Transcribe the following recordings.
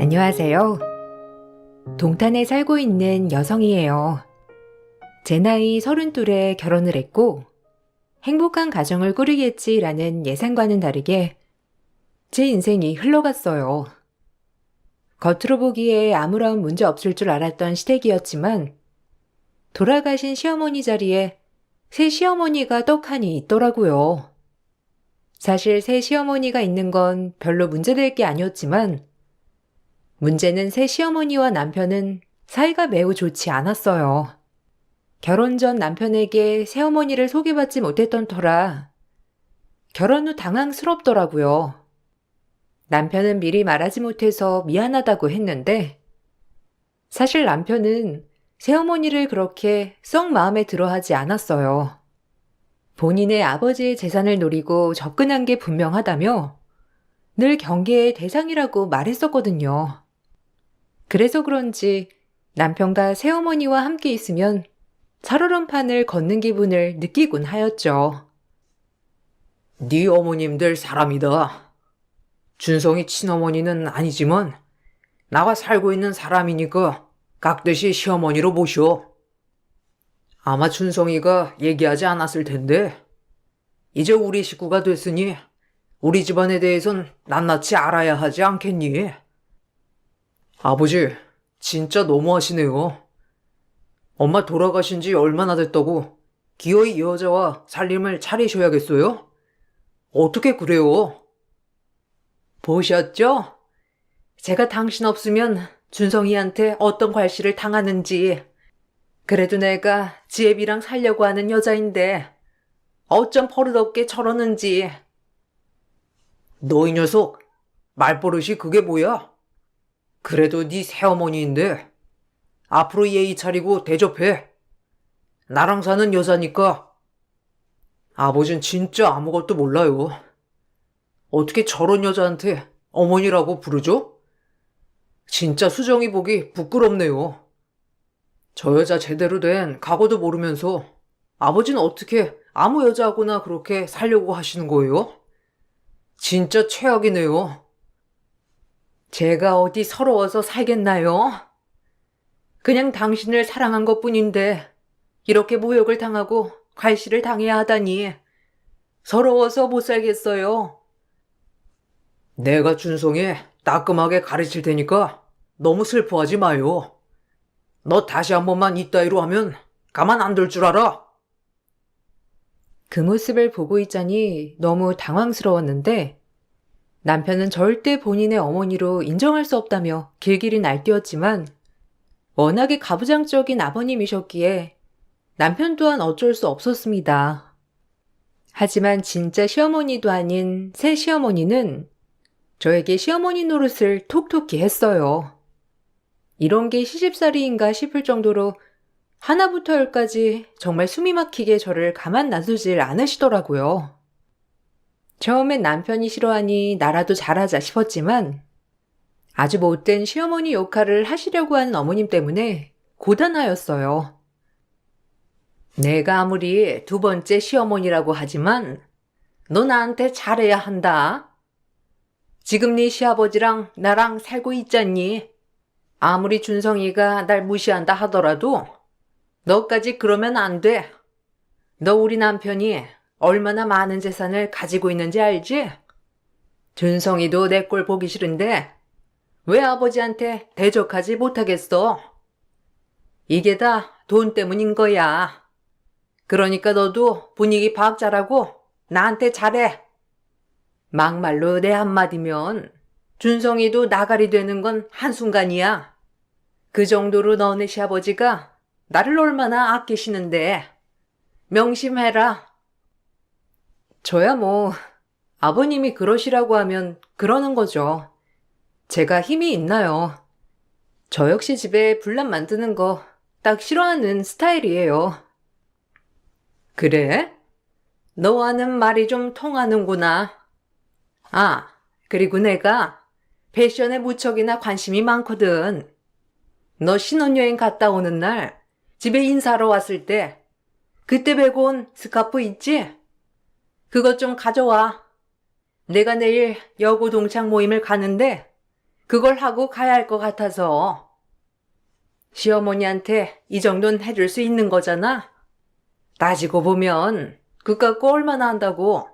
안녕하세요. 동탄에 살고 있는 여성이에요. 제 나이 32에 결혼을 했고 행복한 가정을 꾸리겠지라는 예상과는 다르게 제 인생이 흘러갔어요. 겉으로 보기에 아무런 문제 없을 줄 알았던 시댁이었지만 돌아가신 시어머니 자리에 새 시어머니가 떡하니 있더라고요. 사실 새 시어머니가 있는 건 별로 문제될 게 아니었지만 문제는 새 시어머니와 남편은 사이가 매우 좋지 않았어요. 결혼 전 남편에게 새어머니를 소개받지 못했던 터라 결혼 후 당황스럽더라고요. 남편은 미리 말하지 못해서 미안하다고 했는데 사실 남편은 새어머니를 그렇게 썩 마음에 들어 하지 않았어요. 본인의 아버지의 재산을 노리고 접근한 게 분명하다며 늘 경계의 대상이라고 말했었거든요. 그래서 그런지 남편과 새어머니와 함께 있으면 살얼음판을 걷는 기분을 느끼곤 하였죠. 네 어머님들 사람이다. 준성이 친어머니는 아니지만 나가 살고 있는 사람이니까 깍듯이 시어머니로 모셔. 아마 준성이가 얘기하지 않았을 텐데 이제 우리 식구가 됐으니 우리 집안에 대해선 낱낱이 알아야 하지 않겠니? 아버지, 진짜 너무하시네요. 엄마 돌아가신 지 얼마나 됐다고 기어이 이 여자와 살림을 차리셔야겠어요? 어떻게 그래요? 보셨죠? 제가 당신 없으면 준성이한테 어떤 괄시를 당하는지. 그래도 내가 지혜비랑 살려고 하는 여자인데 어쩜 버릇없게 저러는지. 너 이 녀석, 말버릇이 그게 뭐야? 그래도 네 새어머니인데 앞으로 예의 차리고 대접해. 나랑 사는 여자니까. 아버진 진짜 아무것도 몰라요. 어떻게 저런 여자한테 어머니라고 부르죠? 진짜 수정이 보기 부끄럽네요. 저 여자 제대로 된 각오도 모르면서 아버지는 어떻게 아무 여자하고나 그렇게 살려고 하시는 거예요? 진짜 최악이네요. 제가 어디 서러워서 살겠나요? 그냥 당신을 사랑한 것뿐인데 이렇게 모욕을 당하고 괄시를 당해야 하다니 서러워서 못 살겠어요. 내가 준성이 따끔하게 가르칠 테니까 너무 슬퍼하지 마요. 너 다시 한 번만 이따위로 하면 가만 안 둘 줄 알아? 그 모습을 보고 있자니 너무 당황스러웠는데 남편은 절대 본인의 어머니로 인정할 수 없다며 길길이 날뛰었지만 워낙에 가부장적인 아버님이셨기에 남편 또한 어쩔 수 없었습니다. 하지만 진짜 시어머니도 아닌 새 시어머니는 저에게 시어머니 노릇을 톡톡히 했어요. 이런 게 시집살이인가 싶을 정도로 하나부터 열까지 정말 숨이 막히게 저를 가만 놔두질 않으시더라고요. 처음엔 남편이 싫어하니 나라도 잘하자 싶었지만 아주 못된 시어머니 역할을 하시려고 하는 어머님 때문에 고단하였어요. 내가 아무리 두 번째 시어머니라고 하지만 너 나한테 잘해야 한다. 지금 네 시아버지랑 나랑 살고 있잖니. 아무리 준성이가 날 무시한다 하더라도 너까지 그러면 안 돼. 너 우리 남편이 얼마나 많은 재산을 가지고 있는지 알지? 준성이도 내 꼴 보기 싫은데 왜 아버지한테 대적하지 못하겠어? 이게 다 돈 때문인 거야. 그러니까 너도 분위기 파악 잘하고 나한테 잘해. 막말로 내 한마디면 준성이도 나가리 되는 건 한순간이야. 그 정도로 너네 시아버지가 나를 얼마나 아끼시는데. 명심해라. 저야 뭐 아버님이 그러시라고 하면 그러는 거죠. 제가 힘이 있나요? 저 역시 집에 분란 만드는 거 딱 싫어하는 스타일이에요. 그래? 너와는 말이 좀 통하는구나. 아, 그리고 내가 패션에 무척이나 관심이 많거든. 너 신혼여행 갔다 오는 날 집에 인사하러 왔을 때 그때 배고 온 스카프 있지? 그것 좀 가져와. 내가 내일 여고 동창 모임을 가는데 그걸 하고 가야 할 것 같아서. 시어머니한테 이 정도는 해줄 수 있는 거잖아. 따지고 보면 그깟 거 얼마나 한다고.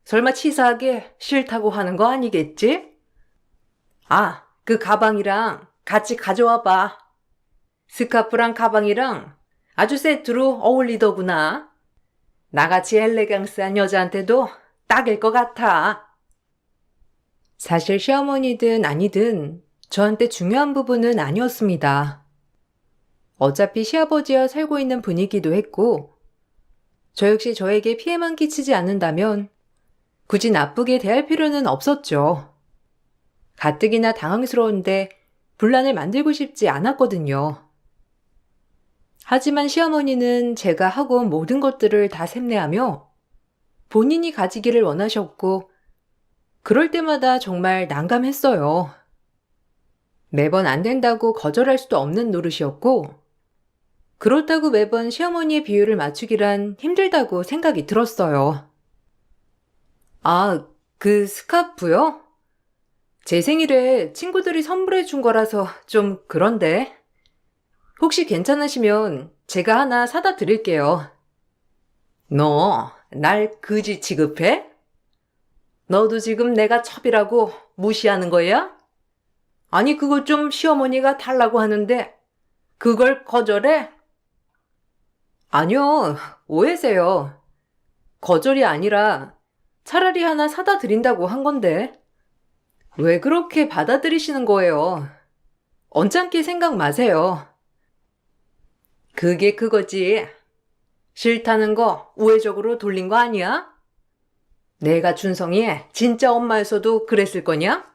설마 치사하게 싫다고 하는 거 아니겠지? 아, 그 가방이랑 같이 가져와 봐. 스카프랑 가방이랑 아주 세트로 어울리더구나. 나같이 엘레강스한 여자한테도 딱일 것 같아. 사실 시어머니든 아니든 저한테 중요한 부분은 아니었습니다. 어차피 시아버지와 살고 있는 분위기도 했고, 저 역시 저에게 피해만 끼치지 않는다면 굳이 나쁘게 대할 필요는 없었죠. 가뜩이나 당황스러운데 분란을 만들고 싶지 않았거든요. 하지만 시어머니는 제가 하고 온 모든 것들을 다 샘내하며 본인이 가지기를 원하셨고, 그럴 때마다 정말 난감했어요. 매번 안 된다고 거절할 수도 없는 노릇이었고, 그렇다고 매번 시어머니의 비율을 맞추기란 힘들다고 생각이 들었어요. 아, 그 스카프요? 제 생일에 친구들이 선물해 준 거라서 좀 그런데. 혹시 괜찮으시면 제가 하나 사다 드릴게요. 너, 날 그지 취급해? 너도 지금 내가 첩이라고 무시하는 거야? 아니, 그거 좀 시어머니가 달라고 하는데, 그걸 거절해? 아니요, 오해세요. 거절이 아니라 차라리 하나 사다 드린다고 한 건데. 왜 그렇게 받아들이시는 거예요? 언짢게 생각 마세요. 그게 그거지. 싫다는 거 우회적으로 돌린 거 아니야? 내가 준성이 진짜 엄마였어도 그랬을 거냐?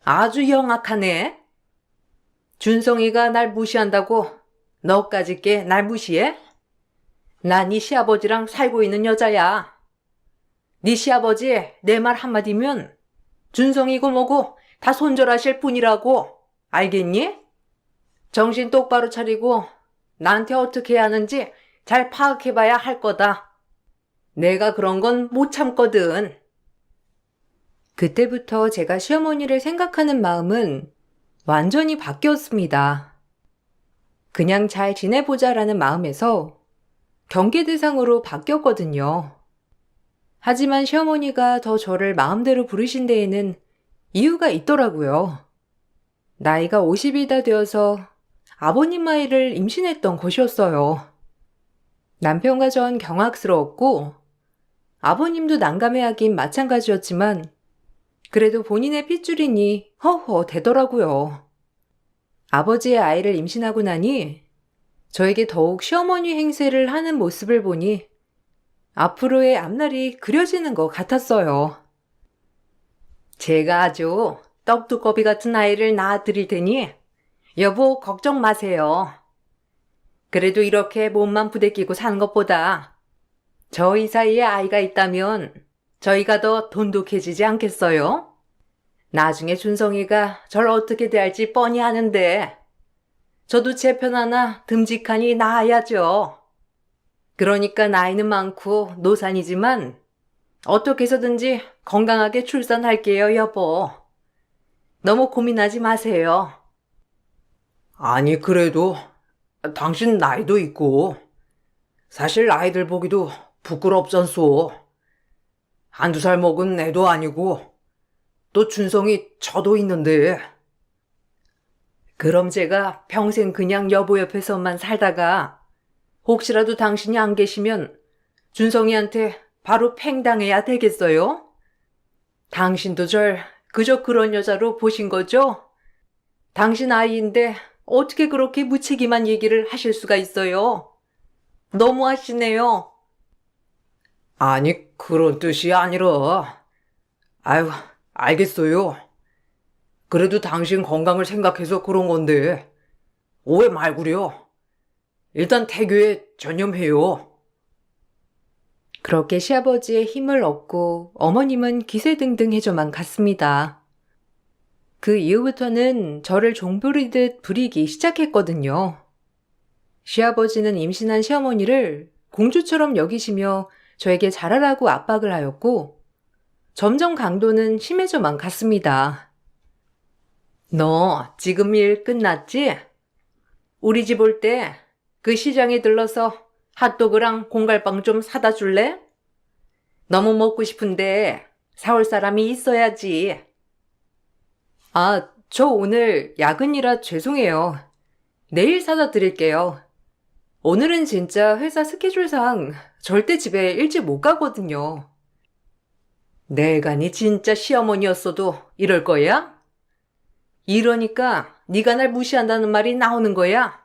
아주 영악하네. 준성이가 날 무시한다고 너까지 게 날 무시해? 나 네 시아버지랑 살고 있는 여자야. 네 시아버지 내 말 한마디면 준성이고 뭐고 다 손절하실 분이라고. 알겠니? 정신 똑바로 차리고 나한테 어떻게 해야 하는지 잘 파악해봐야 할 거다. 내가 그런 건 못 참거든. 그때부터 제가 시어머니를 생각하는 마음은 완전히 바뀌었습니다. 그냥 잘 지내보자라는 마음에서 경계 대상으로 바뀌었거든요. 하지만 시어머니가 더 저를 마음대로 부르신 데에는 이유가 있더라고요. 나이가 50이 다 되어서 아버님 아이를 임신했던 것이었어요. 남편과 전 경악스러웠고 아버님도 난감해하긴 마찬가지였지만 그래도 본인의 핏줄이니 허허 되더라고요. 아버지의 아이를 임신하고 나니 저에게 더욱 시어머니 행세를 하는 모습을 보니 앞으로의 앞날이 그려지는 것 같았어요. 제가 아주 떡두꺼비 같은 아이를 낳아드릴 테니 여보 걱정 마세요. 그래도 이렇게 몸만 부대끼고 사는 것보다 저희 사이에 아이가 있다면 저희가 더 돈독해지지 않겠어요? 나중에 준성이가 절 어떻게 대할지 뻔히 아는데 저도 제 편 하나 듬직하니 낳아야죠. 그러니까 나이는 많고 노산이지만 어떻게 해서든지 건강하게 출산할게요, 여보. 너무 고민하지 마세요. 아니, 그래도 당신 나이도 있고 사실 아이들 보기도 부끄럽잖소. 한두 살 먹은 애도 아니고 또 준성이 저도 있는데. 그럼 제가 평생 그냥 여보 옆에서만 살다가 혹시라도 당신이 안 계시면 준성이한테 바로 팽당해야 되겠어요? 당신도 절 그저 그런 여자로 보신 거죠? 당신 아이인데 어떻게 그렇게 무책임한 얘기를 하실 수가 있어요? 너무하시네요. 아니, 그런 뜻이 아니라. 아유, 알겠어요. 그래도 당신 건강을 생각해서 그런 건데 오해 말구려. 일단 태교에 전념해요. 그렇게 시아버지의 힘을 얻고 어머님은 기세등등해져만 갔습니다. 그 이후부터는 저를 종부리듯 부리기 시작했거든요. 시아버지는 임신한 시어머니를 공주처럼 여기시며 저에게 잘하라고 압박을 하였고 점점 강도는 심해져만 갔습니다. 너 지금 일 끝났지? 우리 집 올 때 그 시장에 들러서 핫도그랑 공갈빵 좀 사다 줄래? 너무 먹고 싶은데 사올 사람이 있어야지. 아, 저 오늘 야근이라 죄송해요. 내일 사다 드릴게요. 오늘은 진짜 회사 스케줄상 절대 집에 일찍 못 가거든요. 내간이 진짜 시어머니였어도 이럴 거야? 이러니까 네가 날 무시한다는 말이 나오는 거야?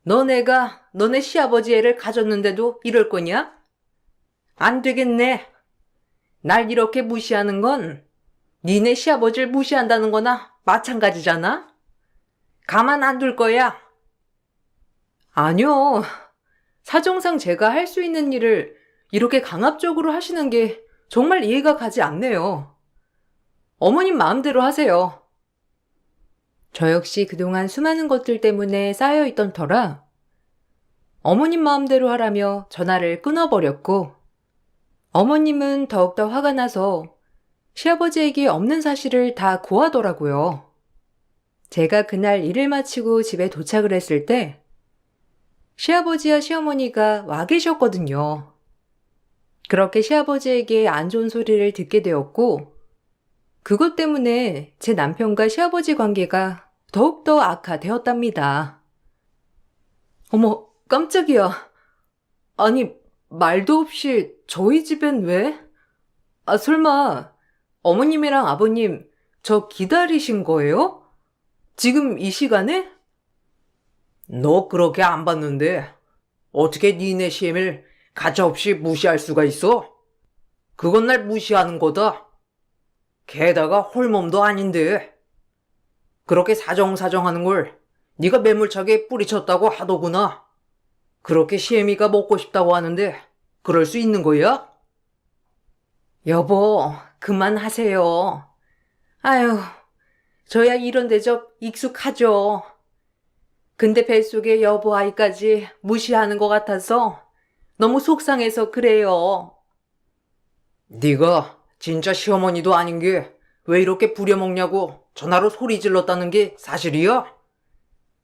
너네 시아버지 애를 가졌는데도 이럴 거냐? 안 되겠네. 날 이렇게 무시하는 건 니네 시아버지를 무시한다는 거나 마찬가지잖아? 가만 안 둘 거야. 아니요. 사정상 제가 할 수 있는 일을 이렇게 강압적으로 하시는 게 정말 이해가 가지 않네요. 어머님 마음대로 하세요. 저 역시 그동안 수많은 것들 때문에 쌓여있던 터라 어머님 마음대로 하라며 전화를 끊어버렸고 어머님은 더욱더 화가 나서 시아버지에게 없는 사실을 다 고하더라고요. 제가 그날 일을 마치고 집에 도착을 했을 때 시아버지와 시어머니가 와 계셨거든요. 그렇게 시아버지에게 안 좋은 소리를 듣게 되었고 그것 때문에 제 남편과 시아버지 관계가 더욱더 악화되었답니다. 어머, 깜짝이야. 아니, 말도 없이 저희 집엔 왜? 아, 설마 어머님이랑 아버님 저 기다리신 거예요? 지금 이 시간에? 너 그렇게 안 봤는데 어떻게 니네 시엠을 가차없이 무시할 수가 있어? 그건 날 무시하는 거다. 게다가 홀몸도 아닌데 그렇게 사정사정하는 걸 네가 매몰차게 뿌리쳤다고 하더구나. 그렇게 시애미가 먹고 싶다고 하는데 그럴 수 있는 거야? 여보, 그만하세요. 아유, 저야 이런 대접 익숙하죠. 근데 뱃속에 여보 아이까지 무시하는 것 같아서 너무 속상해서 그래요. 네가 진짜 시어머니도 아닌 게 왜 이렇게 부려먹냐고 전화로 소리 질렀다는 게 사실이야?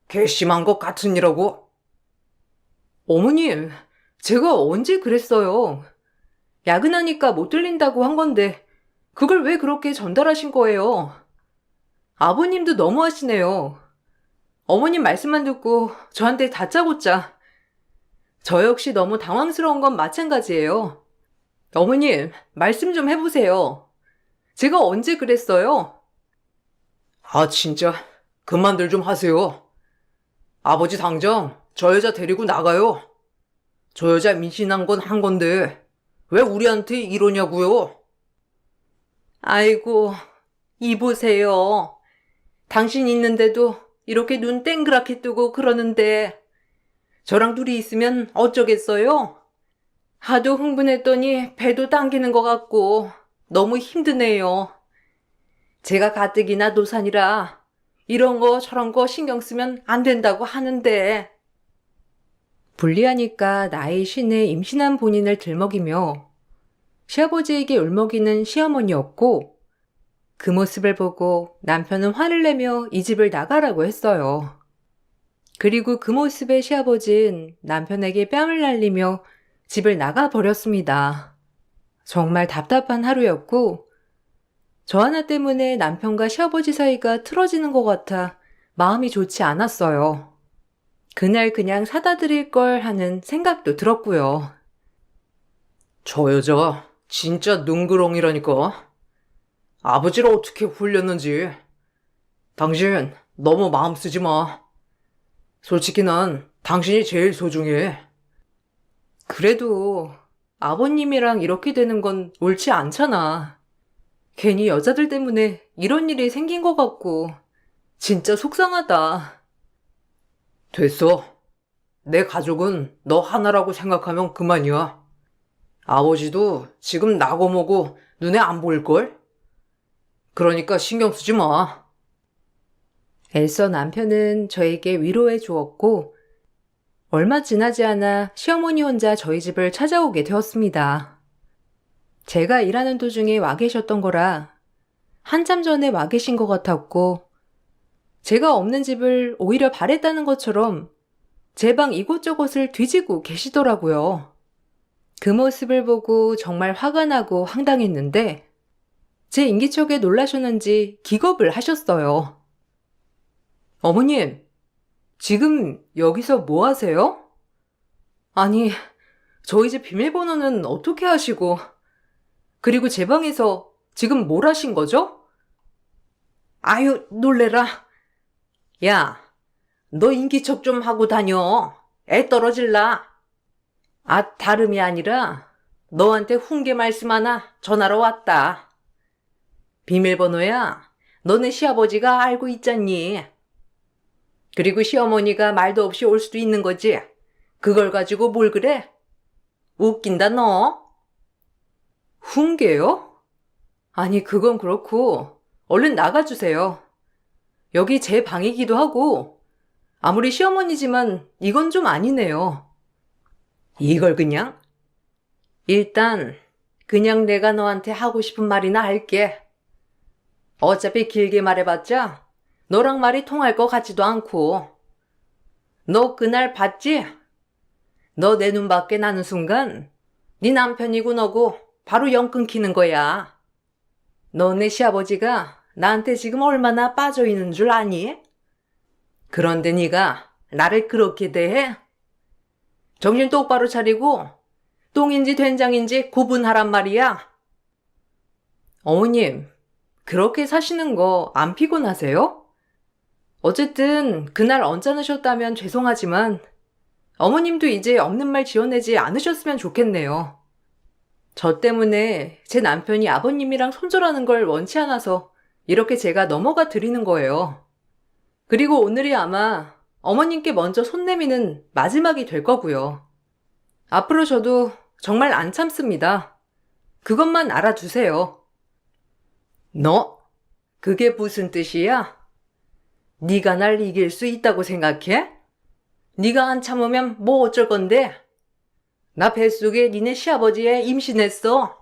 괘씸한 것 같으니라고. 어머님, 제가 언제 그랬어요? 야근하니까 못 들린다고 한 건데 그걸 왜 그렇게 전달하신 거예요? 아버님도 너무하시네요. 어머님 말씀만 듣고 저한테 다짜고짜. 저 역시 너무 당황스러운 건 마찬가지예요. 어머님, 말씀 좀 해보세요. 제가 언제 그랬어요? 아, 진짜 그만들 좀 하세요. 아버지 당장 저 여자 데리고 나가요. 저 여자 미신한 건 한 건데 왜 우리한테 이러냐고요? 아이고, 이보세요. 당신 있는데도 이렇게 눈 땡그랗게 뜨고 그러는데 저랑 둘이 있으면 어쩌겠어요? 하도 흥분했더니 배도 당기는 것 같고 너무 힘드네요. 제가 가뜩이나 노산이라 이런 거 저런 거 신경 쓰면 안 된다고 하는데. 불리하니까 나이 쉰에 임신한 본인을 들먹이며 시아버지에게 울먹이는 시어머니였고 그 모습을 보고 남편은 화를 내며 이 집을 나가라고 했어요. 그리고 그 모습의 시아버지는 남편에게 뺨을 날리며 집을 나가버렸습니다. 정말 답답한 하루였고 저 하나 때문에 남편과 시아버지 사이가 틀어지는 것 같아 마음이 좋지 않았어요. 그날 그냥 사다 드릴 걸 하는 생각도 들었고요. 저 여자 진짜 능그렁이라니까. 아버지를 어떻게 홀렸는지. 당신 너무 마음 쓰지 마. 솔직히 난 당신이 제일 소중해. 그래도 아버님이랑 이렇게 되는 건 옳지 않잖아. 괜히 여자들 때문에 이런 일이 생긴 것 같고 진짜 속상하다. 됐어. 내 가족은 너 하나라고 생각하면 그만이야. 아버지도 지금 나고 뭐고 눈에 안 보일걸? 그러니까 신경 쓰지 마. 애써 남편은 저에게 위로해 주었고 얼마 지나지 않아 시어머니 혼자 저희 집을 찾아오게 되었습니다. 제가 일하는 도중에 와 계셨던 거라 한참 전에 와 계신 것 같았고 제가 없는 집을 오히려 바랬다는 것처럼 제 방 이곳저곳을 뒤지고 계시더라고요. 그 모습을 보고 정말 화가 나고 황당했는데 제 인기척에 놀라셨는지 기겁을 하셨어요. 어머님, 지금 여기서 뭐 하세요? 아니, 저희 집 비밀번호는 어떻게 하시고, 그리고 제 방에서 지금 뭘 하신 거죠? 아유, 놀래라. 야, 너 인기척 좀 하고 다녀. 애 떨어질라. 아, 다름이 아니라 너한테 훈계 말씀 하나 전하러 왔다. 비밀번호야, 너네 시아버지가 알고 있잖니. 그리고 시어머니가 말도 없이 올 수도 있는 거지. 그걸 가지고 뭘 그래? 웃긴다 너. 훈계요? 아니 그건 그렇고 얼른 나가주세요. 여기 제 방이기도 하고 아무리 시어머니지만 이건 좀 아니네요. 이걸 그냥? 일단 그냥 내가 너한테 하고 싶은 말이나 할게. 어차피 길게 말해봤자 너랑 말이 통할 것 같지도 않고. 너 그날 봤지? 너 내 눈 밖에 나는 순간 네 남편이고 너고 바로 연 끊기는 거야. 너네 시아버지가 나한테 지금 얼마나 빠져있는 줄 아니? 그런데 네가 나를 그렇게 대해? 정신 똑바로 차리고 똥인지 된장인지 구분하란 말이야. 어머님, 그렇게 사시는 거 안 피곤하세요? 어쨌든 그날 언짢으셨다면 죄송하지만 어머님도 이제 없는 말 지어내지 않으셨으면 좋겠네요. 저 때문에 제 남편이 아버님이랑 손절하는 걸 원치 않아서 이렇게 제가 넘어가 드리는 거예요. 그리고 오늘이 아마 어머님께 먼저 손 내미는 마지막이 될 거고요. 앞으로 저도 정말 안 참습니다. 그것만 알아두세요. 너? 그게 무슨 뜻이야? 네가 날 이길 수 있다고 생각해? 네가 안 참으면 뭐 어쩔 건데? 나 뱃속에 니네 시아버지에 임신했어.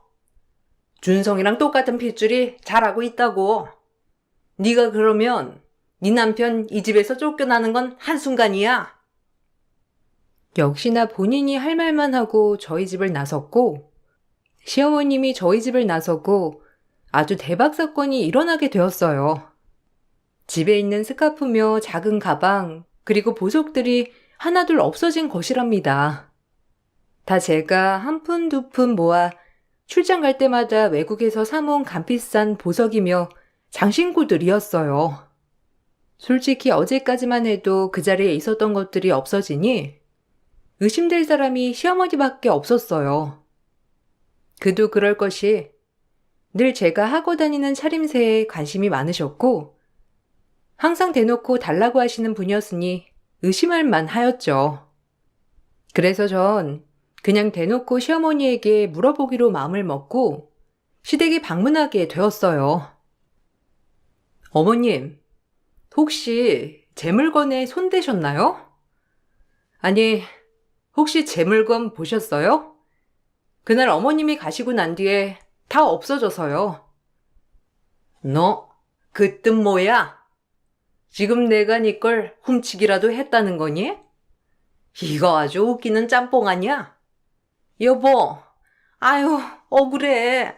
준성이랑 똑같은 핏줄이 자라고 있다고. 네가 그러면 네 남편 이 집에서 쫓겨나는 건 한순간이야. 역시나 본인이 할 말만 하고 저희 집을 나섰고 시어머님이 저희 집을 나서고 아주 대박 사건이 일어나게 되었어요. 집에 있는 스카프며 작은 가방 그리고 보석들이 하나둘 없어진 것이랍니다. 다 제가 한 푼 두 푼 모아 출장 갈 때마다 외국에서 사모은 값비싼 보석이며 장신구들이었어요. 솔직히 어제까지만 해도 그 자리에 있었던 것들이 없어지니 의심될 사람이 시어머니밖에 없었어요. 그도 그럴 것이 늘 제가 하고 다니는 차림새에 관심이 많으셨고 항상 대놓고 달라고 하시는 분이었으니 의심할 만하였죠. 그래서 전 그냥 대놓고 시어머니에게 물어보기로 마음을 먹고 시댁에 방문하게 되었어요. 어머님, 혹시 제 물건에 손대셨나요? 아니, 혹시 제 물건 보셨어요? 그날 어머님이 가시고 난 뒤에 다 없어져서요. 너, 그 뜻 뭐야? 지금 내가 네 걸 훔치기라도 했다는 거니? 이거 아주 웃기는 짬뽕 아니야? 여보, 아유, 억울해.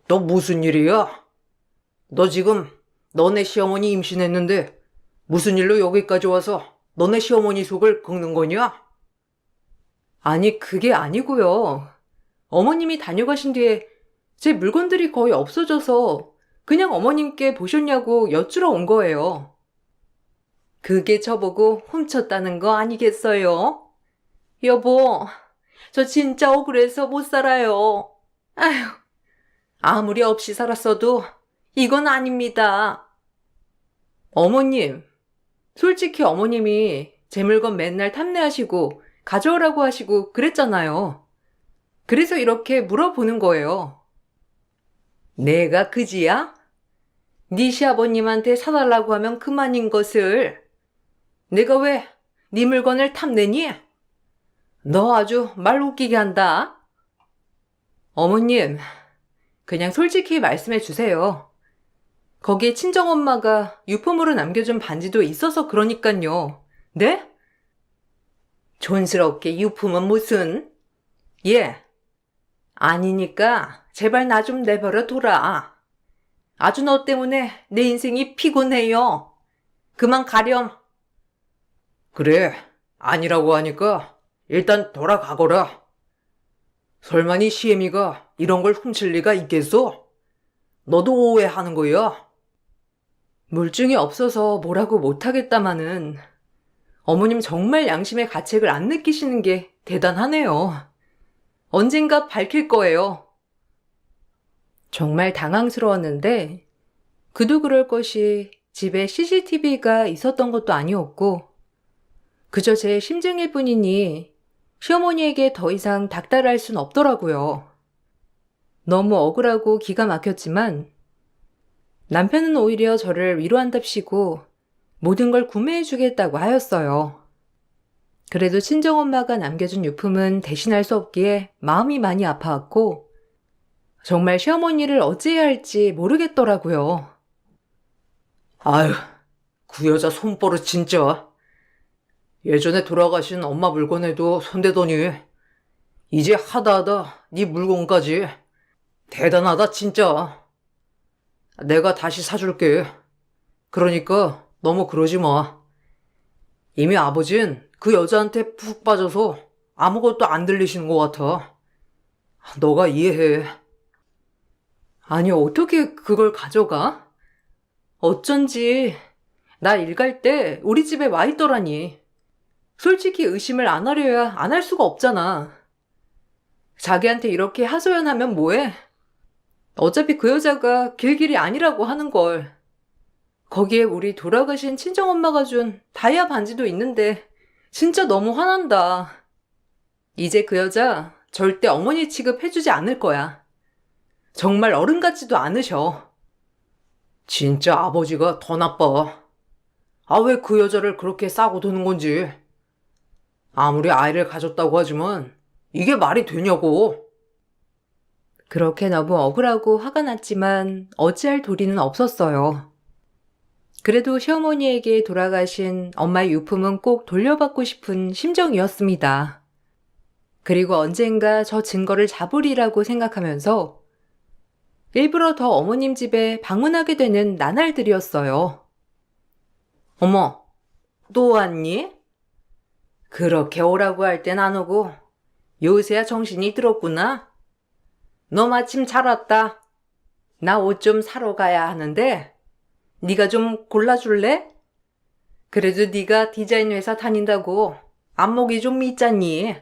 너 무슨 일이야? 너 지금 너네 시어머니 임신했는데 무슨 일로 여기까지 와서 너네 시어머니 속을 긁는 거냐? 아니, 그게 아니고요. 어머님이 다녀가신 뒤에 제 물건들이 거의 없어져서 그냥 어머님께 보셨냐고 여쭈러 온 거예요. 그게 저보고 훔쳤다는 거 아니겠어요? 여보, 저 진짜 억울해서 못 살아요. 아휴, 아무리 없이 살았어도 이건 아닙니다. 어머님, 솔직히 어머님이 제 물건 맨날 탐내하시고 가져오라고 하시고 그랬잖아요. 그래서 이렇게 물어보는 거예요. 내가 그지야? 네 시아버님한테 사달라고 하면 그만인 것을. 내가 왜 네 물건을 탐내니? 너 아주 말 웃기게 한다. 어머님, 그냥 솔직히 말씀해 주세요. 거기에 친정엄마가 유품으로 남겨준 반지도 있어서 그러니깐요. 네? 촌스럽게 유품은 무슨? 예. 아니니까 제발 나 좀 내버려 둬라. 아주 너 때문에 내 인생이 피곤해요. 그만 가렴. 그래, 아니라고 하니까 일단 돌아가거라. 설마 니 시애미가 이런 걸 훔칠 리가 있겠어? 너도 오해하는 거야. 물증이 없어서 뭐라고 못하겠다마는 어머님 정말 양심의 가책을 안 느끼시는 게 대단하네요. 언젠가 밝힐 거예요. 정말 당황스러웠는데 그도 그럴 것이 집에 CCTV가 있었던 것도 아니었고 그저 제 심증일 뿐이니 시어머니에게 더 이상 닥달할 순 없더라고요. 너무 억울하고 기가 막혔지만 남편은 오히려 저를 위로한답시고 모든 걸 구매해주겠다고 하였어요. 그래도 친정엄마가 남겨준 유품은 대신할 수 없기에 마음이 많이 아파왔고 정말 시어머니를 어찌해야 할지 모르겠더라고요. 아유, 그 여자 손버릇 진짜. 예전에 돌아가신 엄마 물건에도 손대더니 이제 하다하다 네 물건까지. 대단하다 진짜. 내가 다시 사줄게. 그러니까 너무 그러지 마. 이미 아버진 그 여자한테 푹 빠져서 아무것도 안 들리시는 것 같아. 너가 이해해. 아니, 어떻게 그걸 가져가? 어쩐지 나 일 갈 때 우리 집에 와 있더라니. 솔직히 의심을 안 하려야 안 할 수가 없잖아. 자기한테 이렇게 하소연하면 뭐해? 어차피 그 여자가 길길이 아니라고 하는 걸. 거기에 우리 돌아가신 친정엄마가 준 다이아 반지도 있는데 진짜 너무 화난다. 이제 그 여자 절대 어머니 취급해주지 않을 거야. 정말 어른 같지도 않으셔. 진짜 아버지가 더 나빠. 아, 왜 그 여자를 그렇게 싸고 도는 건지. 아무리 아이를 가졌다고 하지만 이게 말이 되냐고. 그렇게 너무 억울하고 화가 났지만 어찌할 도리는 없었어요. 그래도 시어머니에게 돌아가신 엄마의 유품은 꼭 돌려받고 싶은 심정이었습니다. 그리고 언젠가 저 증거를 잡으리라고 생각하면서 일부러 더 어머님 집에 방문하게 되는 나날들이었어요. 어머, 또 왔니? 그렇게 오라고 할 땐 안 오고 요새야 정신이 들었구나. 너 마침 잘 왔다. 나 옷 좀 사러 가야 하는데 네가 좀 골라줄래? 그래도 네가 디자인 회사 다닌다고 안목이 좀 있잖니.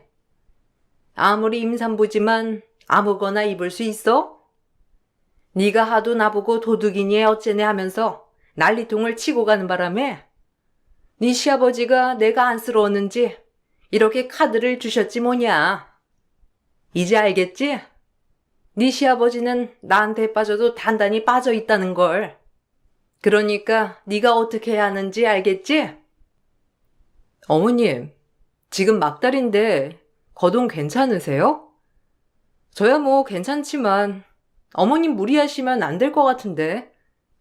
아무리 임산부지만 아무거나 입을 수 있어? 네가 하도 나보고 도둑이니 어째네 하면서 난리통을 치고 가는 바람에 네 시아버지가 내가 안쓰러웠는지 이렇게 카드를 주셨지 뭐냐. 이제 알겠지? 네 시아버지는 나한테 빠져도 단단히 빠져 있다는 걸. 그러니까 네가 어떻게 해야 하는지 알겠지? 어머님, 지금 막달인데 거동 괜찮으세요? 저야 뭐 괜찮지만 어머님 무리하시면 안 될 것 같은데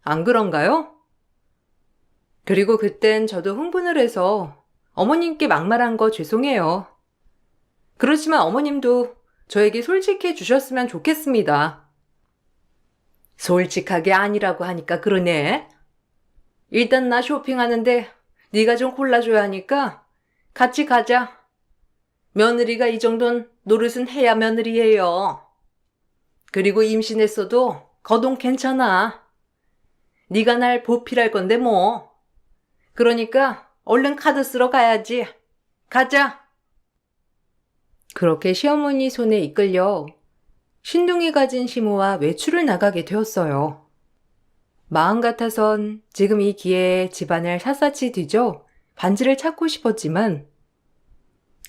안 그런가요? 그리고 그땐 저도 흥분을 해서 어머님께 막말한 거 죄송해요. 그렇지만 어머님도 저에게 솔직해 주셨으면 좋겠습니다. 솔직하게 아니라고 하니까 그러네. 일단 나 쇼핑하는데 네가 좀 골라줘야 하니까 같이 가자. 며느리가 이 정도는 노릇은 해야 며느리예요. 그리고 임신했어도 거동 괜찮아. 네가 날 보필할 건데 뭐. 그러니까 얼른 카드 쓰러 가야지. 가자. 그렇게 시어머니 손에 이끌려 신둥이 가진 시모와 외출을 나가게 되었어요. 마음 같아선 지금 이 기회에 집안을 샅샅이 뒤져 반지를 찾고 싶었지만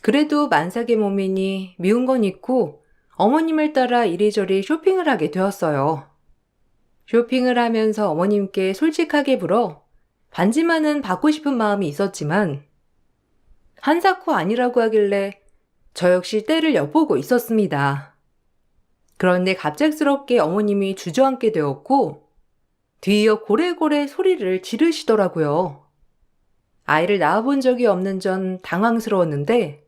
그래도 만삭의 몸이니 미운 건 있고 어머님을 따라 이리저리 쇼핑을 하게 되었어요. 쇼핑을 하면서 어머님께 솔직하게 물어 반지만은 받고 싶은 마음이 있었지만 한사코 아니라고 하길래 저 역시 때를 엿보고 있었습니다. 그런데 갑작스럽게 어머님이 주저앉게 되었고 뒤이어 고래고래 소리를 지르시더라고요. 아이를 낳아본 적이 없는 전 당황스러웠는데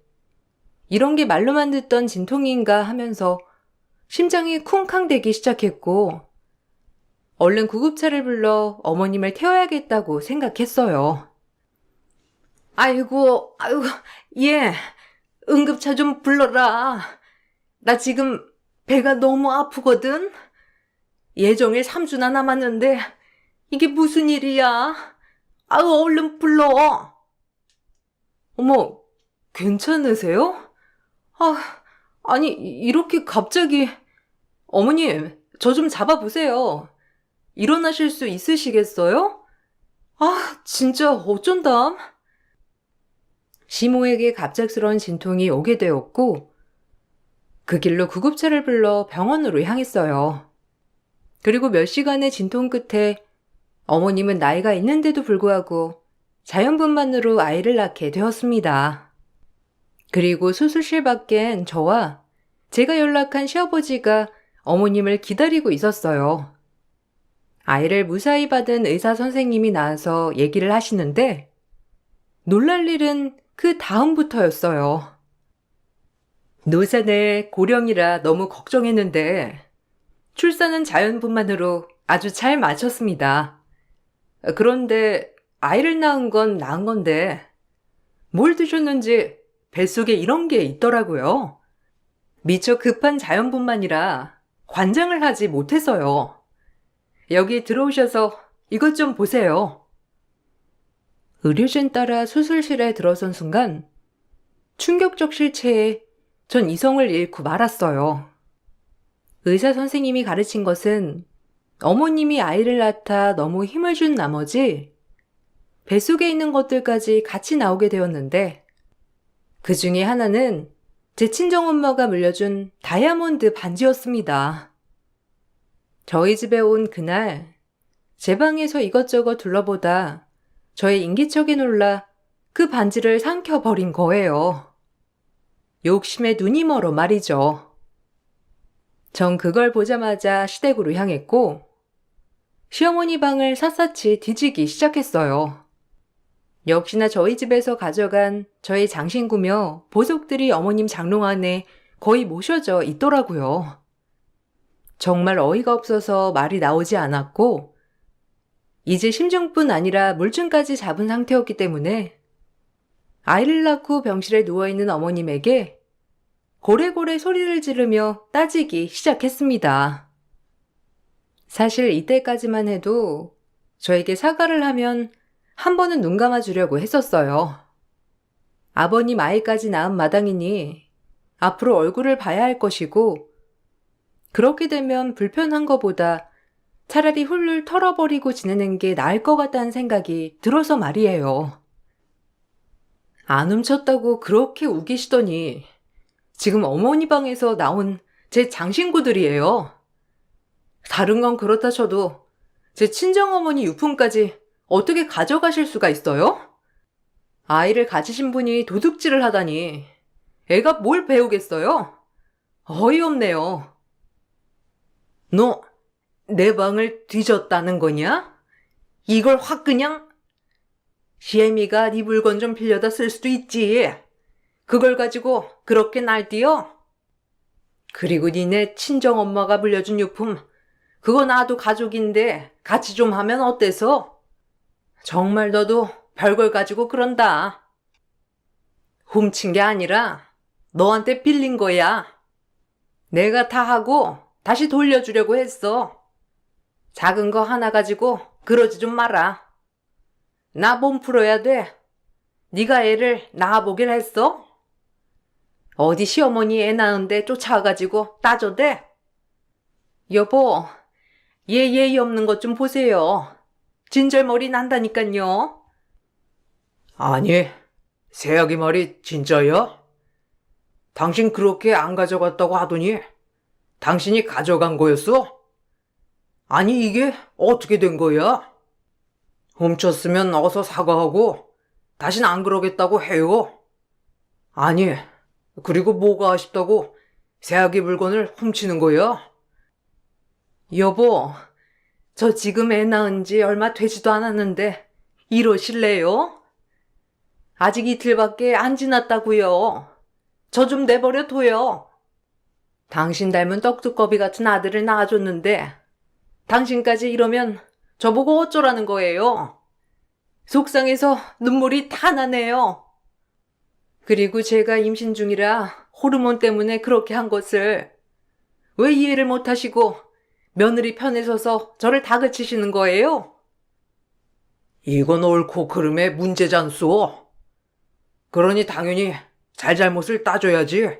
이런 게 말로만 듣던 진통인가 하면서 심장이 쿵쾅대기 시작했고 얼른 구급차를 불러 어머님을 태워야겠다고 생각했어요. 아이고, 예, 응급차 좀 불러라. 나 지금 배가 너무 아프거든. 예정일 3주나 남았는데 이게 무슨 일이야? 얼른 불러. 어머, 괜찮으세요? 아니, 이렇게 갑자기. 어머님, 저 좀 잡아보세요. 일어나실 수 있으시겠어요? 진짜 어쩐담? 시모에게 갑작스러운 진통이 오게 되었고 그 길로 구급차를 불러 병원으로 향했어요. 그리고 몇 시간의 진통 끝에 어머님은 나이가 있는데도 불구하고 자연분만으로 아이를 낳게 되었습니다. 그리고 수술실 밖엔 저와 제가 연락한 시아버지가 어머님을 기다리고 있었어요. 아이를 무사히 받은 의사 선생님이 나와서 얘기를 하시는데 놀랄 일은 그 다음부터였어요. 노산의 고령이라 너무 걱정했는데 출산은 자연분만으로 아주 잘 마쳤습니다. 그런데 아이를 낳은 건 낳은 건데 뭘 드셨는지 뱃속에 이런 게 있더라고요. 미처 급한 자연분만이라 관장을 하지 못해서요. 여기 들어오셔서 이것 좀 보세요. 의료진 따라 수술실에 들어선 순간 충격적 실체에 전 이성을 잃고 말았어요. 의사 선생님이 가르친 것은 어머님이 아이를 낳다 너무 힘을 준 나머지 뱃속에 있는 것들까지 같이 나오게 되었는데 그 중에 하나는 제 친정엄마가 물려준 다이아몬드 반지였습니다. 저희 집에 온 그날 제 방에서 이것저것 둘러보다 저의 인기척에 놀라 그 반지를 삼켜버린 거예요. 욕심에 눈이 멀어 말이죠. 전 그걸 보자마자 시댁으로 향했고 시어머니 방을 샅샅이 뒤지기 시작했어요. 역시나 저희 집에서 가져간 저의 장신구며 보석들이 어머님 장롱 안에 거의 모셔져 있더라고요. 정말 어이가 없어서 말이 나오지 않았고 이제 심정뿐 아니라 물증까지 잡은 상태였기 때문에 아이를 낳고 병실에 누워있는 어머님에게 고래고래 소리를 지르며 따지기 시작했습니다. 사실 이때까지만 해도 저에게 사과를 하면 한 번은 눈 감아주려고 했었어요. 아버님 아이까지 낳은 마당이니 앞으로 얼굴을 봐야 할 것이고 그렇게 되면 불편한 것보다 차라리 훌훌 털어버리고 지내는 게 나을 것 같다는 생각이 들어서 말이에요. 안 훔쳤다고 그렇게 우기시더니 지금 어머니 방에서 나온 제 장신구들이에요. 다른 건 그렇다 쳐도 제 친정어머니 유품까지 어떻게 가져가실 수가 있어요? 아이를 가지신 분이 도둑질을 하다니 애가 뭘 배우겠어요? 어이없네요. 너 내 방을 뒤졌다는 거냐? 이걸 확 그냥? 시애미가 네 물건 좀 빌려다 쓸 수도 있지. 그걸 가지고 그렇게 날뛰어? 그리고 니네 친정엄마가 물려준 유품 그거 나도 가족인데 같이 좀 하면 어때서? 정말 너도 별걸 가지고 그런다. 훔친 게 아니라 너한테 빌린 거야. 내가 다 하고 다시 돌려주려고 했어. 작은 거 하나 가지고 그러지 좀 마라. 나 몸 풀어야 돼. 네가 애를 낳아보길 했어? 어디 시어머니 애 낳은데 쫓아와가지고 따져대? 여보, 얘 예의 없는 것 좀 보세요. 진절머리 난다니깐요. 아니, 새아기 말이 진짜야? 당신 그렇게 안 가져갔다고 하더니 당신이 가져간 거였어? 아니 이게 어떻게 된 거야? 훔쳤으면 어서 사과하고 다신 안 그러겠다고 해요. 아니, 그리고 뭐가 아쉽다고 새아기 물건을 훔치는 거야? 여보, 저 지금 애 낳은 지 얼마 되지도 않았는데 이러실래요? 아직 이틀밖에 안 지났다고요. 저 좀 내버려 둬요. 당신 닮은 떡두꺼비 같은 아들을 낳아줬는데 당신까지 이러면 저보고 어쩌라는 거예요? 속상해서 눈물이 다 나네요. 그리고 제가 임신 중이라 호르몬 때문에 그렇게 한 것을 왜 이해를 못하시고 며느리 편에 서서 저를 다그치시는 거예요? 이건 옳고 그름의 문제잖소. 그러니 당연히 잘잘못을 따져야지.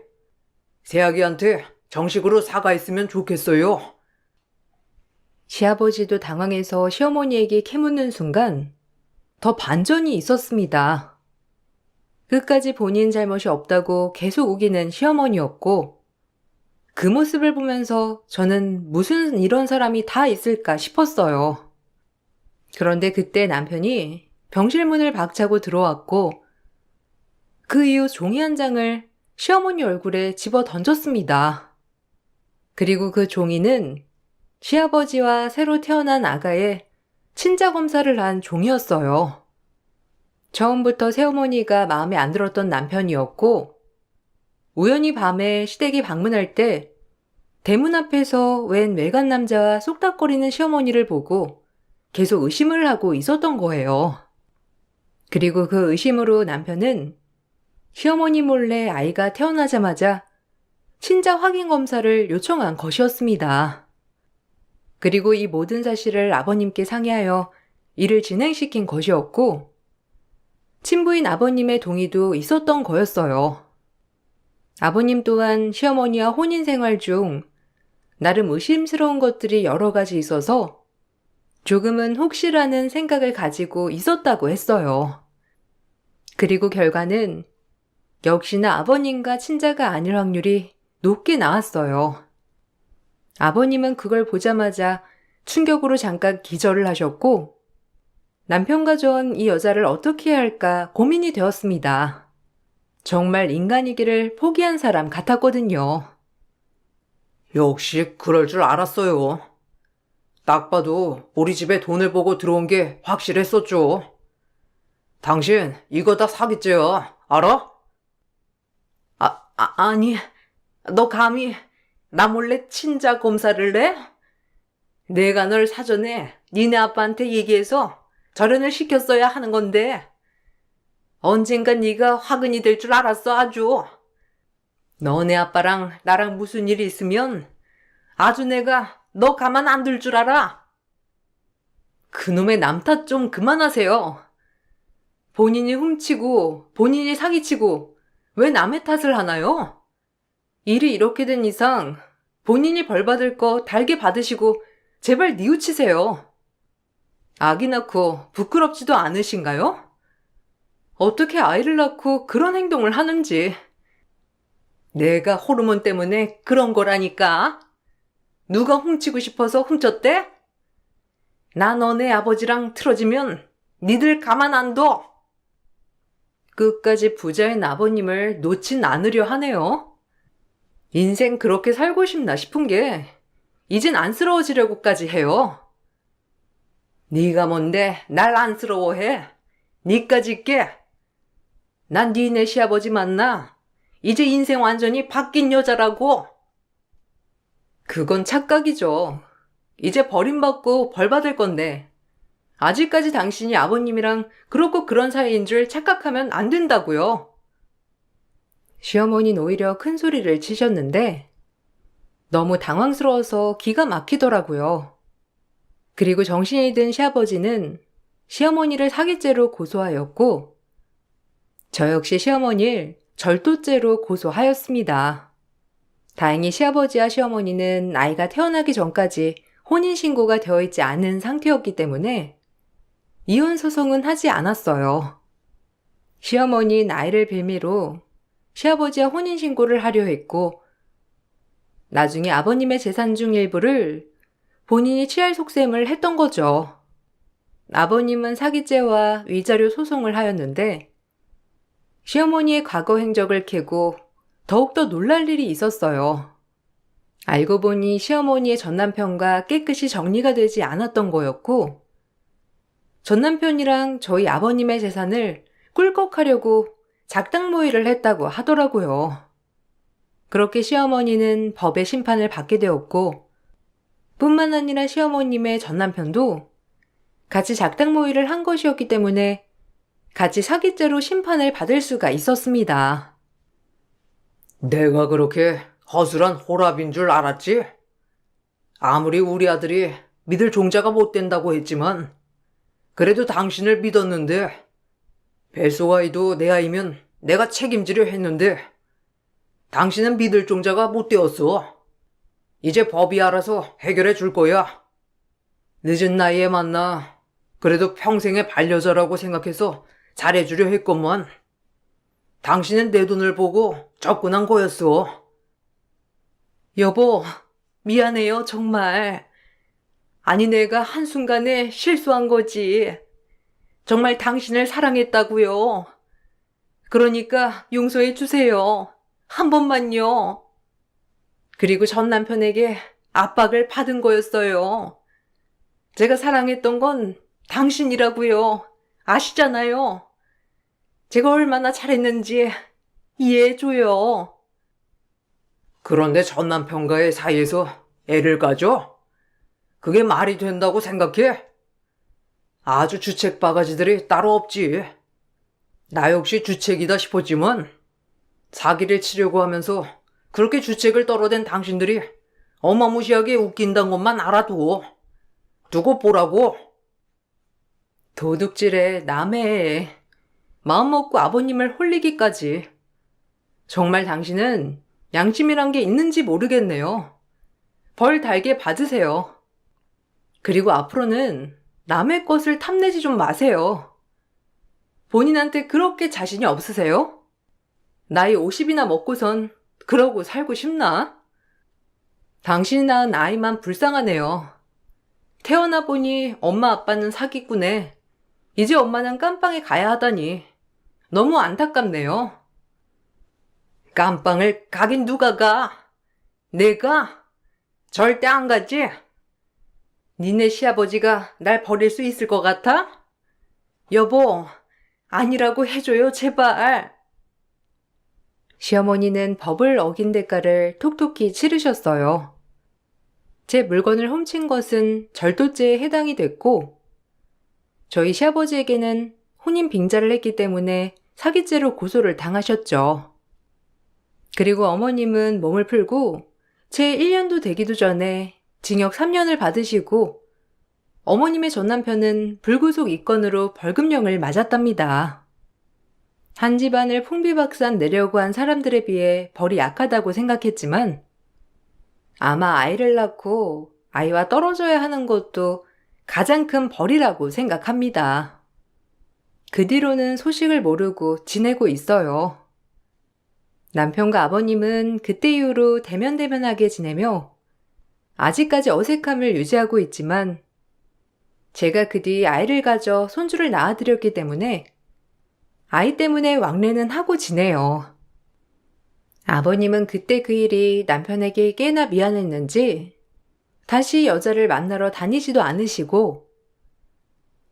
새아기한테 정식으로 사과했으면 좋겠어요. 시아버지도 당황해서 시어머니에게 캐묻는 순간 더 반전이 있었습니다. 끝까지 본인 잘못이 없다고 계속 우기는 시어머니였고 그 모습을 보면서 저는 무슨 이런 사람이 다 있을까 싶었어요. 그런데 그때 남편이 병실문을 박차고 들어왔고 그 이후 종이 한 장을 시어머니 얼굴에 집어 던졌습니다. 그리고 그 종이는 시아버지와 새로 태어난 아가의 친자 검사를 한 종이었어요. 처음부터 새어머니가 마음에 안 들었던 남편이었고 우연히 밤에 시댁이 방문할 때 대문 앞에서 웬 외간 남자와 쏙닥거리는 시어머니를 보고 계속 의심을 하고 있었던 거예요. 그리고 그 의심으로 남편은 시어머니 몰래 아이가 태어나자마자 친자 확인 검사를 요청한 것이었습니다. 그리고 이 모든 사실을 아버님께 상의하여 일을 진행시킨 것이었고 친부인 아버님의 동의도 있었던 거였어요. 아버님 또한 시어머니와 혼인 생활 중 나름 의심스러운 것들이 여러 가지 있어서 조금은 혹시라는 생각을 가지고 있었다고 했어요. 그리고 결과는 역시나 아버님과 친자가 아닐 확률이 높게 나왔어요. 아버님은 그걸 보자마자 충격으로 잠깐 기절을 하셨고 남편과 전 이 여자를 어떻게 해야 할까 고민이 되었습니다. 정말 인간이기를 포기한 사람 같았거든요. 역시 그럴 줄 알았어요. 딱 봐도 우리 집에 돈을 보고 들어온 게 확실했었죠. 당신 이거 다 사기죄야. 알아? 아니, 너 감히 나 몰래 친자 검사를 내? 내가 널 사전에 니네 아빠한테 얘기해서 절연을 시켰어야 하는 건데 언젠간 네가 화근이 될 줄 알았어 아주. 너네 아빠랑 나랑 무슨 일이 있으면 아주 내가 너 가만 안 둘 줄 알아. 그놈의 남 탓 좀 그만하세요. 본인이 훔치고 본인이 사기치고 왜 남의 탓을 하나요? 일이 이렇게 된 이상 본인이 벌 받을 거 달게 받으시고 제발 뉘우치세요. 아기 낳고 부끄럽지도 않으신가요? 어떻게 아이를 낳고 그런 행동을 하는지. 내가 호르몬 때문에 그런 거라니까. 누가 훔치고 싶어서 훔쳤대? 나 너네 아버지랑 틀어지면 니들 가만 안 둬. 끝까지 부자인 아버님을 놓진 않으려 하네요. 인생 그렇게 살고 싶나 싶은 게 이젠 안쓰러워지려고까지 해요. 네가 뭔데 날 안쓰러워해? 니까지 있게. 난 니네 시아버지 만나. 이제 인생 완전히 바뀐 여자라고. 그건 착각이죠. 이제 버림받고 벌받을 건데 아직까지 당신이 아버님이랑 그렇고 그런 사이인 줄 착각하면 안 된다고요. 시어머니는 오히려 큰 소리를 치셨는데 너무 당황스러워서 기가 막히더라고요. 그리고 정신이 든 시아버지는 시어머니를 사기죄로 고소하였고 저 역시 시어머니를 절도죄로 고소하였습니다. 다행히 시아버지와 시어머니는 아이가 태어나기 전까지 혼인신고가 되어 있지 않은 상태였기 때문에 이혼 소송은 하지 않았어요. 시어머니는 아이를 빌미로 시아버지와 혼인신고를 하려 했고 나중에 아버님의 재산 중 일부를 본인이 취할 속셈을 했던 거죠. 아버님은 사기죄와 위자료 소송을 하였는데 시어머니의 과거 행적을 캐고 더욱더 놀랄 일이 있었어요. 알고 보니 시어머니의 전남편과 깨끗이 정리가 되지 않았던 거였고, 전남편이랑 저희 아버님의 재산을 꿀꺽하려고 작당 모의를 했다고 하더라고요. 그렇게 시어머니는 법의 심판을 받게 되었고, 뿐만 아니라 시어머님의 전남편도 같이 작당 모의를 한 것이었기 때문에 같이 사기죄로 심판을 받을 수가 있었습니다. 내가 그렇게 허술한 호랍인 줄 알았지? 아무리 우리 아들이 믿을 종자가 못 된다고 했지만 그래도 당신을 믿었는데 뱃속 아이도 내 아이면 내가 책임지려 했는데 당신은 믿을 종자가 못 되었어. 이제 법이 알아서 해결해 줄 거야. 늦은 나이에 만나 그래도 평생의 반려자라고 생각해서 잘해주려 했건만 당신은 내 돈을 보고 접근한 거였어. 여보, 미안해요, 정말. 아니, 내가 한순간에 실수한 거지. 정말 당신을 사랑했다고요. 그러니까 용서해 주세요. 한 번만요. 그리고 전 남편에게 압박을 받은 거였어요. 제가 사랑했던 건 당신이라고요. 아시잖아요. 제가 얼마나 잘했는지 이해해줘요. 그런데 전 남편과의 사이에서 애를 가져? 그게 말이 된다고 생각해? 아주 주책 바가지들이 따로 없지. 나 역시 주책이다 싶었지만 사기를 치려고 하면서 그렇게 주책을 떨어댄 당신들이 어마무시하게 웃긴다는 것만 알아두고 두고 보라고. 도둑질에 남의 마음 먹고 아버님을 홀리기까지. 정말 당신은 양심이란 게 있는지 모르겠네요. 벌 달게 받으세요. 그리고 앞으로는 남의 것을 탐내지 좀 마세요. 본인한테 그렇게 자신이 없으세요? 나이 50이나 먹고선 그러고 살고 싶나? 당신이 낳은 아이만 불쌍하네요. 태어나 보니 엄마 아빠는 사기꾼에 이제 엄마는 깜빵에 가야 하다니 너무 안타깝네요. 깜빵을 가긴 누가 가? 내가? 절대 안 가지. 니네 시아버지가 날 버릴 수 있을 것 같아? 여보, 아니라고 해줘요, 제발. 시어머니는 법을 어긴 대가를 톡톡히 치르셨어요. 제 물건을 훔친 것은 절도죄에 해당이 됐고, 저희 시아버지에게는 혼인 빙자를 했기 때문에 사기죄로 고소를 당하셨죠. 그리고 어머님은 몸을 풀고 채 1년도 되기도 전에 징역 3년을 받으시고 어머님의 전남편은 불구속 입건으로 벌금형을 맞았답니다. 한 집안을 풍비박산 내려고 한 사람들에 비해 벌이 약하다고 생각했지만 아마 아이를 낳고 아이와 떨어져야 하는 것도 가장 큰 벌이라고 생각합니다. 그 뒤로는 소식을 모르고 지내고 있어요. 남편과 아버님은 그때 이후로 대면대면하게 지내며 아직까지 어색함을 유지하고 있지만 제가 그 뒤 아이를 가져 손주를 낳아드렸기 때문에 아이 때문에 왕래는 하고 지내요. 아버님은 그때 그 일이 남편에게 꽤나 미안했는지 다시 여자를 만나러 다니지도 않으시고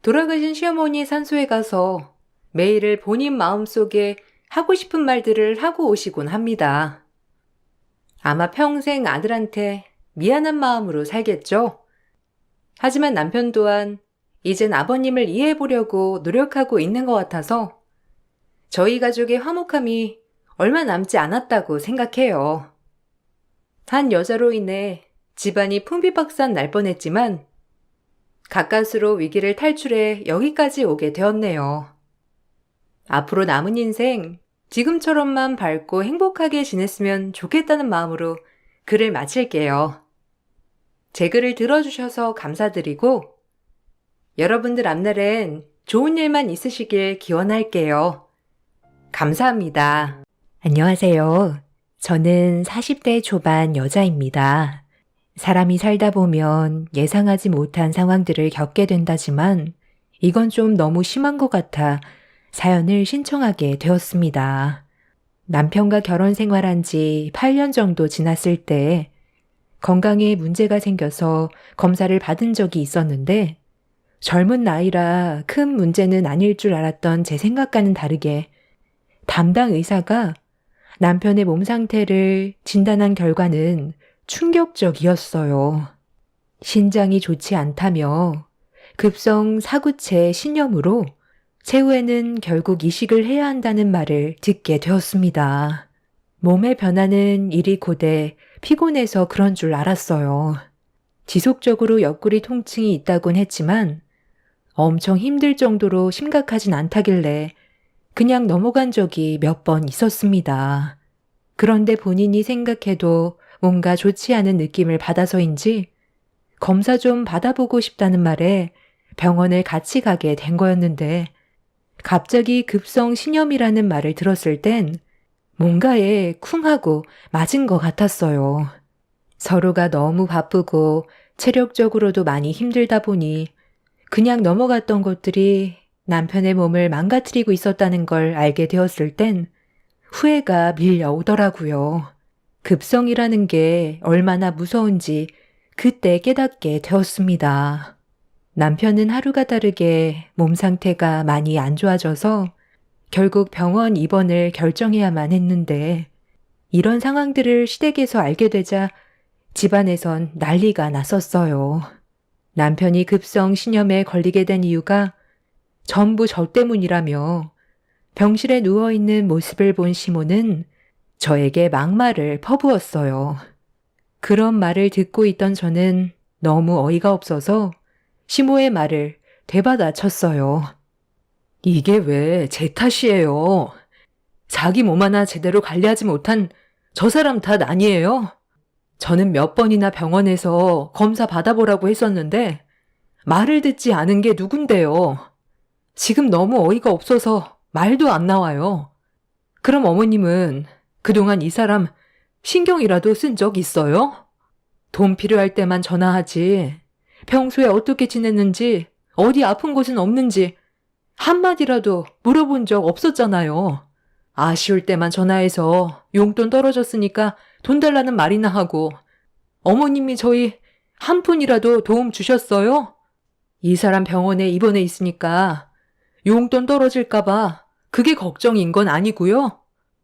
돌아가신 시어머니의 산소에 가서 매일을 본인 마음속에 하고 싶은 말들을 하고 오시곤 합니다. 아마 평생 아들한테 미안한 마음으로 살겠죠? 하지만 남편 또한 이젠 아버님을 이해해보려고 노력하고 있는 것 같아서 저희 가족의 화목함이 얼마 남지 않았다고 생각해요. 한 여자로 인해 집안이 풍비박산 날 뻔했지만 가까스로 위기를 탈출해 여기까지 오게 되었네요. 앞으로 남은 인생 지금처럼만 밝고 행복하게 지냈으면 좋겠다는 마음으로 글을 마칠게요. 제 글을 들어주셔서 감사드리고 여러분들 앞날엔 좋은 일만 있으시길 기원할게요. 감사합니다. 안녕하세요. 저는 40대 초반 여자입니다. 사람이 살다 보면 예상하지 못한 상황들을 겪게 된다지만 이건 좀 너무 심한 것 같아 사연을 신청하게 되었습니다. 남편과 결혼 생활한 지 8년 정도 지났을 때 건강에 문제가 생겨서 검사를 받은 적이 있었는데 젊은 나이라 큰 문제는 아닐 줄 알았던 제 생각과는 다르게 담당 의사가 남편의 몸 상태를 진단한 결과는 충격적이었어요. 신장이 좋지 않다며 급성 사구체 신염으로 최후에는 결국 이식을 해야 한다는 말을 듣게 되었습니다. 몸의 변화는 일이 고돼 피곤해서 그런 줄 알았어요. 지속적으로 옆구리 통증이 있다곤 했지만 엄청 힘들 정도로 심각하진 않다길래 그냥 넘어간 적이 몇 번 있었습니다. 그런데 본인이 생각해도 뭔가 좋지 않은 느낌을 받아서인지 검사 좀 받아보고 싶다는 말에 병원을 같이 가게 된 거였는데 갑자기 급성 신염이라는 말을 들었을 땐 뭔가에 쿵하고 맞은 것 같았어요. 서로가 너무 바쁘고 체력적으로도 많이 힘들다 보니 그냥 넘어갔던 것들이 남편의 몸을 망가뜨리고 있었다는 걸 알게 되었을 땐 후회가 밀려오더라고요. 급성이라는 게 얼마나 무서운지 그때 깨닫게 되었습니다. 남편은 하루가 다르게 몸 상태가 많이 안 좋아져서 결국 병원 입원을 결정해야만 했는데 이런 상황들을 시댁에서 알게 되자 집안에선 난리가 났었어요. 남편이 급성 신염에 걸리게 된 이유가 전부 저 때문이라며 병실에 누워있는 모습을 본 시모는 저에게 막말을 퍼부었어요. 그런 말을 듣고 있던 저는 너무 어이가 없어서 시모의 말을 되받아쳤어요. 이게 왜 제 탓이에요? 자기 몸 하나 제대로 관리하지 못한 저 사람 탓 아니에요? 저는 몇 번이나 병원에서 검사 받아보라고 했었는데 말을 듣지 않은 게 누군데요. 지금 너무 어이가 없어서 말도 안 나와요. 그럼 어머님은 그동안 이 사람 신경이라도 쓴 적 있어요? 돈 필요할 때만 전화하지. 평소에 어떻게 지냈는지, 어디 아픈 곳은 없는지 한마디라도 물어본 적 없었잖아요. 아쉬울 때만 전화해서 용돈 떨어졌으니까 돈 달라는 말이나 하고 어머님이 저희 한 푼이라도 도움 주셨어요? 이 사람 병원에 입원해 있으니까 용돈 떨어질까봐 그게 걱정인 건 아니고요.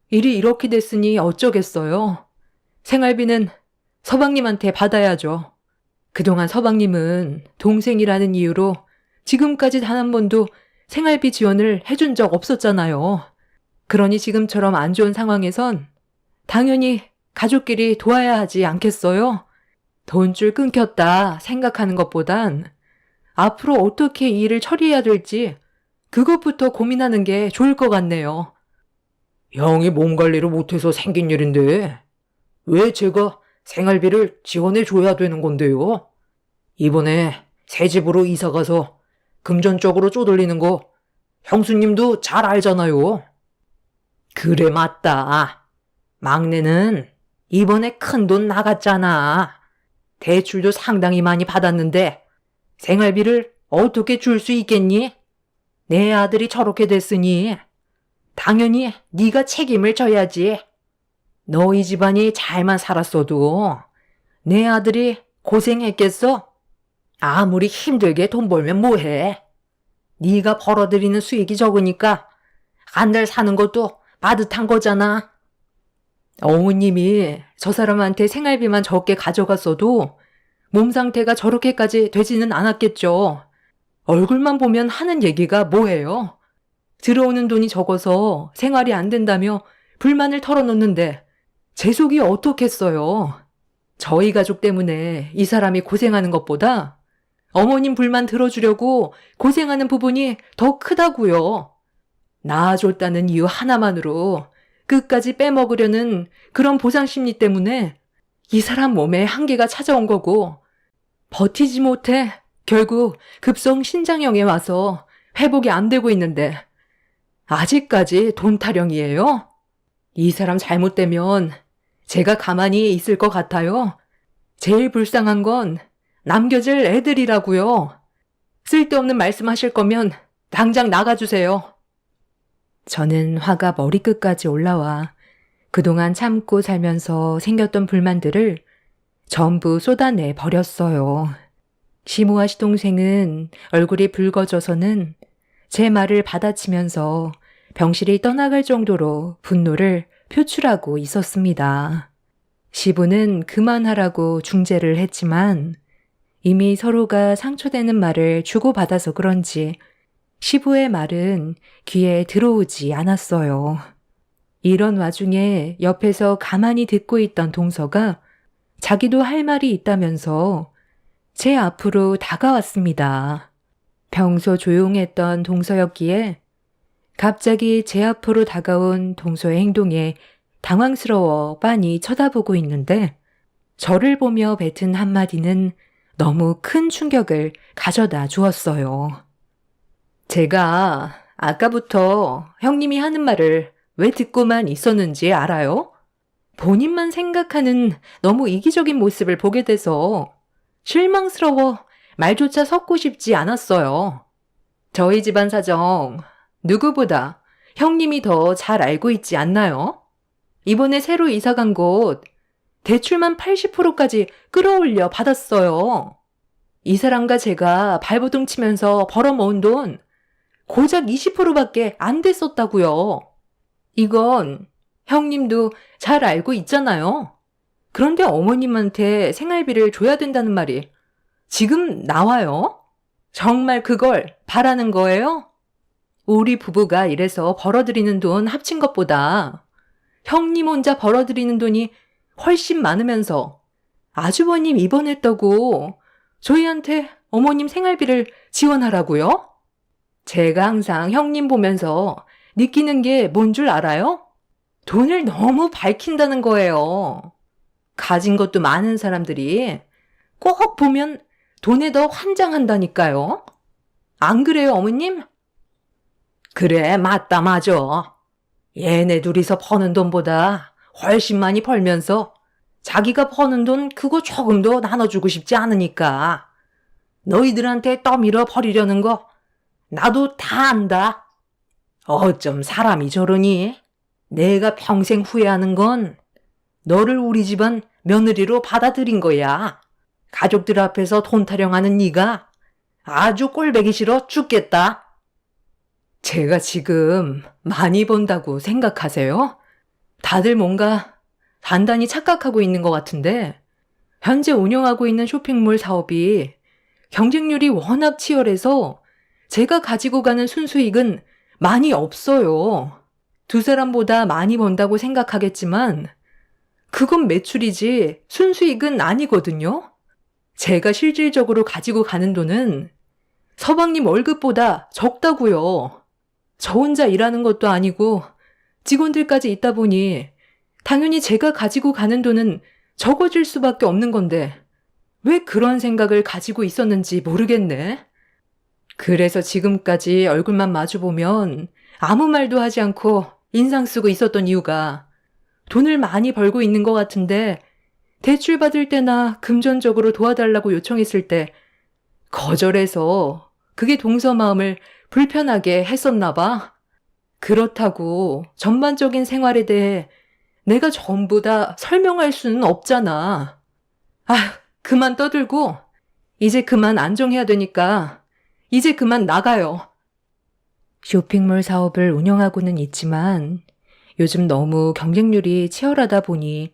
일이 이렇게 됐으니 어쩌겠어요. 생활비는 서방님한테 받아야죠. 그동안 서방님은 동생이라는 이유로 지금까지 단 한 번도 생활비 지원을 해준 적 없었잖아요. 그러니 지금처럼 안 좋은 상황에선 당연히 가족끼리 도와야 하지 않겠어요? 돈줄 끊겼다 생각하는 것보단 앞으로 어떻게 이 일을 처리해야 될지 그것부터 고민하는 게 좋을 것 같네요. 형이 몸 관리를 못해서 생긴 일인데 왜 제가 생활비를 지원해 줘야 되는 건데요? 이번에 새 집으로 이사 가서 금전적으로 쪼들리는 거 형수님도 잘 알잖아요. 그래 맞다. 막내는 이번에 큰돈 나갔잖아. 대출도 상당히 많이 받았는데 생활비를 어떻게 줄 수 있겠니? 내 아들이 저렇게 됐으니 당연히 네가 책임을 져야지. 너희 집안이 잘만 살았어도 내 아들이 고생했겠어? 아무리 힘들게 돈 벌면 뭐해? 네가 벌어들이는 수익이 적으니까 한 달 사는 것도 빠듯한 거잖아. 어머님이 저 사람한테 생활비만 적게 가져갔어도 몸 상태가 저렇게까지 되지는 않았겠죠. 얼굴만 보면 하는 얘기가 뭐예요? 들어오는 돈이 적어서 생활이 안 된다며 불만을 털어놓는데 제 속이 어떻겠어요. 저희 가족 때문에 이 사람이 고생하는 것보다 어머님 불만 들어주려고 고생하는 부분이 더 크다고요. 낳아줬다는 이유 하나만으로 끝까지 빼먹으려는 그런 보상 심리 때문에 이 사람 몸에 한계가 찾아온 거고 버티지 못해 결국 급성 신장염에 와서 회복이 안 되고 있는데 아직까지 돈 타령이에요? 이 사람 잘못되면 제가 가만히 있을 것 같아요. 제일 불쌍한 건 남겨질 애들이라고요. 쓸데없는 말씀하실 거면 당장 나가주세요. 저는 화가 머리끝까지 올라와 그동안 참고 살면서 생겼던 불만들을 전부 쏟아내 버렸어요. 시모와 시동생은 얼굴이 붉어져서는 제 말을 받아치면서 병실이 떠나갈 정도로 분노를 표출하고 있었습니다. 시부는 그만하라고 중재를 했지만 이미 서로가 상처되는 말을 주고받아서 그런지 시부의 말은 귀에 들어오지 않았어요. 이런 와중에 옆에서 가만히 듣고 있던 동서가 자기도 할 말이 있다면서 제 앞으로 다가왔습니다. 평소 조용했던 동서였기에 갑자기 제 앞으로 다가온 동서의 행동에 당황스러워 빤히 쳐다보고 있는데 저를 보며 뱉은 한마디는 너무 큰 충격을 가져다 주었어요. 제가 아까부터 형님이 하는 말을 왜 듣고만 있었는지 알아요? 본인만 생각하는 너무 이기적인 모습을 보게 돼서 실망스러워 말조차 섞고 싶지 않았어요. 저희 집안 사정 누구보다 형님이 더 잘 알고 있지 않나요? 이번에 새로 이사 간 곳 대출만 80%까지 끌어올려 받았어요. 이 사람과 제가 발버둥 치면서 벌어모은 돈 고작 20%밖에 안 됐었다고요. 이건 형님도 잘 알고 있잖아요. 그런데 어머님한테 생활비를 줘야 된다는 말이 지금 나와요? 정말 그걸 바라는 거예요? 우리 부부가 이래서 벌어들이는 돈 합친 것보다 형님 혼자 벌어들이는 돈이 훨씬 많으면서 아주버님 입원했다고 저희한테 어머님 생활비를 지원하라고요? 제가 항상 형님 보면서 느끼는 게 뭔 줄 알아요? 돈을 너무 밝힌다는 거예요. 가진 것도 많은 사람들이 꼭 보면 돈에 더 환장한다니까요. 안 그래요, 어머님? 그래, 맞다, 맞아. 얘네 둘이서 버는 돈보다 훨씬 많이 벌면서 자기가 버는 돈 그거 조금 더 나눠주고 싶지 않으니까 너희들한테 떠밀어 버리려는 거 나도 다 안다. 어쩜 사람이 저러니? 내가 평생 후회하는 건 너를 우리 집안 며느리로 받아들인 거야. 가족들 앞에서 돈 타령하는 네가 아주 꼴보기 싫어 죽겠다. 제가 지금 많이 번다고 생각하세요? 다들 뭔가 단단히 착각하고 있는 것 같은데 현재 운영하고 있는 쇼핑몰 사업이 경쟁률이 워낙 치열해서 제가 가지고 가는 순수익은 많이 없어요. 두 사람보다 많이 번다고 생각하겠지만 그건 매출이지 순수익은 아니거든요. 제가 실질적으로 가지고 가는 돈은 서방님 월급보다 적다고요. 저 혼자 일하는 것도 아니고 직원들까지 있다 보니 당연히 제가 가지고 가는 돈은 적어질 수밖에 없는 건데 왜 그런 생각을 가지고 있었는지 모르겠네. 그래서 지금까지 얼굴만 마주보면 아무 말도 하지 않고 인상 쓰고 있었던 이유가 돈을 많이 벌고 있는 것 같은데 대출 받을 때나 금전적으로 도와달라고 요청했을 때 거절해서 그게 동서 마음을 불편하게 했었나 봐. 그렇다고 전반적인 생활에 대해 내가 전부 다 설명할 수는 없잖아. 아, 그만 떠들고 이제 그만 안정해야 되니까 이제 그만 나가요. 쇼핑몰 사업을 운영하고는 있지만 요즘 너무 경쟁률이 치열하다 보니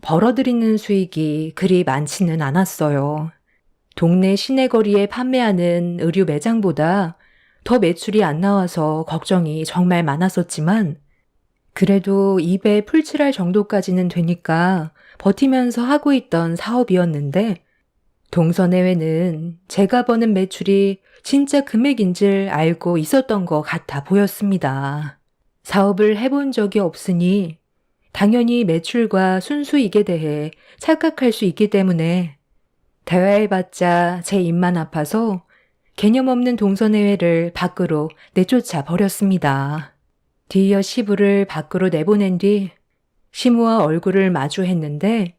벌어들이는 수익이 그리 많지는 않았어요. 동네 시내거리에 판매하는 의류 매장보다 더 매출이 안 나와서 걱정이 정말 많았었지만 그래도 입에 풀칠할 정도까지는 되니까 버티면서 하고 있던 사업이었는데 동서내외는 제가 버는 매출이 진짜 금액인 줄 알고 있었던 것 같아 보였습니다. 사업을 해본 적이 없으니 당연히 매출과 순수익에 대해 착각할 수 있기 때문에 대화해봤자 제 입만 아파서 개념 없는 동서내외를 밖으로 내쫓아 버렸습니다. 뒤이어 시부를 밖으로 내보낸 뒤 시무와 얼굴을 마주했는데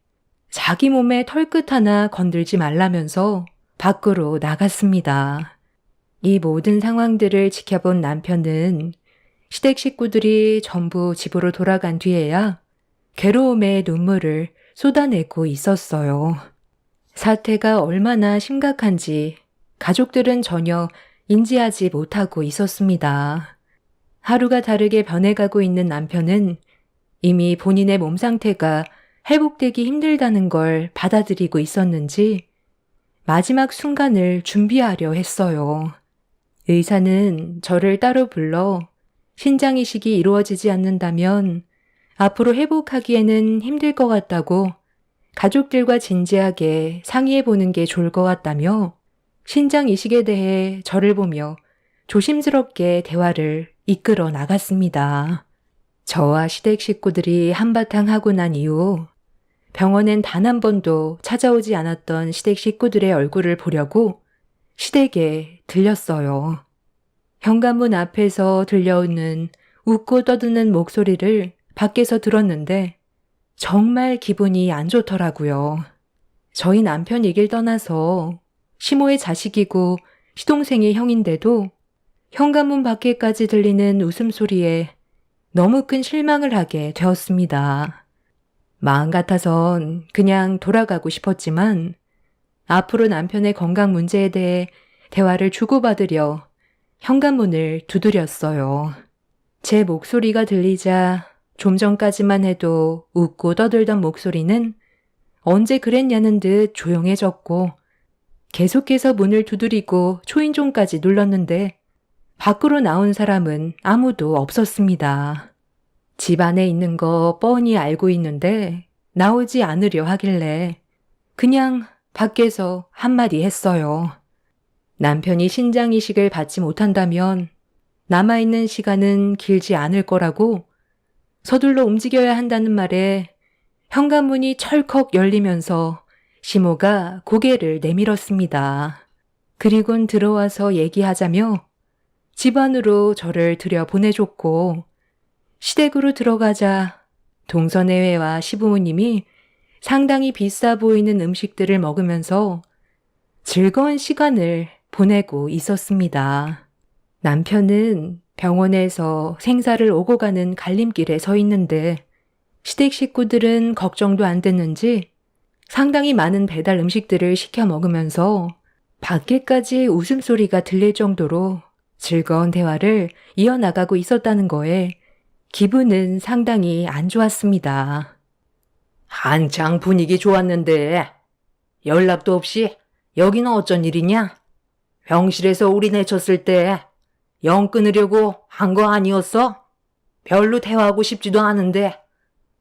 자기 몸에 털끝 하나 건들지 말라면서 밖으로 나갔습니다. 이 모든 상황들을 지켜본 남편은 시댁 식구들이 전부 집으로 돌아간 뒤에야 괴로움의 눈물을 쏟아내고 있었어요. 사태가 얼마나 심각한지 가족들은 전혀 인지하지 못하고 있었습니다. 하루가 다르게 변해가고 있는 남편은 이미 본인의 몸 상태가 회복되기 힘들다는 걸 받아들이고 있었는지 마지막 순간을 준비하려 했어요. 의사는 저를 따로 불러 신장 이식이 이루어지지 않는다면 앞으로 회복하기에는 힘들 것 같다고 가족들과 진지하게 상의해 보는 게 좋을 것 같다며 신장 이식에 대해 저를 보며 조심스럽게 대화를 이끌어 나갔습니다. 저와 시댁 식구들이 한바탕 하고 난 이후 병원엔 단 한 번도 찾아오지 않았던 시댁 식구들의 얼굴을 보려고 시댁에 들렸어요. 현관문 앞에서 들려오는 웃고 떠드는 목소리를 밖에서 들었는데 정말 기분이 안 좋더라고요. 저희 남편 얘기를 떠나서 시모의 자식이고 시동생의 형인데도 현관문 밖에까지 들리는 웃음소리에 너무 큰 실망을 하게 되었습니다. 마음 같아선 그냥 돌아가고 싶었지만 앞으로 남편의 건강 문제에 대해 대화를 주고받으려 현관문을 두드렸어요. 제 목소리가 들리자 좀 전까지만 해도 웃고 떠들던 목소리는 언제 그랬냐는 듯 조용해졌고 계속해서 문을 두드리고 초인종까지 눌렀는데 밖으로 나온 사람은 아무도 없었습니다. 집 안에 있는 거 뻔히 알고 있는데 나오지 않으려 하길래 그냥 밖에서 한마디 했어요. 남편이 신장 이식을 받지 못한다면 남아있는 시간은 길지 않을 거라고 서둘러 움직여야 한다는 말에 현관문이 철컥 열리면서 시모가 고개를 내밀었습니다. 그리곤 들어와서 얘기하자며 집 안으로 저를 들여보내줬고 시댁으로 들어가자 동서내외와 시부모님이 상당히 비싸 보이는 음식들을 먹으면서 즐거운 시간을 보내고 있었습니다. 남편은 병원에서 생사를 오고 가는 갈림길에 서 있는데 시댁 식구들은 걱정도 안 됐는지 상당히 많은 배달 음식들을 시켜 먹으면서 밖에까지 웃음소리가 들릴 정도로 즐거운 대화를 이어나가고 있었다는 거에 기분은 상당히 안 좋았습니다. 한창 분위기 좋았는데 연락도 없이 여기는 어쩐 일이냐? 병실에서 우리 내쳤을 때 영 끊으려고 한 거 아니었어? 별로 대화하고 싶지도 않은데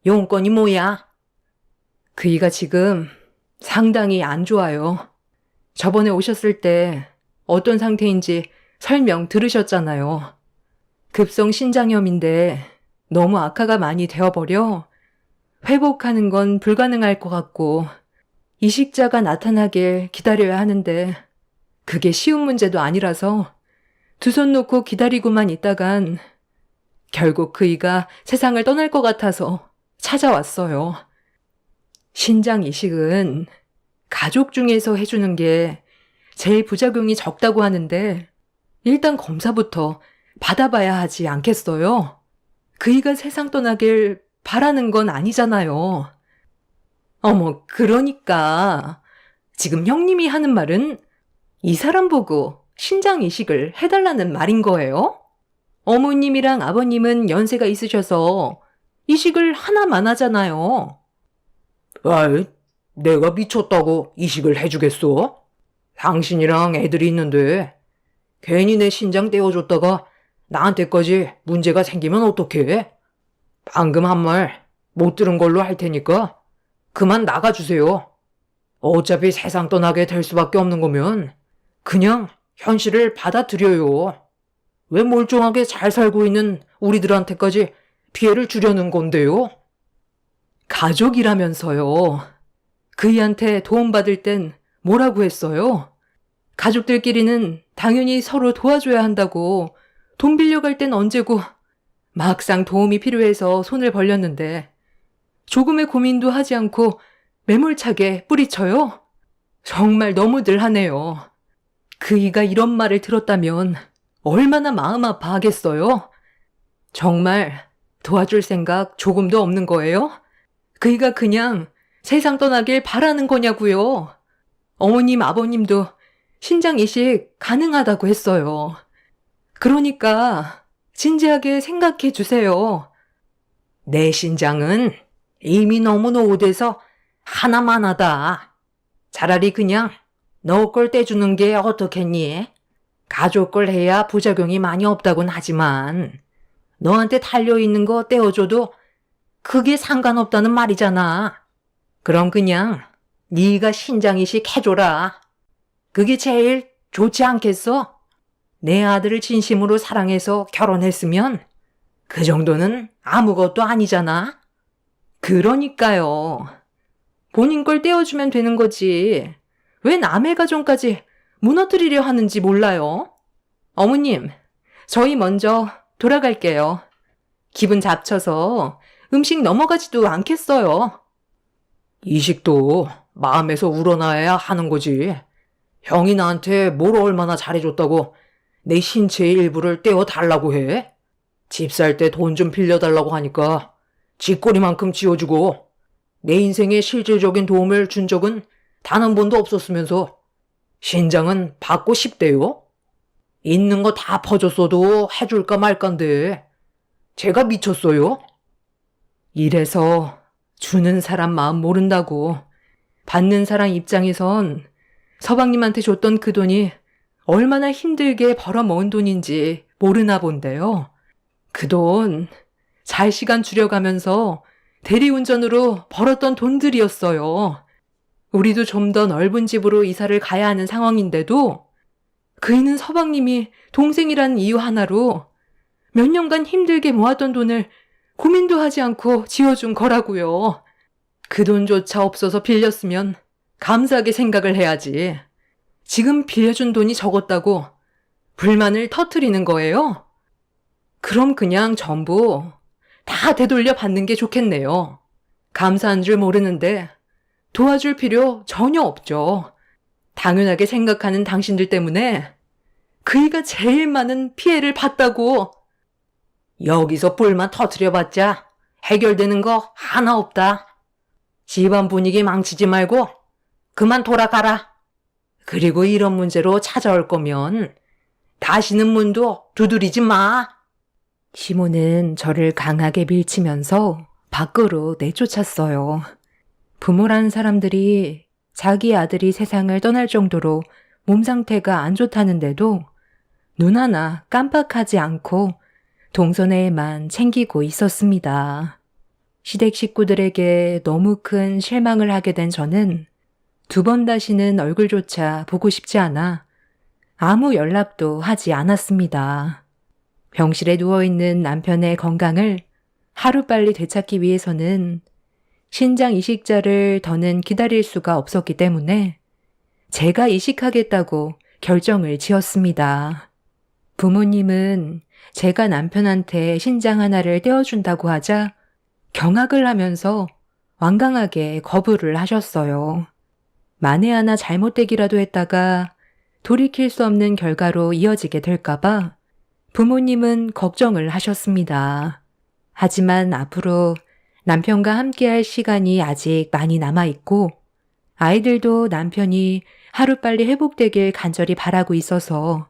용건이 뭐야? 그이가 지금 상당히 안 좋아요. 저번에 오셨을 때 어떤 상태인지 설명 들으셨잖아요. 급성 신장염인데 너무 악화가 많이 되어버려 회복하는 건 불가능할 것 같고 이식자가 나타나길 기다려야 하는데 그게 쉬운 문제도 아니라서 두 손 놓고 기다리고만 있다간 결국 그이가 세상을 떠날 것 같아서 찾아왔어요. 신장 이식은 가족 중에서 해주는 게 제일 부작용이 적다고 하는데 일단 검사부터 받아봐야 하지 않겠어요? 그이가 세상 떠나길 바라는 건 아니잖아요. 어머, 그러니까 지금 형님이 하는 말은 이 사람 보고 신장 이식을 해달라는 말인 거예요? 어머님이랑 아버님은 연세가 있으셔서 이식을 하나만 하잖아요. 아이, 내가 미쳤다고 이식을 해주겠어? 당신이랑 애들이 있는데 괜히 내 신장 떼어줬다가 나한테까지 문제가 생기면 어떡해? 방금 한 말 못 들은 걸로 할 테니까 그만 나가주세요. 어차피 세상 떠나게 될 수밖에 없는 거면 그냥 현실을 받아들여요. 왜 멀쩡하게 잘 살고 있는 우리들한테까지 피해를 주려는 건데요? 가족이라면서요. 그이한테 도움받을 땐 뭐라고 했어요? 가족들끼리는 당연히 서로 도와줘야 한다고 돈 빌려갈 땐 언제고 막상 도움이 필요해서 손을 벌렸는데 조금의 고민도 하지 않고 매몰차게 뿌리쳐요? 정말 너무들 하네요. 그이가 이런 말을 들었다면 얼마나 마음 아파하겠어요? 정말 도와줄 생각 조금도 없는 거예요? 그이가 그냥 세상 떠나길 바라는 거냐고요? 어머님, 아버님도 신장 이식 가능하다고 했어요. 그러니까 진지하게 생각해 주세요. 내 신장은 이미 너무 노후돼서 하나만 하다. 차라리 그냥 너 걸 떼주는 게 어떻겠니? 가족 걸 해야 부작용이 많이 없다곤 하지만 너한테 달려있는 거 떼어줘도 그게 상관없다는 말이잖아. 그럼 그냥 네가 신장 이식 해줘라. 그게 제일 좋지 않겠어? 내 아들을 진심으로 사랑해서 결혼했으면 그 정도는 아무것도 아니잖아. 그러니까요. 본인 걸 떼어주면 되는 거지. 왜 남의 가정까지 무너뜨리려 하는지 몰라요. 어머님, 저희 먼저 돌아갈게요. 기분 잡쳐서 음식 넘어가지도 않겠어요. 이식도 마음에서 우러나야 하는 거지. 형이 나한테 뭘 얼마나 잘해줬다고 내 신체의 일부를 떼어달라고 해? 집 살 때 돈 좀 빌려달라고 하니까 쥐꼬리만큼 쥐어주고 내 인생에 실질적인 도움을 준 적은 단 한 번도 없었으면서 신장은 받고 싶대요? 있는 거 다 퍼줬어도 해줄까 말까인데 제가 미쳤어요? 이래서 주는 사람 마음 모른다고. 받는 사람 입장에선 서방님한테 줬던 그 돈이 얼마나 힘들게 벌어모은 돈인지 모르나 본데요. 그 돈 잘 시간 줄여가면서 대리운전으로 벌었던 돈들이었어요. 우리도 좀 더 넓은 집으로 이사를 가야 하는 상황인데도 그이는 서방님이 동생이란 이유 하나로 몇 년간 힘들게 모았던 돈을 고민도 하지 않고 지어준 거라고요. 그 돈조차 없어서 빌렸으면 감사하게 생각을 해야지. 지금 빌려준 돈이 적었다고 불만을 터뜨리는 거예요? 그럼 그냥 전부 다 되돌려 받는 게 좋겠네요. 감사한 줄 모르는데 도와줄 필요 전혀 없죠. 당연하게 생각하는 당신들 때문에 그이가 제일 많은 피해를 봤다고. 여기서 불만 터뜨려봤자 해결되는 거 하나 없다. 집안 분위기 망치지 말고 그만 돌아가라. 그리고 이런 문제로 찾아올 거면 다시는 문도 두드리지 마. 시모는 저를 강하게 밀치면서 밖으로 내쫓았어요. 부모라는 사람들이 자기 아들이 세상을 떠날 정도로 몸 상태가 안 좋다는데도 눈 하나 깜빡하지 않고 동선회에만 챙기고 있었습니다. 시댁 식구들에게 너무 큰 실망을 하게 된 저는 두 번 다시는 얼굴조차 보고 싶지 않아 아무 연락도 하지 않았습니다. 병실에 누워있는 남편의 건강을 하루빨리 되찾기 위해서는 신장 이식자를 더는 기다릴 수가 없었기 때문에 제가 이식하겠다고 결정을 지었습니다. 부모님은 제가 남편한테 신장 하나를 떼어준다고 하자 경악을 하면서 완강하게 거부를 하셨어요. 만에 하나 잘못되기라도 했다가 돌이킬 수 없는 결과로 이어지게 될까봐 부모님은 걱정을 하셨습니다. 하지만 앞으로 남편과 함께할 시간이 아직 많이 남아있고 아이들도 남편이 하루빨리 회복되길 간절히 바라고 있어서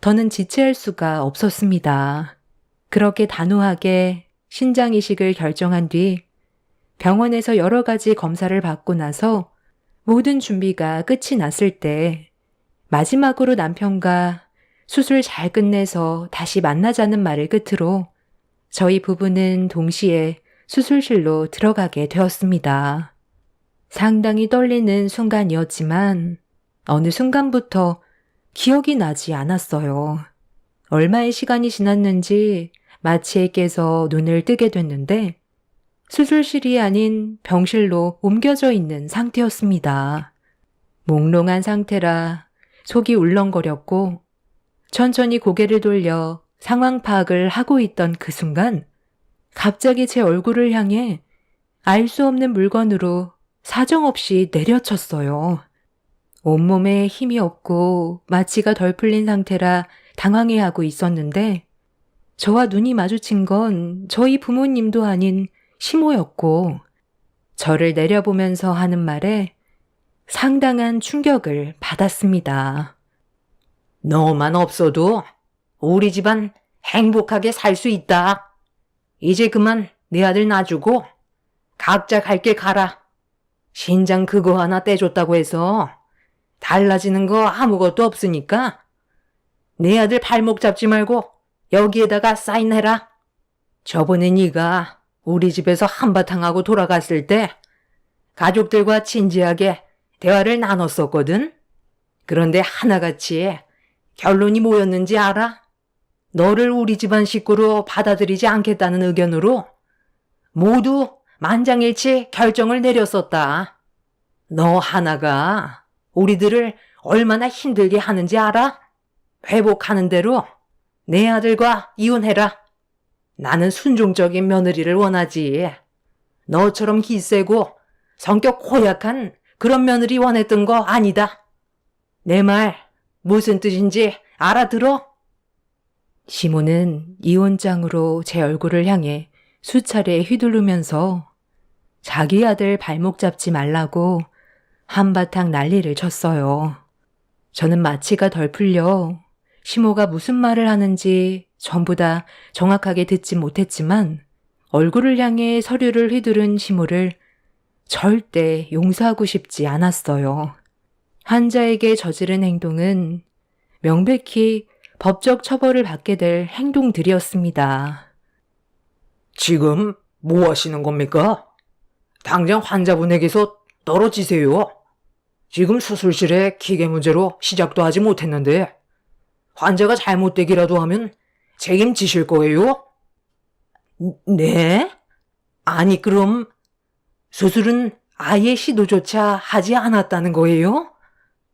더는 지체할 수가 없었습니다. 그렇게 단호하게 신장 이식을 결정한 뒤 병원에서 여러 가지 검사를 받고 나서 모든 준비가 끝이 났을 때 마지막으로 남편과 수술 잘 끝내서 다시 만나자는 말을 끝으로 저희 부부는 동시에 수술실로 들어가게 되었습니다. 상당히 떨리는 순간이었지만 어느 순간부터 기억이 나지 않았어요. 얼마의 시간이 지났는지 마취에 깨서 눈을 뜨게 됐는데 수술실이 아닌 병실로 옮겨져 있는 상태였습니다. 몽롱한 상태라 속이 울렁거렸고 천천히 고개를 돌려 상황 파악을 하고 있던 그 순간 갑자기 제 얼굴을 향해 알 수 없는 물건으로 사정없이 내려쳤어요. 온몸에 힘이 없고 마취가 덜 풀린 상태라 당황해하고 있었는데 저와 눈이 마주친 건 저희 부모님도 아닌 시모였고 저를 내려보면서 하는 말에 상당한 충격을 받았습니다. 너만 없어도 우리 집안 행복하게 살 수 있다. 이제 그만 내 아들 놔주고 각자 갈 길 가라. 신장 그거 하나 떼줬다고 해서 달라지는 거 아무것도 없으니까 내 아들 발목 잡지 말고 여기에다가 사인해라. 저번에 네가 우리 집에서 한바탕하고 돌아갔을 때 가족들과 진지하게 대화를 나눴었거든. 그런데 하나같이 결론이 뭐였는지 알아? 너를 우리 집안 식구로 받아들이지 않겠다는 의견으로 모두 만장일치 결정을 내렸었다. 너 하나가 우리들을 얼마나 힘들게 하는지 알아? 회복하는 대로 내 아들과 이혼해라. 나는 순종적인 며느리를 원하지. 너처럼 기세고 성격 고약한 그런 며느리 원했던 거 아니다. 내 말 무슨 뜻인지 알아들어? 시모는 이혼장으로 제 얼굴을 향해 수차례 휘두르면서 자기 아들 발목 잡지 말라고 한바탕 난리를 쳤어요. 저는 마취가 덜 풀려 시모가 무슨 말을 하는지 전부 다 정확하게 듣지 못했지만 얼굴을 향해 서류를 휘두른 시모를 절대 용서하고 싶지 않았어요. 환자에게 저지른 행동은 명백히 법적 처벌을 받게 될 행동들이었습니다. 지금 뭐 하시는 겁니까? 당장 환자분에게서 떨어지세요. 지금 수술실에 기계 문제로 시작도 하지 못했는데 환자가 잘못되기라도 하면 책임지실 거예요? 네? 아니 그럼 수술은 아예 시도조차 하지 않았다는 거예요?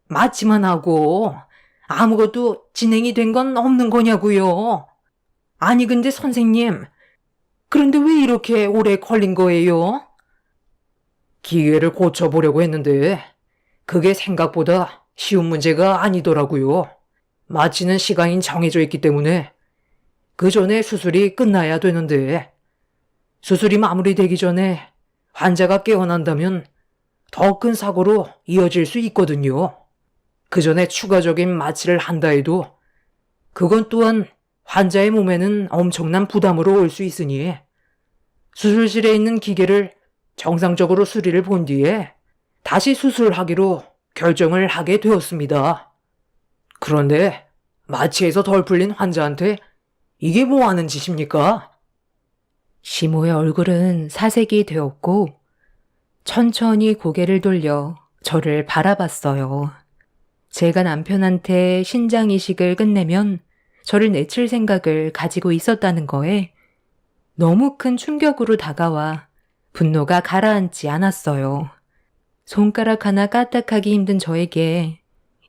마취만 하고 아무것도 진행이 된 건 없는 거냐고요? 아니 근데 선생님, 그런데 왜 이렇게 오래 걸린 거예요? 기계를 고쳐보려고 했는데 그게 생각보다 쉬운 문제가 아니더라고요. 마취는 시간이 정해져 있기 때문에 그 전에 수술이 끝나야 되는데 수술이 마무리되기 전에 환자가 깨어난다면 더 큰 사고로 이어질 수 있거든요. 그 전에 추가적인 마취를 한다 해도 그건 또한 환자의 몸에는 엄청난 부담으로 올 수 있으니 수술실에 있는 기계를 정상적으로 수리를 본 뒤에 다시 수술하기로 결정을 하게 되었습니다. 그런데 마취에서 덜 풀린 환자한테 이게 뭐 하는 짓입니까? 시모의 얼굴은 사색이 되었고 천천히 고개를 돌려 저를 바라봤어요. 제가 남편한테 신장 이식을 끝내면 저를 내칠 생각을 가지고 있었다는 거에 너무 큰 충격으로 다가와 분노가 가라앉지 않았어요. 손가락 하나 까딱하기 힘든 저에게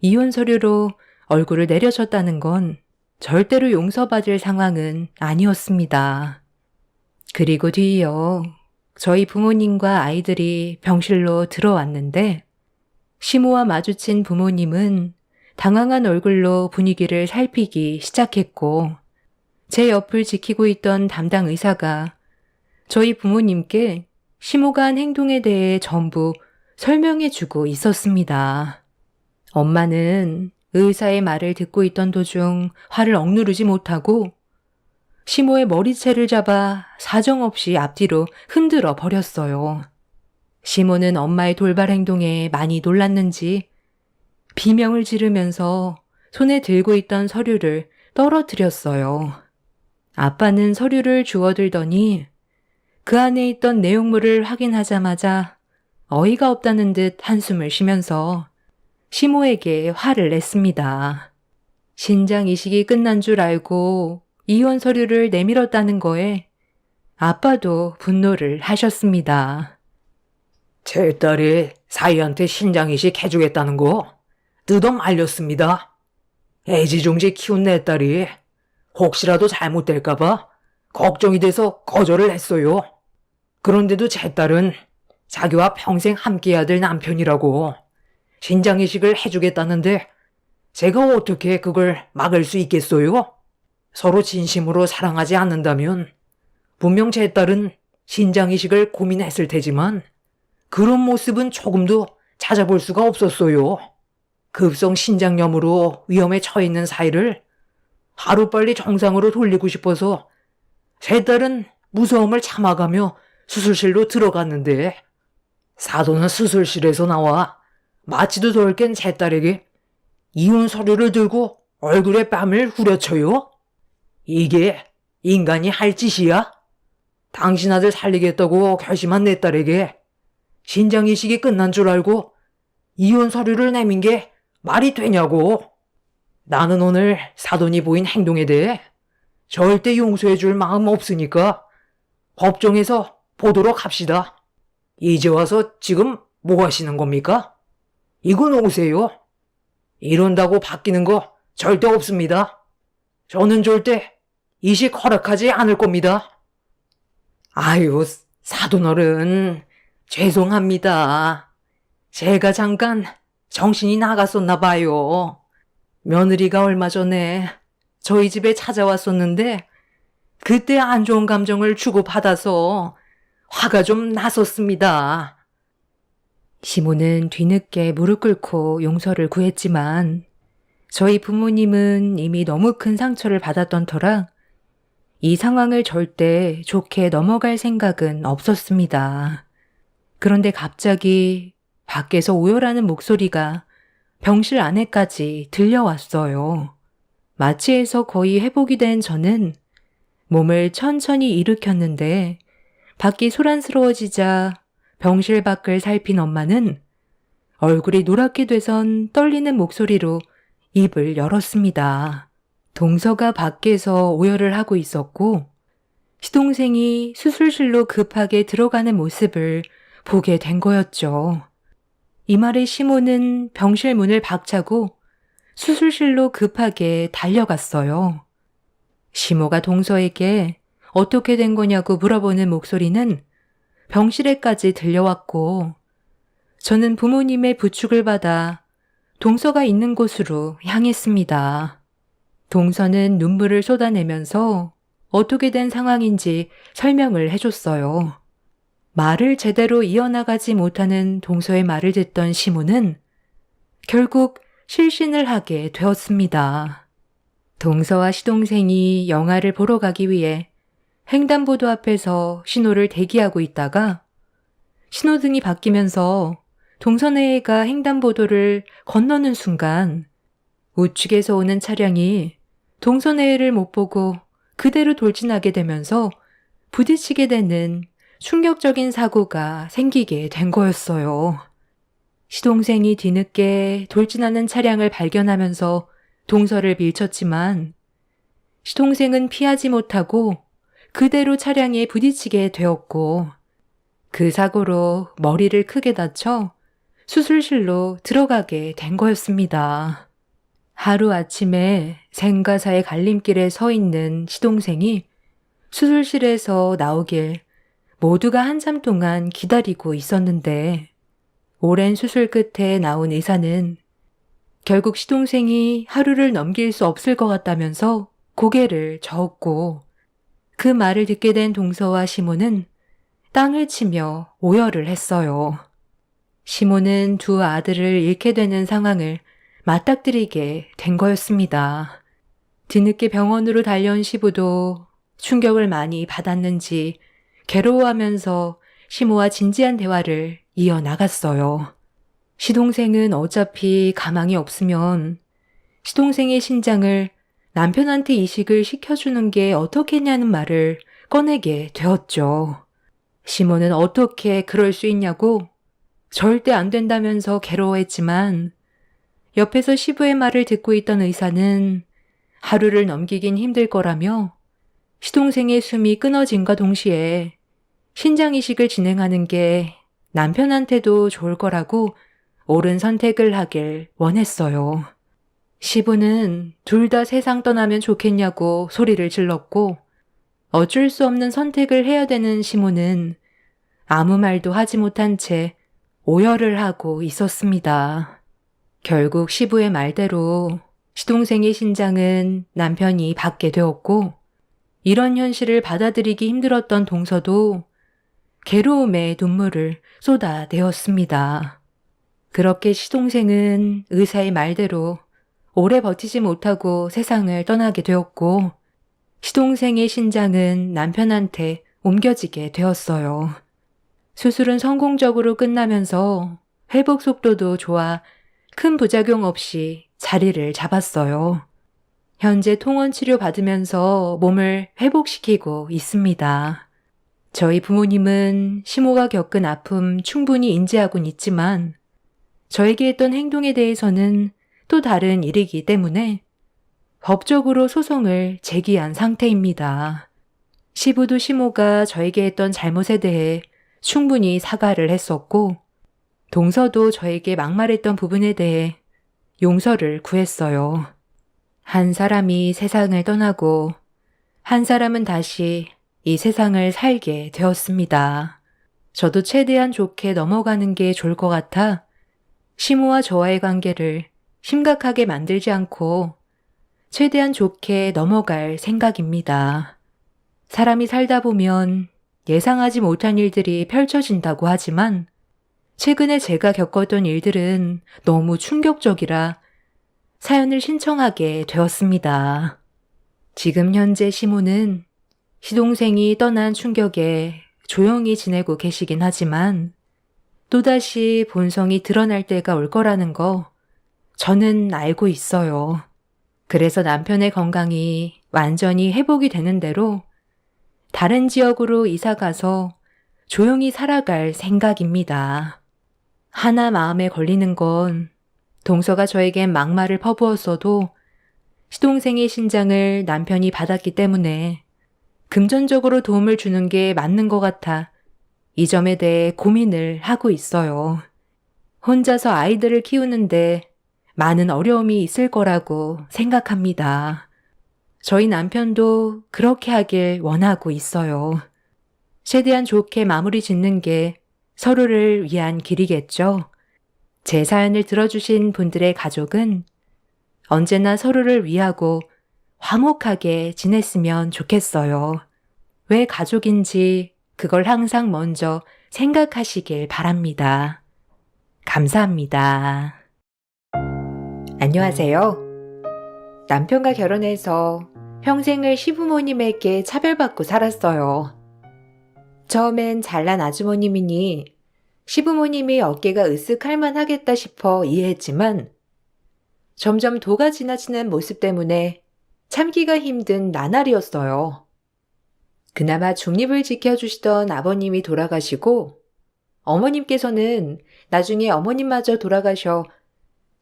이혼 서류로 얼굴을 내려줬다는 건 절대로 용서받을 상황은 아니었습니다. 그리고 뒤이어 저희 부모님과 아이들이 병실로 들어왔는데 시모와 마주친 부모님은 당황한 얼굴로 분위기를 살피기 시작했고 제 옆을 지키고 있던 담당 의사가 저희 부모님께 시모가 한 행동에 대해 전부 설명해주고 있었습니다. 엄마는 의사의 말을 듣고 있던 도중 화를 억누르지 못하고 시모의 머리채를 잡아 사정없이 앞뒤로 흔들어 버렸어요. 시모는 엄마의 돌발 행동에 많이 놀랐는지 비명을 지르면서 손에 들고 있던 서류를 떨어뜨렸어요. 아빠는 서류를 주워들더니 그 안에 있던 내용물을 확인하자마자 어이가 없다는 듯 한숨을 쉬면서 시모에게 화를 냈습니다. 신장 이식이 끝난 줄 알고 이혼 서류를 내밀었다는 거에 아빠도 분노를 하셨습니다. 제 딸이 사위한테 신장 이식 해주겠다는 거 뜯어 말렸습니다. 애지중지 키운 내 딸이 혹시라도 잘못될까봐 걱정이 돼서 거절을 했어요. 그런데도 제 딸은 자기와 평생 함께해야 될 남편이라고 신장 이식을 해주겠다는데 제가 어떻게 그걸 막을 수 있겠어요? 서로 진심으로 사랑하지 않는다면 분명 제 딸은 신장 이식을 고민했을 테지만 그런 모습은 조금도 찾아볼 수가 없었어요. 급성 신장염으로 위험에 처해 있는 사이를 하루빨리 정상으로 돌리고 싶어서 세 딸은 무서움을 참아가며 수술실로 들어갔는데 사돈은 수술실에서 나와 마취도 덜 깬 제 딸에게 이혼 서류를 들고 얼굴에 뺨을 후려쳐요. 이게 인간이 할 짓이야? 당신 아들 살리겠다고 결심한 내 딸에게 신장 이식이 끝난 줄 알고 이혼 서류를 내민 게 말이 되냐고. 나는 오늘 사돈이 보인 행동에 대해 절대 용서해 줄 마음 없으니까 법정에서 보도록 합시다. 이제 와서 지금 뭐 하시는 겁니까? 이거 놓으세요. 이런다고 바뀌는 거 절대 없습니다. 저는 절대 이식 허락하지 않을 겁니다. 아유, 사돈어른, 죄송합니다. 제가 잠깐 정신이 나갔었나 봐요. 며느리가 얼마 전에 저희 집에 찾아왔었는데 그때 안 좋은 감정을 주고받아서 화가 좀 났었습니다. 시모는 뒤늦게 무릎 꿇고 용서를 구했지만 저희 부모님은 이미 너무 큰 상처를 받았던 터라 이 상황을 절대 좋게 넘어갈 생각은 없었습니다. 그런데 갑자기 밖에서 오열하는 목소리가 병실 안에까지 들려왔어요. 마취에서 거의 회복이 된 저는 몸을 천천히 일으켰는데 밖이 소란스러워지자 병실 밖을 살핀 엄마는 얼굴이 노랗게 돼선 떨리는 목소리로 입을 열었습니다. 동서가 밖에서 오열을 하고 있었고 시동생이 수술실로 급하게 들어가는 모습을 보게 된 거였죠. 이 말에 시모는 병실 문을 박차고 수술실로 급하게 달려갔어요. 시모가 동서에게 어떻게 된 거냐고 물어보는 목소리는 병실에까지 들려왔고 저는 부모님의 부축을 받아 동서가 있는 곳으로 향했습니다. 동서는 눈물을 쏟아내면서 어떻게 된 상황인지 설명을 해줬어요. 말을 제대로 이어나가지 못하는 동서의 말을 듣던 시모는 결국 실신을 하게 되었습니다. 동서와 시동생이 영화를 보러 가기 위해 횡단보도 앞에서 신호를 대기하고 있다가 신호등이 바뀌면서 동서네 애가 횡단보도를 건너는 순간 우측에서 오는 차량이 동서네 애를 못 보고 그대로 돌진하게 되면서 부딪히게 되는 충격적인 사고가 생기게 된 거였어요. 시동생이 뒤늦게 돌진하는 차량을 발견하면서 동서를 밀쳤지만 시동생은 피하지 못하고 그대로 차량에 부딪히게 되었고 그 사고로 머리를 크게 다쳐 수술실로 들어가게 된 거였습니다. 하루아침에 생과 사의 갈림길에 서 있는 시동생이 수술실에서 나오길 모두가 한참 동안 기다리고 있었는데 오랜 수술 끝에 나온 의사는 결국 시동생이 하루를 넘길 수 없을 것 같다면서 고개를 저었고 그 말을 듣게 된 동서와 시모는 땅을 치며 오열을 했어요. 시모는 두 아들을 잃게 되는 상황을 맞닥뜨리게 된 거였습니다. 뒤늦게 병원으로 달려온 시부도 충격을 많이 받았는지 괴로워하면서 시모와 진지한 대화를 이어나갔어요. 시동생은 어차피 가망이 없으면 시동생의 신장을 남편한테 이식을 시켜주는 게 어떻겠냐는 말을 꺼내게 되었죠. 시모는 어떻게 그럴 수 있냐고 절대 안 된다면서 괴로워했지만 옆에서 시부의 말을 듣고 있던 의사는 하루를 넘기긴 힘들 거라며 시동생의 숨이 끊어짐과 동시에 신장 이식을 진행하는 게 남편한테도 좋을 거라고 옳은 선택을 하길 원했어요. 시부는 둘 다 세상 떠나면 좋겠냐고 소리를 질렀고 어쩔 수 없는 선택을 해야 되는 시모는 아무 말도 하지 못한 채 오열을 하고 있었습니다. 결국 시부의 말대로 시동생의 신장은 남편이 받게 되었고 이런 현실을 받아들이기 힘들었던 동서도 괴로움에 눈물을 쏟아내었습니다. 그렇게 시동생은 의사의 말대로 오래 버티지 못하고 세상을 떠나게 되었고, 시동생의 신장은 남편한테 옮겨지게 되었어요. 수술은 성공적으로 끝나면서 회복 속도도 좋아 큰 부작용 없이 자리를 잡았어요. 현재 통원 치료 받으면서 몸을 회복시키고 있습니다. 저희 부모님은 시모가 겪은 아픔 충분히 인지하고는 있지만 저에게 했던 행동에 대해서는 또 다른 일이기 때문에 법적으로 소송을 제기한 상태입니다. 시부도 시모가 저에게 했던 잘못에 대해 충분히 사과를 했었고, 동서도 저에게 막말했던 부분에 대해 용서를 구했어요. 한 사람이 세상을 떠나고 한 사람은 다시 이 세상을 살게 되었습니다. 저도 최대한 좋게 넘어가는 게 좋을 것 같아 시모와 저와의 관계를 심각하게 만들지 않고 최대한 좋게 넘어갈 생각입니다. 사람이 살다 보면 예상하지 못한 일들이 펼쳐진다고 하지만 최근에 제가 겪었던 일들은 너무 충격적이라 사연을 신청하게 되었습니다. 지금 현재 시모는 시동생이 떠난 충격에 조용히 지내고 계시긴 하지만 또다시 본성이 드러날 때가 올 거라는 거 저는 알고 있어요. 그래서 남편의 건강이 완전히 회복이 되는 대로 다른 지역으로 이사 가서 조용히 살아갈 생각입니다. 하나 마음에 걸리는 건 동서가 저에겐 막말을 퍼부었어도 시동생의 신장을 남편이 받았기 때문에 금전적으로 도움을 주는 게 맞는 것 같아 이 점에 대해 고민을 하고 있어요. 혼자서 아이들을 키우는데 많은 어려움이 있을 거라고 생각합니다. 저희 남편도 그렇게 하길 원하고 있어요. 최대한 좋게 마무리 짓는 게 서로를 위한 길이겠죠. 제 사연을 들어주신 분들의 가족은 언제나 서로를 위하고 화목하게 지냈으면 좋겠어요. 왜 가족인지 그걸 항상 먼저 생각하시길 바랍니다. 감사합니다. 안녕하세요. 남편과 결혼해서 평생을 시부모님에게 차별받고 살았어요. 처음엔 잘난 아주머님이니 시부모님이 어깨가 으쓱할 만하겠다 싶어 이해했지만 점점 도가 지나치는 모습 때문에 참기가 힘든 나날이었어요. 그나마 중립을 지켜주시던 아버님이 돌아가시고 어머님께서는 나중에 어머님마저 돌아가셔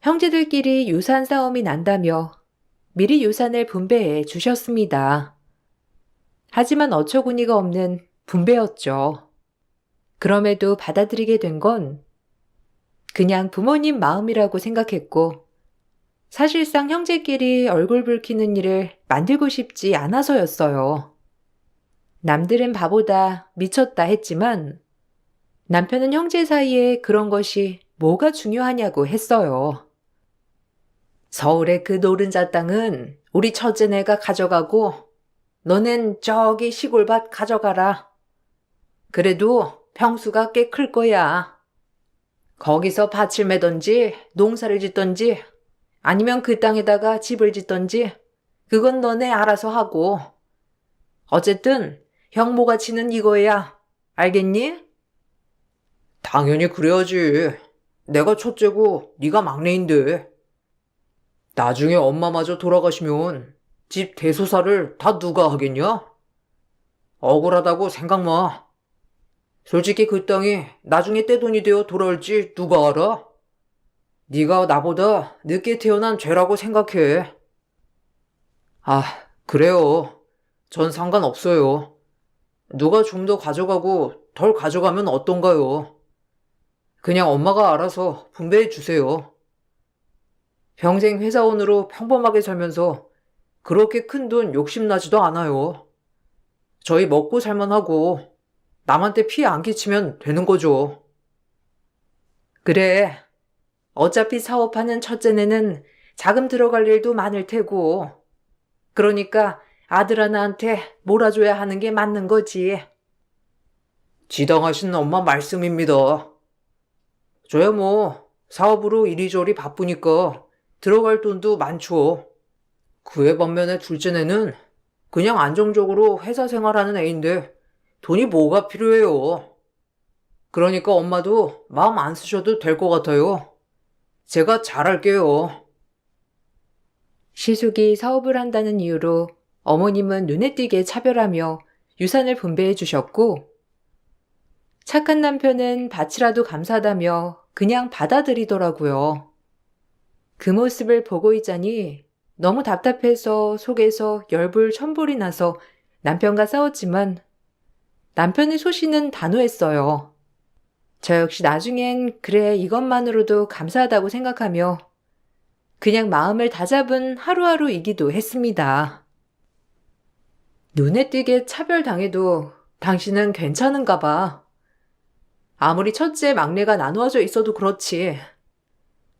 형제들끼리 유산 싸움이 난다며 미리 유산을 분배해 주셨습니다. 하지만 어처구니가 없는 분배였죠. 그럼에도 받아들이게 된 건 그냥 부모님 마음이라고 생각했고 사실상 형제끼리 얼굴 붉히는 일을 만들고 싶지 않아서였어요. 남들은 바보다 미쳤다 했지만 남편은 형제 사이에 그런 것이 뭐가 중요하냐고 했어요. 서울의 그 노른자 땅은 우리 첫째네가 가져가고 너넨 저기 시골밭 가져가라. 그래도 평수가 꽤 클 거야. 거기서 밭을 매던지 농사를 짓던지 아니면 그 땅에다가 집을 짓던지 그건 너네 알아서 하고 어쨌든 형모가 치는 이거야. 알겠니? 당연히 그래야지. 내가 첫째고 네가 막내인데. 나중에 엄마마저 돌아가시면 집 대소사를 다 누가 하겠냐? 억울하다고 생각 마. 솔직히 그 땅이 나중에 떼돈이 되어 돌아올지 누가 알아? 네가 나보다 늦게 태어난 죄라고 생각해. 아, 그래요. 전 상관없어요. 누가 좀 더 가져가고 덜 가져가면 어떤가요? 그냥 엄마가 알아서 분배해 주세요. 평생 회사원으로 평범하게 살면서 그렇게 큰 돈 욕심나지도 않아요. 저희 먹고 살만하고 남한테 피해 안 끼치면 되는 거죠. 그래. 어차피 사업하는 첫째네는 자금 들어갈 일도 많을 테고. 그러니까 아들 하나한테 몰아줘야 하는 게 맞는 거지. 지당하신 엄마 말씀입니다. 저야 뭐 사업으로 이리저리 바쁘니까 들어갈 돈도 많죠. 그에 반면에 둘째네는 그냥 안정적으로 회사 생활하는 애인데 돈이 뭐가 필요해요. 그러니까 엄마도 마음 안 쓰셔도 될 것 같아요. 제가 잘할게요. 시숙이 사업을 한다는 이유로 어머님은 눈에 띄게 차별하며 유산을 분배해 주셨고, 착한 남편은 밭이라도 감사하다며 그냥 받아들이더라고요. 그 모습을 보고 있자니 너무 답답해서 속에서 열불천불이 나서 남편과 싸웠지만 남편의 소신은 단호했어요. 저 역시 나중엔 그래 이것만으로도 감사하다고 생각하며 그냥 마음을 다잡은 하루하루이기도 했습니다. 눈에 띄게 차별당해도 당신은 괜찮은가 봐. 아무리 첫째 막내가 나누어져 있어도 그렇지.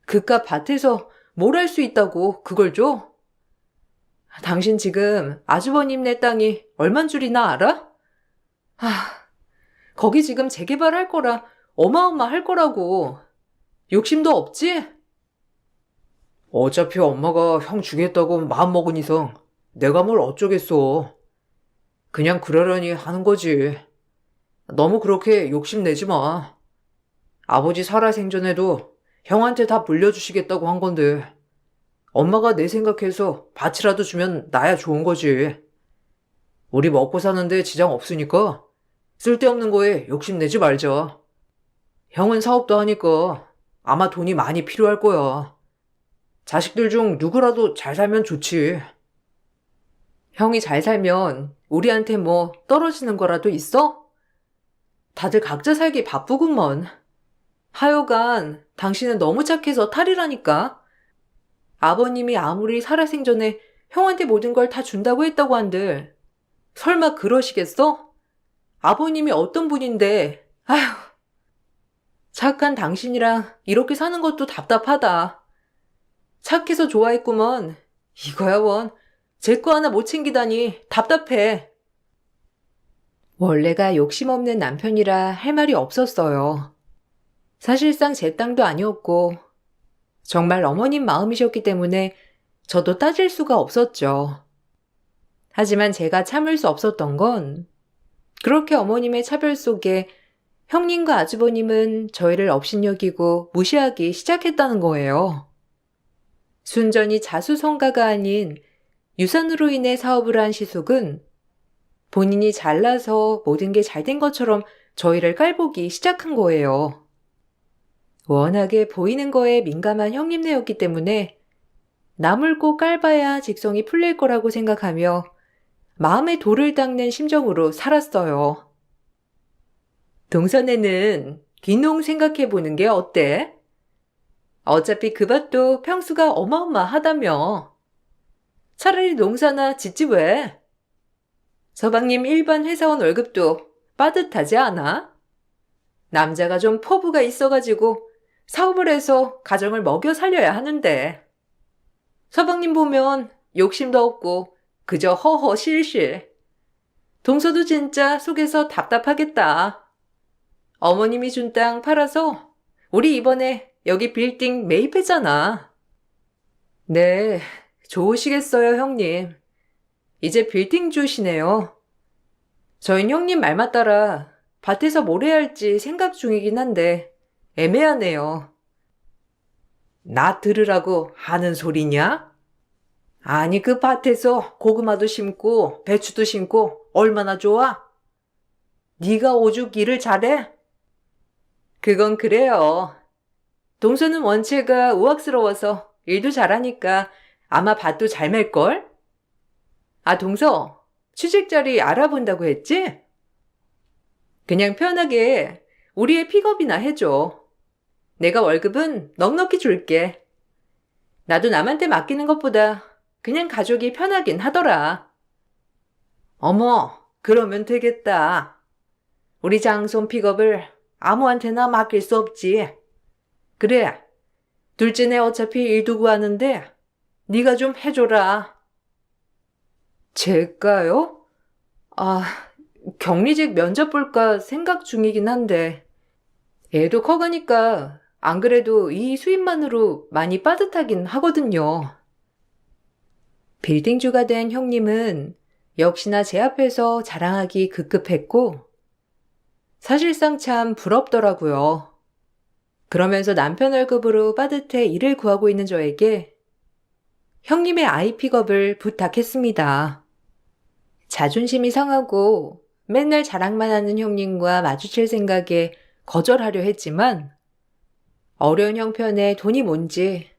그깟 밭에서 뭘 할 수 있다고 그걸 줘? 당신 지금 아주버님네 땅이 얼만 줄이나 알아? 거기 지금 재개발할 거라 어마어마할 거라고. 욕심도 없지? 어차피 엄마가 형 주겠다고 마음먹은 이상 내가 뭘 어쩌겠어. 그냥 그러려니 하는 거지. 너무 그렇게 욕심내지 마. 아버지 살아생전에도 형한테 다 물려주시겠다고 한 건데 엄마가 내 생각해서 밭이라도 주면 나야 좋은 거지. 우리 먹고 사는데 지장 없으니까 쓸데없는 거에 욕심내지 말자. 형은 사업도 하니까 아마 돈이 많이 필요할 거야. 자식들 중 누구라도 잘 살면 좋지. 형이 잘 살면 우리한테 뭐 떨어지는 거라도 있어? 다들 각자 살기 바쁘구먼. 하여간 당신은 너무 착해서 탈이라니까. 아버님이 아무리 살아생전에 형한테 모든 걸 다 준다고 했다고 한들 설마 그러시겠어? 아버님이 어떤 분인데. 아휴, 착한 당신이랑 이렇게 사는 것도 답답하다. 착해서 좋아했구먼. 이거야 원. 제 거 하나 못 챙기다니 답답해. 원래가 욕심 없는 남편이라 할 말이 없었어요. 사실상 제 땅도 아니었고 정말 어머님 마음이셨기 때문에 저도 따질 수가 없었죠. 하지만 제가 참을 수 없었던 건 그렇게 어머님의 차별 속에 형님과 아주버님은 저희를 업신여기고 무시하기 시작했다는 거예요. 순전히 자수성가가 아닌 유산으로 인해 사업을 한 시숙은 본인이 잘나서 모든 게 잘 된 것처럼 저희를 깔보기 시작한 거예요. 워낙에 보이는 거에 민감한 형님네였기 때문에 나물고 깔봐야 직성이 풀릴 거라고 생각하며 마음에 돌을 닦는 심정으로 살았어요. 동선에는 귀농 생각해보는 게 어때? 어차피 그 밭도 평수가 어마어마하다며. 차라리 농사나 짓지 왜? 서방님 일반 회사원 월급도 빠듯하지 않아? 남자가 좀 포부가 있어가지고 사업을 해서 가정을 먹여 살려야 하는데. 서방님 보면 욕심도 없고 그저 허허 실실. 동서도 진짜 속에서 답답하겠다. 어머님이 준 땅 팔아서 우리 이번에 여기 빌딩 매입했잖아. 네, 좋으시겠어요, 형님. 이제 빌딩 주시네요. 저희 형님 말만 따라 밭에서 뭘 해야 할지 생각 중이긴 한데 애매하네요. 나 들으라고 하는 소리냐? 아니 그 밭에서 고구마도 심고 배추도 심고 얼마나 좋아? 네가 오죽 일을 잘해? 그건 그래요. 동서는 원체가 우악스러워서 일도 잘하니까 아마 밭도 잘 맬걸? 아, 동서, 취직 자리 알아본다고 했지? 그냥 편하게 우리의 픽업이나 해줘. 내가 월급은 넉넉히 줄게. 나도 남한테 맡기는 것보다 그냥 가족이 편하긴 하더라. 어머, 그러면 되겠다. 우리 장손 픽업을 아무한테나 맡길 수 없지. 그래, 둘째네 어차피 일도 구하는데 네가 좀 해줘라. 제가요? 아, 격리직 면접 볼까 생각 중이긴 한데 애도 커가니까 안 그래도 이 수입만으로 많이 빠듯하긴 하거든요. 빌딩주가 된 형님은 역시나 제 앞에서 자랑하기 급급했고, 사실상 참 부럽더라고요. 그러면서 남편 월급으로 빠듯해 일을 구하고 있는 저에게 형님의 아이 픽업을 부탁했습니다. 자존심이 상하고 맨날 자랑만 하는 형님과 마주칠 생각에 거절하려 했지만 어려운 형편에 돈이 뭔지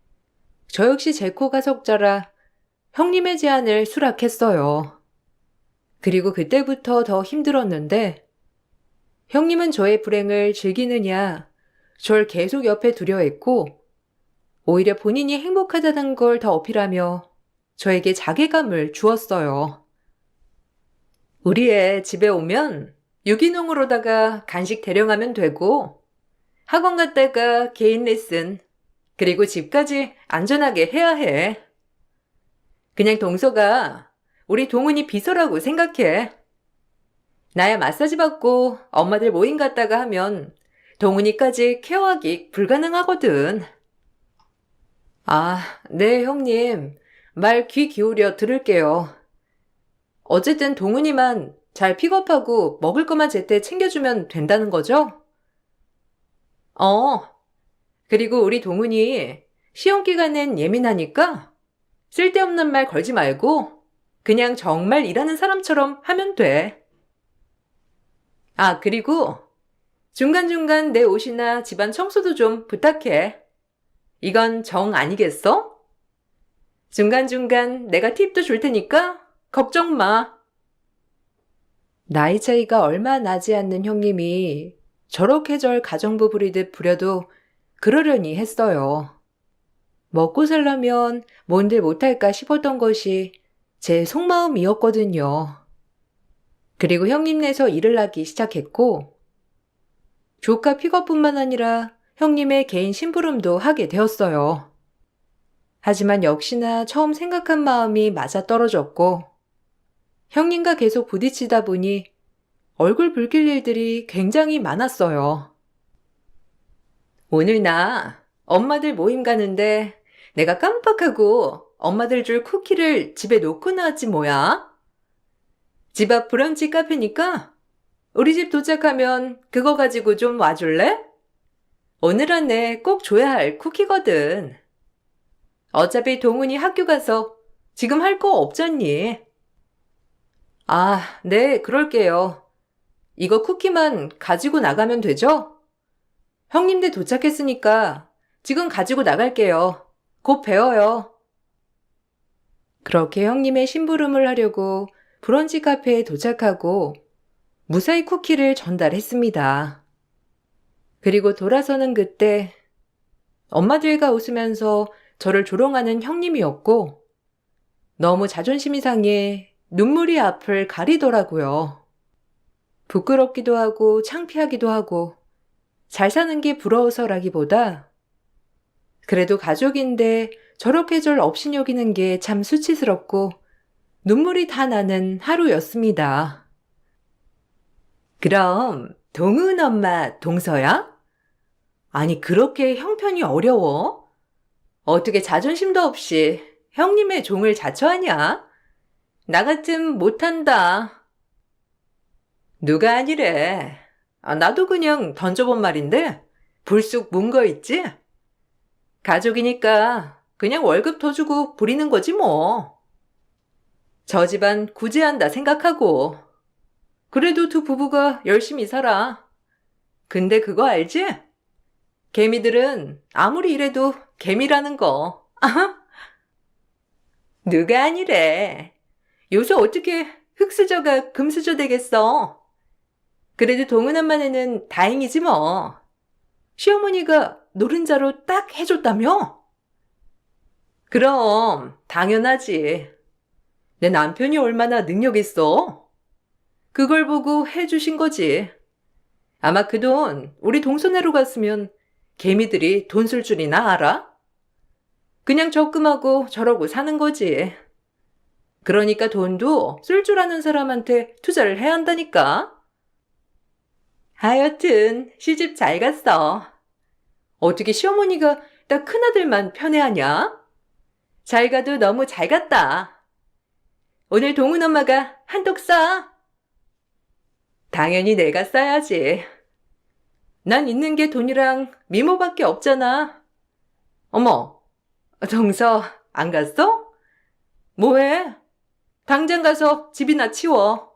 저 역시 제 코가 석자라 형님의 제안을 수락했어요. 그리고 그때부터 더 힘들었는데 형님은 저의 불행을 즐기느냐 절 계속 옆에 두려 했고 오히려 본인이 행복하다는 걸 더 어필하며 저에게 자괴감을 주었어요. 우리 애 집에 오면 유기농으로다가 간식 대령하면 되고 학원 갔다가 개인 레슨 그리고 집까지 안전하게 해야 해. 그냥 동서가 우리 동훈이 비서라고 생각해. 나야 마사지 받고 엄마들 모임 갔다가 하면 동훈이까지 케어하기 불가능하거든. 아, 네, 형님. 말 귀 기울여 들을게요. 어쨌든 동훈이만 잘 픽업하고 먹을 것만 제때 챙겨주면 된다는 거죠? 그리고 우리 동훈이 시험 기간엔 예민하니까 쓸데없는 말 걸지 말고 그냥 정말 일하는 사람처럼 하면 돼. 아, 그리고 중간중간 내 옷이나 집안 청소도 좀 부탁해. 이건 정 아니겠어? 중간중간 내가 팁도 줄 테니까 걱정 마. 나이 차이가 얼마 나지 않는 형님이 저렇게 절 가정부 부리듯 부려도 그러려니 했어요. 먹고 살려면 뭔들 못할까 싶었던 것이 제 속마음이었거든요. 그리고 형님네서 일을 하기 시작했고 조카 픽업뿐만 아니라 형님의 개인 심부름도 하게 되었어요. 하지만 역시나 처음 생각한 마음이 맞아떨어졌고 형님과 계속 부딪히다 보니 얼굴 붉힐 일들이 굉장히 많았어요. 오늘 나 엄마들 모임 가는데 내가 깜빡하고 엄마들 줄 쿠키를 집에 놓고 나왔지 뭐야? 집 앞 브런치 카페니까 우리 집 도착하면 그거 가지고 좀 와줄래? 오늘 안에 꼭 줘야 할 쿠키거든. 어차피 동훈이 학교 가서 지금 할 거 없잖니. 아, 네, 그럴게요. 이거 쿠키만 가지고 나가면 되죠? 형님들 도착했으니까 지금 가지고 나갈게요. 곧 배워요. 그렇게 형님의 심부름을 하려고 브런치 카페에 도착하고 무사히 쿠키를 전달했습니다. 그리고 돌아서는 그때 엄마들과 웃으면서 저를 조롱하는 형님이었고 너무 자존심이 상해 눈물이 앞을 가리더라고요. 부끄럽기도 하고 창피하기도 하고 잘 사는 게 부러워서라기보다 그래도 가족인데 저렇게 절 업신여기는 게 참 수치스럽고 눈물이 다 나는 하루였습니다. 그럼 동은 엄마 동서야? 아니 그렇게 형편이 어려워? 어떻게 자존심도 없이 형님의 종을 자처하냐? 나 같으면 못한다. 누가 아니래. 나도 그냥 던져본 말인데 불쑥 문 거 있지? 가족이니까 그냥 월급 더 주고 부리는 거지 뭐. 저 집안 구제한다 생각하고. 그래도 두 부부가 열심히 살아. 근데 그거 알지? 개미들은 아무리 일해도 개미라는 거. 누가 아니래. 요새 어떻게 흙수저가 금수저 되겠어? 그래도 동은 엄마네는 다행이지 뭐. 시어머니가 노른자로 딱 해줬다며? 그럼 당연하지. 내 남편이 얼마나 능력 있어? 그걸 보고 해주신 거지. 아마 그 돈 우리 동서네로 갔으면 개미들이 돈 쓸 줄이나 알아? 그냥 적금하고 저러고 사는 거지. 그러니까 돈도 쓸 줄 아는 사람한테 투자를 해야 한다니까. 하여튼 시집 잘 갔어. 어떻게 시어머니가 딱 큰아들만 편애하냐? 잘 가도 너무 잘 갔다. 오늘 동훈 엄마가 한턱 쏴. 당연히 내가 싸야지. 난 있는 게 돈이랑 미모밖에 없잖아. 어머, 동서 안 갔어? 뭐해? 당장 가서 집이나 치워.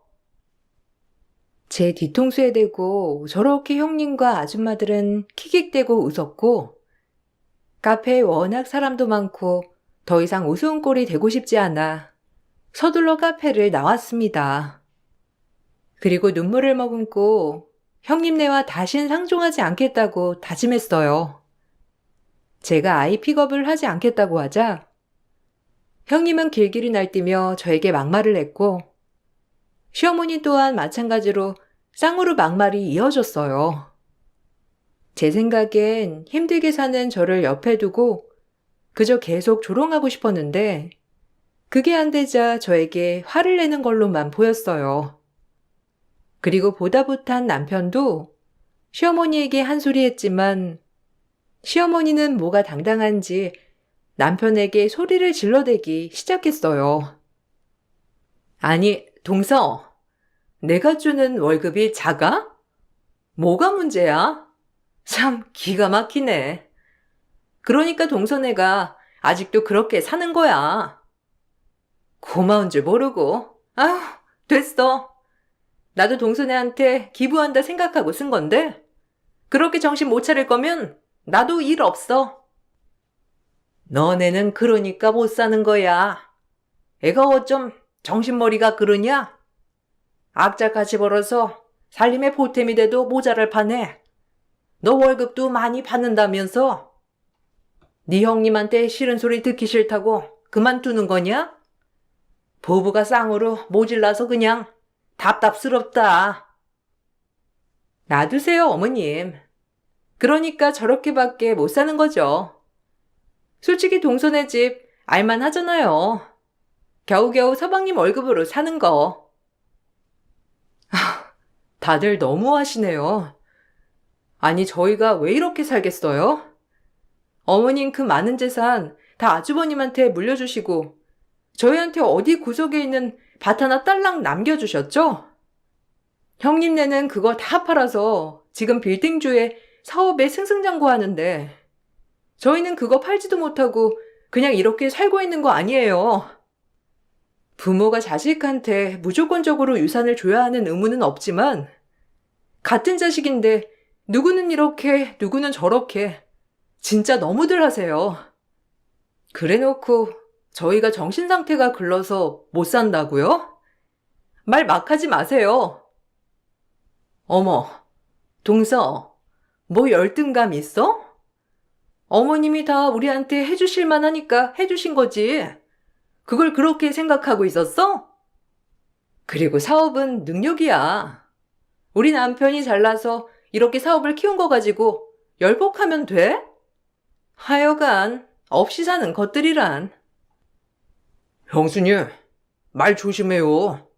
제 뒤통수에 대고 저렇게 형님과 아줌마들은 킥킥대고 웃었고, 카페에 워낙 사람도 많고 더 이상 우스운 꼴이 되고 싶지 않아 서둘러 카페를 나왔습니다. 그리고 눈물을 머금고 형님네와 다신 상종하지 않겠다고 다짐했어요. 제가 아이 픽업을 하지 않겠다고 하자 형님은 길길이 날뛰며 저에게 막말을 했고, 시어머니 또한 마찬가지로 쌍으로 막말이 이어졌어요. 제 생각엔 힘들게 사는 저를 옆에 두고 그저 계속 조롱하고 싶었는데 그게 안 되자 저에게 화를 내는 걸로만 보였어요. 그리고 보다 못한 남편도 시어머니에게 한 소리 했지만 시어머니는 뭐가 당당한지 남편에게 소리를 질러대기 시작했어요. 아니, 동서, 내가 주는 월급이 작아? 뭐가 문제야? 참 기가 막히네. 그러니까 동서네가 아직도 그렇게 사는 거야. 고마운 줄 모르고. 아휴, 됐어. 나도 동서네한테 기부한다 생각하고 쓴 건데 그렇게 정신 못 차릴 거면 나도 일 없어. 너네는 그러니까 못 사는 거야. 애가 어쩜 정신머리가 그러냐? 악자같이 벌어서 살림의 보탬이 돼도 모자랄 판에 너 월급도 많이 받는다면서 네 형님한테 싫은 소리 듣기 싫다고 그만두는 거냐? 부부가 쌍으로 모질라서 그냥 답답스럽다. 놔두세요, 어머님. 그러니까 저렇게밖에 못 사는 거죠. 솔직히 동서네 집 알만하잖아요. 겨우겨우 서방님 월급으로 사는 거. 다들 너무하시네요. 아니, 저희가 왜 이렇게 살겠어요? 어머님 그 많은 재산 다 아주버님한테 물려주시고 저희한테 어디 구석에 있는 밭 하나 딸랑 남겨주셨죠? 형님네는 그거 다 팔아서 지금 빌딩주에 사업에 승승장구하는데 저희는 그거 팔지도 못하고 그냥 이렇게 살고 있는 거 아니에요. 부모가 자식한테 무조건적으로 유산을 줘야 하는 의무는 없지만 같은 자식인데 누구는 이렇게 누구는 저렇게 진짜 너무들 하세요. 그래놓고 저희가 정신상태가 글러서 못 산다고요? 말 막 하지 마세요. 어머, 동서, 뭐 열등감 있어? 어머님이 다 우리한테 해주실 만하니까 해주신 거지. 그걸 그렇게 생각하고 있었어? 그리고 사업은 능력이야. 우리 남편이 잘나서 이렇게 사업을 키운 거 가지고 열복하면 돼? 하여간 없이 사는 것들이란. 형수님, 말 조심해요.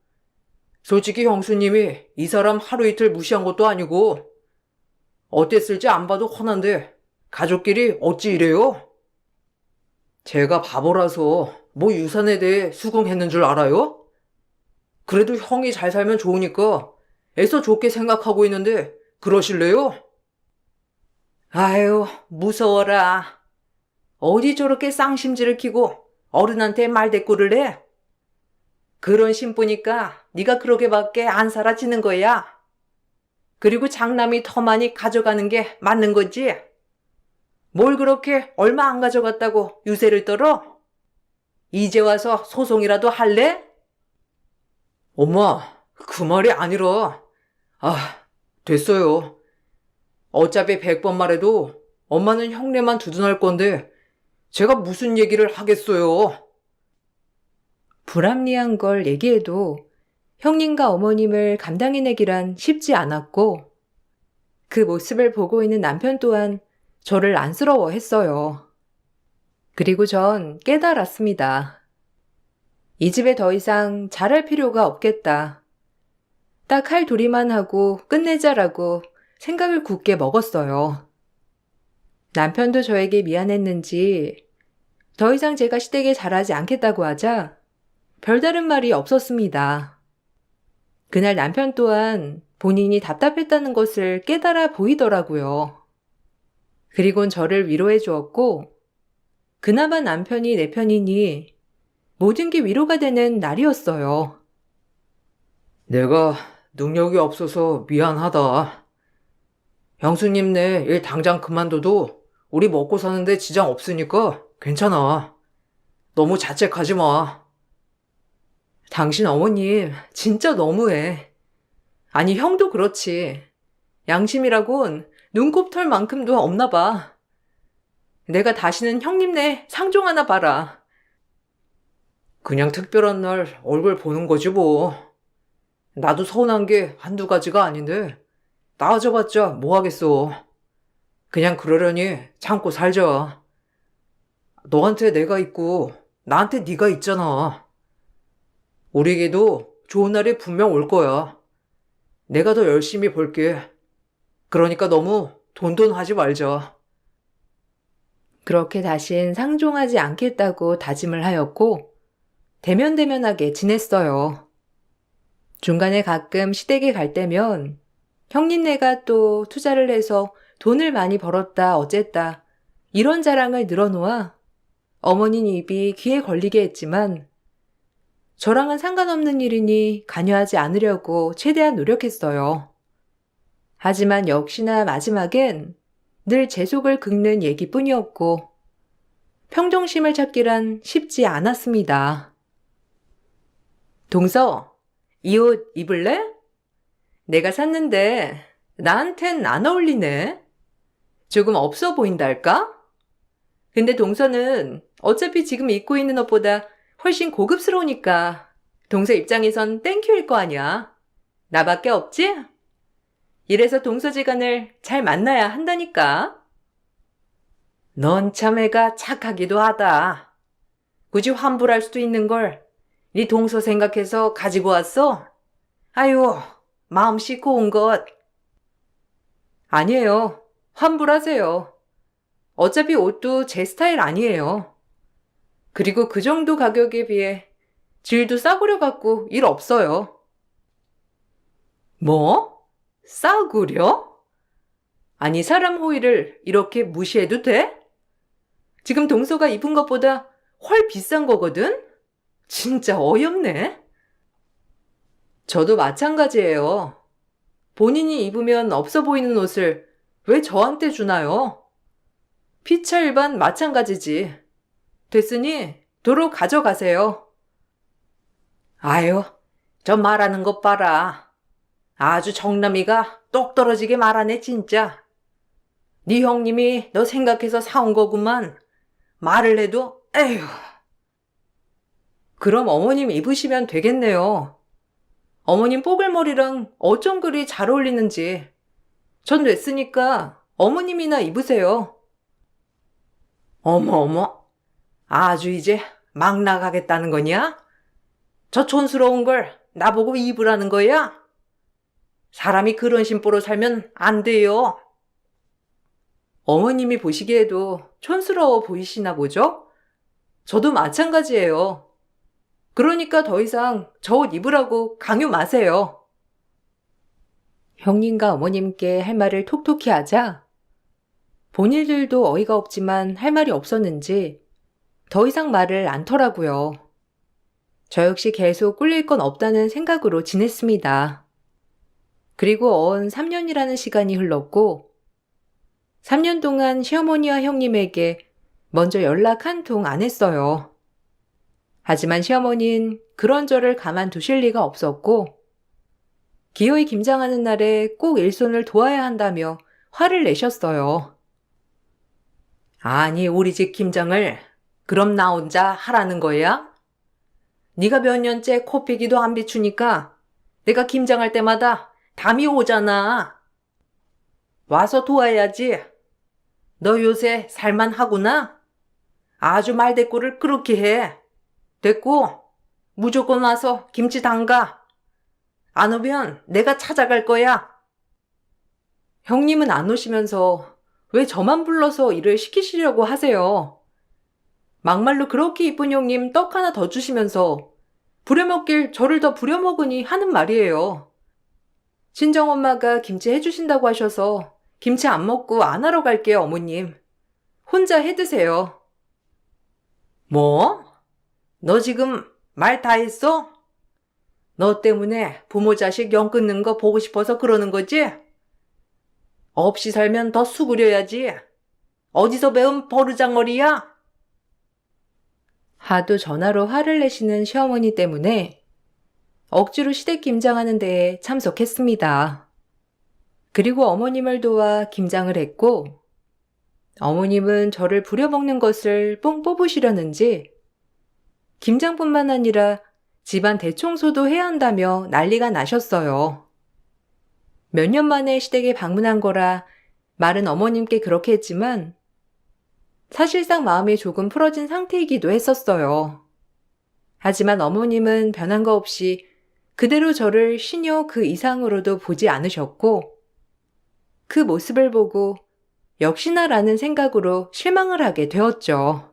솔직히 형수님이 이 사람 하루 이틀 무시한 것도 아니고 어땠을지 안 봐도 훤한데 가족끼리 어찌 이래요? 제가 바보라서 뭐 유산에 대해 수긍했는 줄 알아요? 그래도 형이 잘 살면 좋으니까 애써 좋게 생각하고 있는데 그러실래요? 아유, 무서워라. 어디 저렇게 쌍심지를 키고 어른한테 말대꾸를 해? 그런 심보니까 네가 그렇게밖에 안 살아지는 거야. 그리고 장남이 더 많이 가져가는 게 맞는 거지. 뭘 그렇게 얼마 안 가져갔다고 유세를 떨어? 이제 와서 소송이라도 할래? 엄마, 그 말이 아니라. 됐어요. 어차피 100번 말해도 엄마는 형네만 두둔할 건데 제가 무슨 얘기를 하겠어요. 불합리한 걸 얘기해도 형님과 어머님을 감당해내기란 쉽지 않았고 그 모습을 보고 있는 남편 또한 저를 안쓰러워했어요. 그리고 전 깨달았습니다. 이 집에 더 이상 잘할 필요가 없겠다. 딱 할 도리만 하고 끝내자라고 생각을 굳게 먹었어요. 남편도 저에게 미안했는지 더 이상 제가 시댁에 잘하지 않겠다고 하자 별다른 말이 없었습니다. 그날 남편 또한 본인이 답답했다는 것을 깨달아 보이더라고요. 그리곤 저를 위로해 주었고, 그나마 남편이 내 편이니 모든 게 위로가 되는 날이었어요. 내가 능력이 없어서 미안하다. 형수님네 일 당장 그만둬도 우리 먹고 사는데 지장 없으니까 괜찮아. 너무 자책하지 마. 당신 어머님 진짜 너무해. 아니 형도 그렇지. 양심이라곤 눈곱털만큼도 없나 봐. 내가 다시는 형님네 상종하나 봐라. 그냥 특별한 날 얼굴 보는 거지 뭐. 나도 서운한 게 한두 가지가 아닌데 따져봤자 뭐 하겠어. 그냥 그러려니 참고 살자. 너한테 내가 있고 나한테 네가 있잖아. 우리에게도 좋은 날이 분명 올 거야. 내가 더 열심히 벌게. 그러니까 너무 돈돈하지 말자. 그렇게 다신 상종하지 않겠다고 다짐을 하였고 대면대면하게 지냈어요. 중간에 가끔 시댁에 갈 때면 형님네가 또 투자를 해서 돈을 많이 벌었다 어쨌다 이런 자랑을 늘어놓아 어머님 입이 귀에 걸리게 했지만 저랑은 상관없는 일이니 관여하지 않으려고 최대한 노력했어요. 하지만 역시나 마지막엔 늘 제 속을 긁는 얘기뿐이었고 평정심을 찾기란 쉽지 않았습니다. 동서, 이 옷 입을래? 내가 샀는데 나한텐 안 어울리네. 조금 없어 보인달까? 근데 동서는 어차피 지금 입고 있는 옷보다 훨씬 고급스러우니까 동서 입장에선 땡큐일 거 아니야. 나밖에 없지? 이래서 동서지간을 잘 만나야 한다니까. 넌 참 애가 착하기도 하다. 굳이 환불할 수도 있는 걸 네 동서 생각해서 가지고 왔어? 아유, 마음 싣고 온 것. 아니에요. 환불하세요. 어차피 옷도 제 스타일 아니에요. 그리고 그 정도 가격에 비해 질도 싸구려 갖고 일 없어요. 뭐? 싸구려? 아니 사람 호의를 이렇게 무시해도 돼? 지금 동서가 입은 것보다 훨 비싼 거거든? 진짜 어이없네. 저도 마찬가지예요. 본인이 입으면 없어 보이는 옷을 왜 저한테 주나요? 피차 일반 마찬가지지. 됐으니 도로 가져가세요. 아유, 저 말하는 것 봐라. 아주 정남이가 똑 떨어지게 말하네 진짜. 네 형님이 너 생각해서 사온 거구만. 말을 해도 에휴. 그럼 어머님 입으시면 되겠네요. 어머님 뽀글머리랑 어쩜 그리 잘 어울리는지. 전 냈으니까 어머님이나 입으세요. 어머. 아주 이제 막 나가겠다는 거냐? 저 촌스러운 걸 나보고 입으라는 거야? 사람이 그런 심보로 살면 안 돼요. 어머님이 보시기에도 촌스러워 보이시나 보죠? 저도 마찬가지예요. 그러니까 더 이상 저 옷 입으라고 강요 마세요. 형님과 어머님께 할 말을 톡톡히 하자 본인들도 어이가 없지만 할 말이 없었는지 더 이상 말을 않더라고요. 저 역시 계속 꿀릴 건 없다는 생각으로 지냈습니다. 그리고 어언 3년이라는 시간이 흘렀고 3년 동안 시어머니와 형님에게 먼저 연락 한 통 안 했어요. 하지만 시어머니는 그런 저를 가만두실 리가 없었고 기어이 김장하는 날에 꼭 일손을 도와야 한다며 화를 내셨어요. 아니 우리 집 김장을 그럼 나 혼자 하라는 거야? 네가 몇 년째 코피기도 안 비추니까 내가 김장할 때마다 담이 오잖아. 와서 도와야지. 너 요새 살만하구나? 아주 말대꾸를 그렇게 해. 됐고 무조건 와서 김치 담가. 안 오면 내가 찾아갈 거야. 형님은 안 오시면서 왜 저만 불러서 일을 시키시려고 하세요? 막말로 그렇게 이쁜 형님 떡 하나 더 주시면서 부려먹길 저를 더 부려먹으니 하는 말이에요. 친정엄마가 김치 해주신다고 하셔서 김치 안 먹고 안 하러 갈게요, 어머님. 혼자 해 드세요. 뭐? 너 지금 말 다 했어? 너 때문에 부모 자식 영 끊는 거 보고 싶어서 그러는 거지? 없이 살면 더 수그려야지. 어디서 배운 버르장머리야? 하도 전화로 화를 내시는 시어머니 때문에 억지로 시댁 김장하는 데에 참석했습니다. 그리고 어머님을 도와 김장을 했고, 어머님은 저를 부려먹는 것을 뽕 뽑으시려는지 김장뿐만 아니라 집안 대청소도 해야 한다며 난리가 나셨어요. 몇 년 만에 시댁에 방문한 거라 말은 어머님께 그렇게 했지만 사실상 마음이 조금 풀어진 상태이기도 했었어요. 하지만 어머님은 변한 거 없이 그대로 저를 시녀 그 이상으로도 보지 않으셨고 그 모습을 보고 역시나라는 생각으로 실망을 하게 되었죠.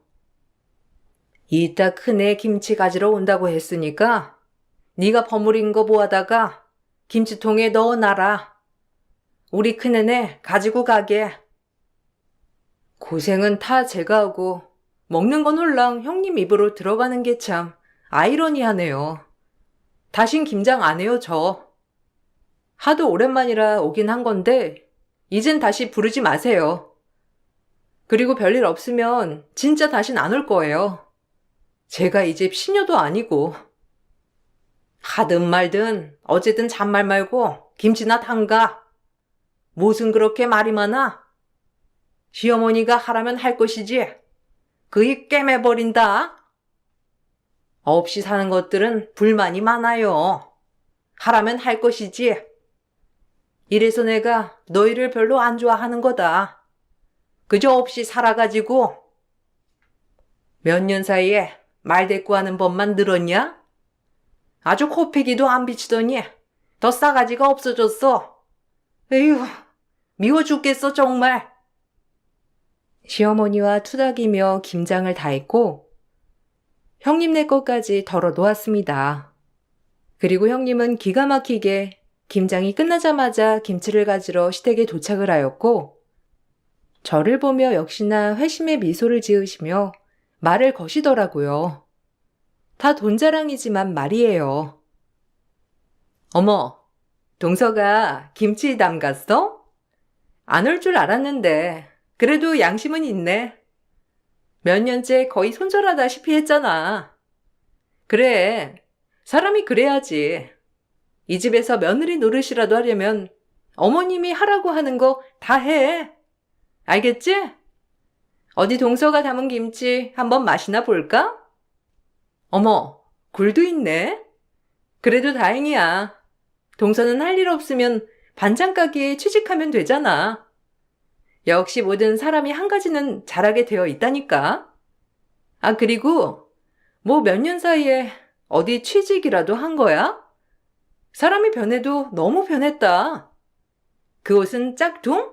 이따 큰애 김치 가지러 온다고 했으니까 네가 버무린 거 모아다가 김치통에 넣어놔라. 우리 큰애네 가지고 가게. 고생은 다 제가 하고 먹는 건 홀랑 형님 입으로 들어가는 게 참 아이러니하네요. 다신 김장 안 해요, 저. 하도 오랜만이라 오긴 한 건데 이젠 다시 부르지 마세요. 그리고 별일 없으면 진짜 다신 안 올 거예요. 제가 이 집 시녀도 아니고. 하든 말든 어쨌든 잔말 말고 김치나 담가. 무슨 그렇게 말이 많아? 시어머니가 하라면 할 것이지. 그이 꿰매버린다. 없이 사는 것들은 불만이 많아요. 하라면 할 것이지. 이래서 내가 너희를 별로 안 좋아하는 거다. 그저 없이 살아가지고. 몇 년 사이에 말대꾸하는 법만 늘었냐? 아주 코피기도 안 비치더니 더 싸가지가 없어졌어. 에휴, 미워 죽겠어 정말. 시어머니와 투닥이며 김장을 다 했고 형님네 것까지 덜어 놓았습니다. 그리고 형님은 기가 막히게 김장이 끝나자마자 김치를 가지러 시댁에 도착을 하였고 저를 보며 역시나 회심의 미소를 지으시며 말을 거시더라고요. 다 돈자랑이지만 말이에요. 어머, 동서가 김치 담갔어? 안 올 줄 알았는데 그래도 양심은 있네. 몇 년째 거의 손절하다시피 했잖아. 그래, 사람이 그래야지. 이 집에서 며느리 노릇이라도 하려면 어머님이 하라고 하는 거 다 해. 알겠지? 어디 동서가 담은 김치 한번 맛이나 볼까? 어머, 굴도 있네. 그래도 다행이야. 동서는 할 일 없으면 반찬 가게에 취직하면 되잖아. 역시 모든 사람이 한 가지는 잘하게 되어 있다니까. 아, 그리고 뭐 몇 년 사이에 어디 취직이라도 한 거야? 사람이 변해도 너무 변했다. 그 옷은 짝퉁?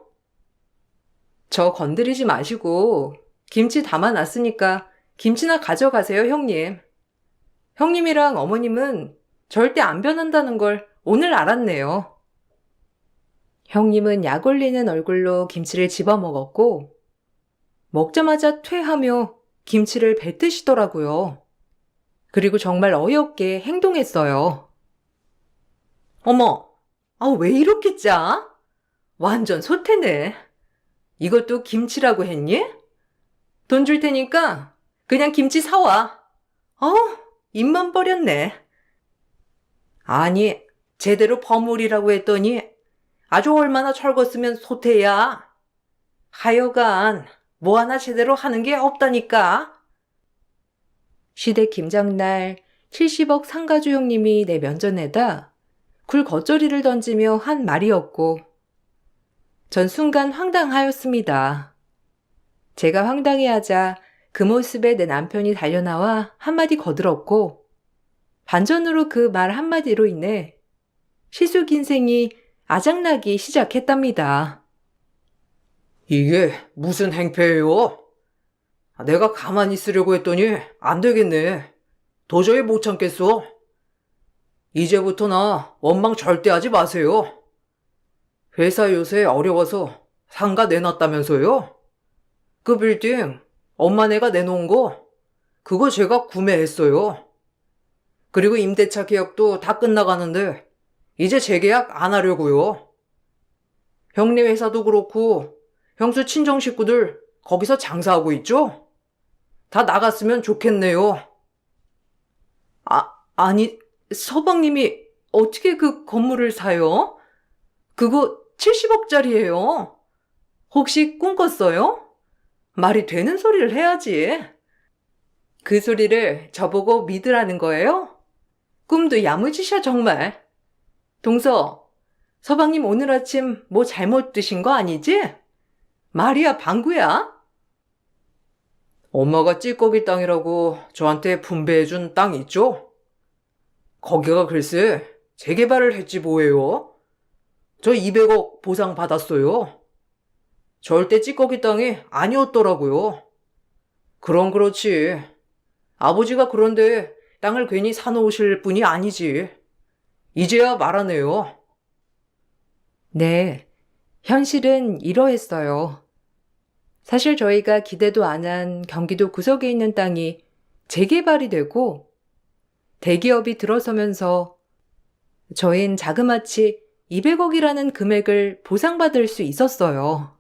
저 건드리지 마시고 김치 담아놨으니까 김치나 가져가세요, 형님. 형님이랑 어머님은 절대 안 변한다는 걸 오늘 알았네요. 형님은 약 올리는 얼굴로 김치를 집어먹었고 먹자마자 퇴하며 김치를 뱉으시더라고요. 그리고 정말 어이없게 행동했어요. 어머, 아, 왜 이렇게 짜? 완전 소태네. 이것도 김치라고 했니? 돈 줄 테니까 그냥 김치 사와. 입만 버렸네. 아니, 제대로 버무리라고 했더니 아주 얼마나 철거쓰면 소태야. 하여간 뭐 하나 제대로 하는 게 없다니까. 시댁 김장날 70억 상가주 형님이 내 면전에다 굴 겉절이를 던지며 한 말이었고 전 순간 황당하였습니다. 제가 황당해하자 그 모습에 내 남편이 달려나와 한마디 거들었고 반전으로 그 말 한마디로 인해 시숙 인생이 아작나기 시작했답니다. 이게 무슨 행패예요? 내가 가만히 있으려고 했더니 안 되겠네. 도저히 못 참겠어. 이제부터 나 원망 절대 하지 마세요. 회사 요새 어려워서 상가 내놨다면서요? 그 빌딩 엄마네가 내놓은 거 그거 제가 구매했어요. 그리고 임대차 계약도 다 끝나가는데 이제 재계약 안 하려고요. 형네 회사도 그렇고 형수 친정 식구들 거기서 장사하고 있죠? 다 나갔으면 좋겠네요. 아니, 서방님이 어떻게 그 건물을 사요? 그거 70억짜리예요. 혹시 꿈꿨어요? 말이 되는 소리를 해야지. 그 소리를 저보고 믿으라는 거예요? 꿈도 야무지셔 정말. 동서, 서방님 오늘 아침 뭐 잘못 드신 거 아니지? 말이야 방구야? 엄마가 찌꺼기 땅이라고 저한테 분배해준 땅 있죠? 거기가 글쎄 재개발을 했지 뭐예요? 저 200억 보상 받았어요. 절대 찌꺼기 땅이 아니었더라고요. 그럼 그렇지. 아버지가 그런데 땅을 괜히 사놓으실 분이 아니지. 이제야 말하네요. 네, 현실은 이러했어요. 사실 저희가 기대도 안 한 경기도 구석에 있는 땅이 재개발이 되고 대기업이 들어서면서 저흰 자그마치 200억이라는 금액을 보상받을 수 있었어요.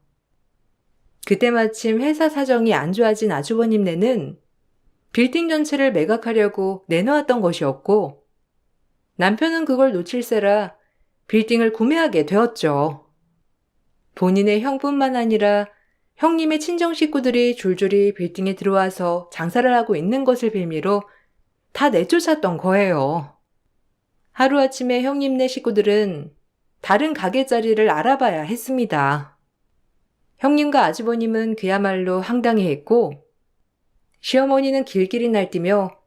그때 마침 회사 사정이 안 좋아진 아주버님네는 빌딩 전체를 매각하려고 내놓았던 것이었고 남편은 그걸 놓칠세라 빌딩을 구매하게 되었죠. 본인의 형뿐만 아니라 형님의 친정 식구들이 줄줄이 빌딩에 들어와서 장사를 하고 있는 것을 빌미로 다 내쫓았던 거예요. 하루아침에 형님네 식구들은 다른 가게 자리를 알아봐야 했습니다. 형님과 아주버님은 그야말로 황당해했고 시어머니는 길길이 날뛰며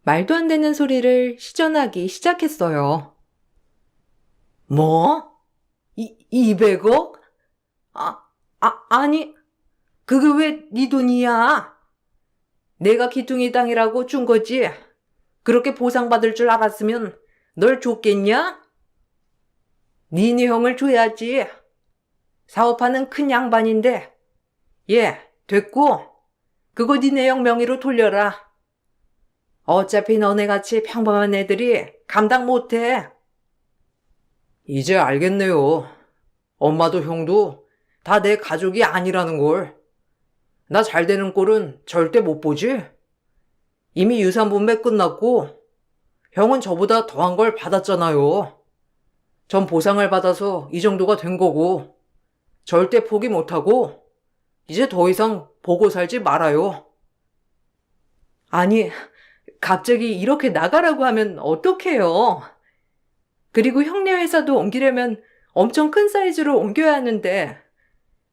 말도 안 되는 소리를 시전하기 시작했어요. 뭐? 200억? 아니, 그게 왜 네 돈이야? 내가 기둥이 땅이라고 준 거지. 그렇게 보상받을 줄 알았으면 널 줬겠냐? 니네 형을 줘야지. 사업하는 큰 양반인데. 예, 됐고. 그거 니네 형 명의로 돌려라. 어차피 너네같이 평범한 애들이 감당 못해. 이제 알겠네요. 엄마도 형도 다 내 가족이 아니라는 걸. 나 잘 되는 꼴은 절대 못 보지? 이미 유산 분배 끝났고 형은 저보다 더한 걸 받았잖아요. 전 보상을 받아서 이 정도가 된 거고 절대 포기 못하고 이제 더 이상 보고 살지 말아요. 아니, 갑자기 이렇게 나가라고 하면 어떡해요? 그리고 형네 회사도 옮기려면 엄청 큰 사이즈로 옮겨야 하는데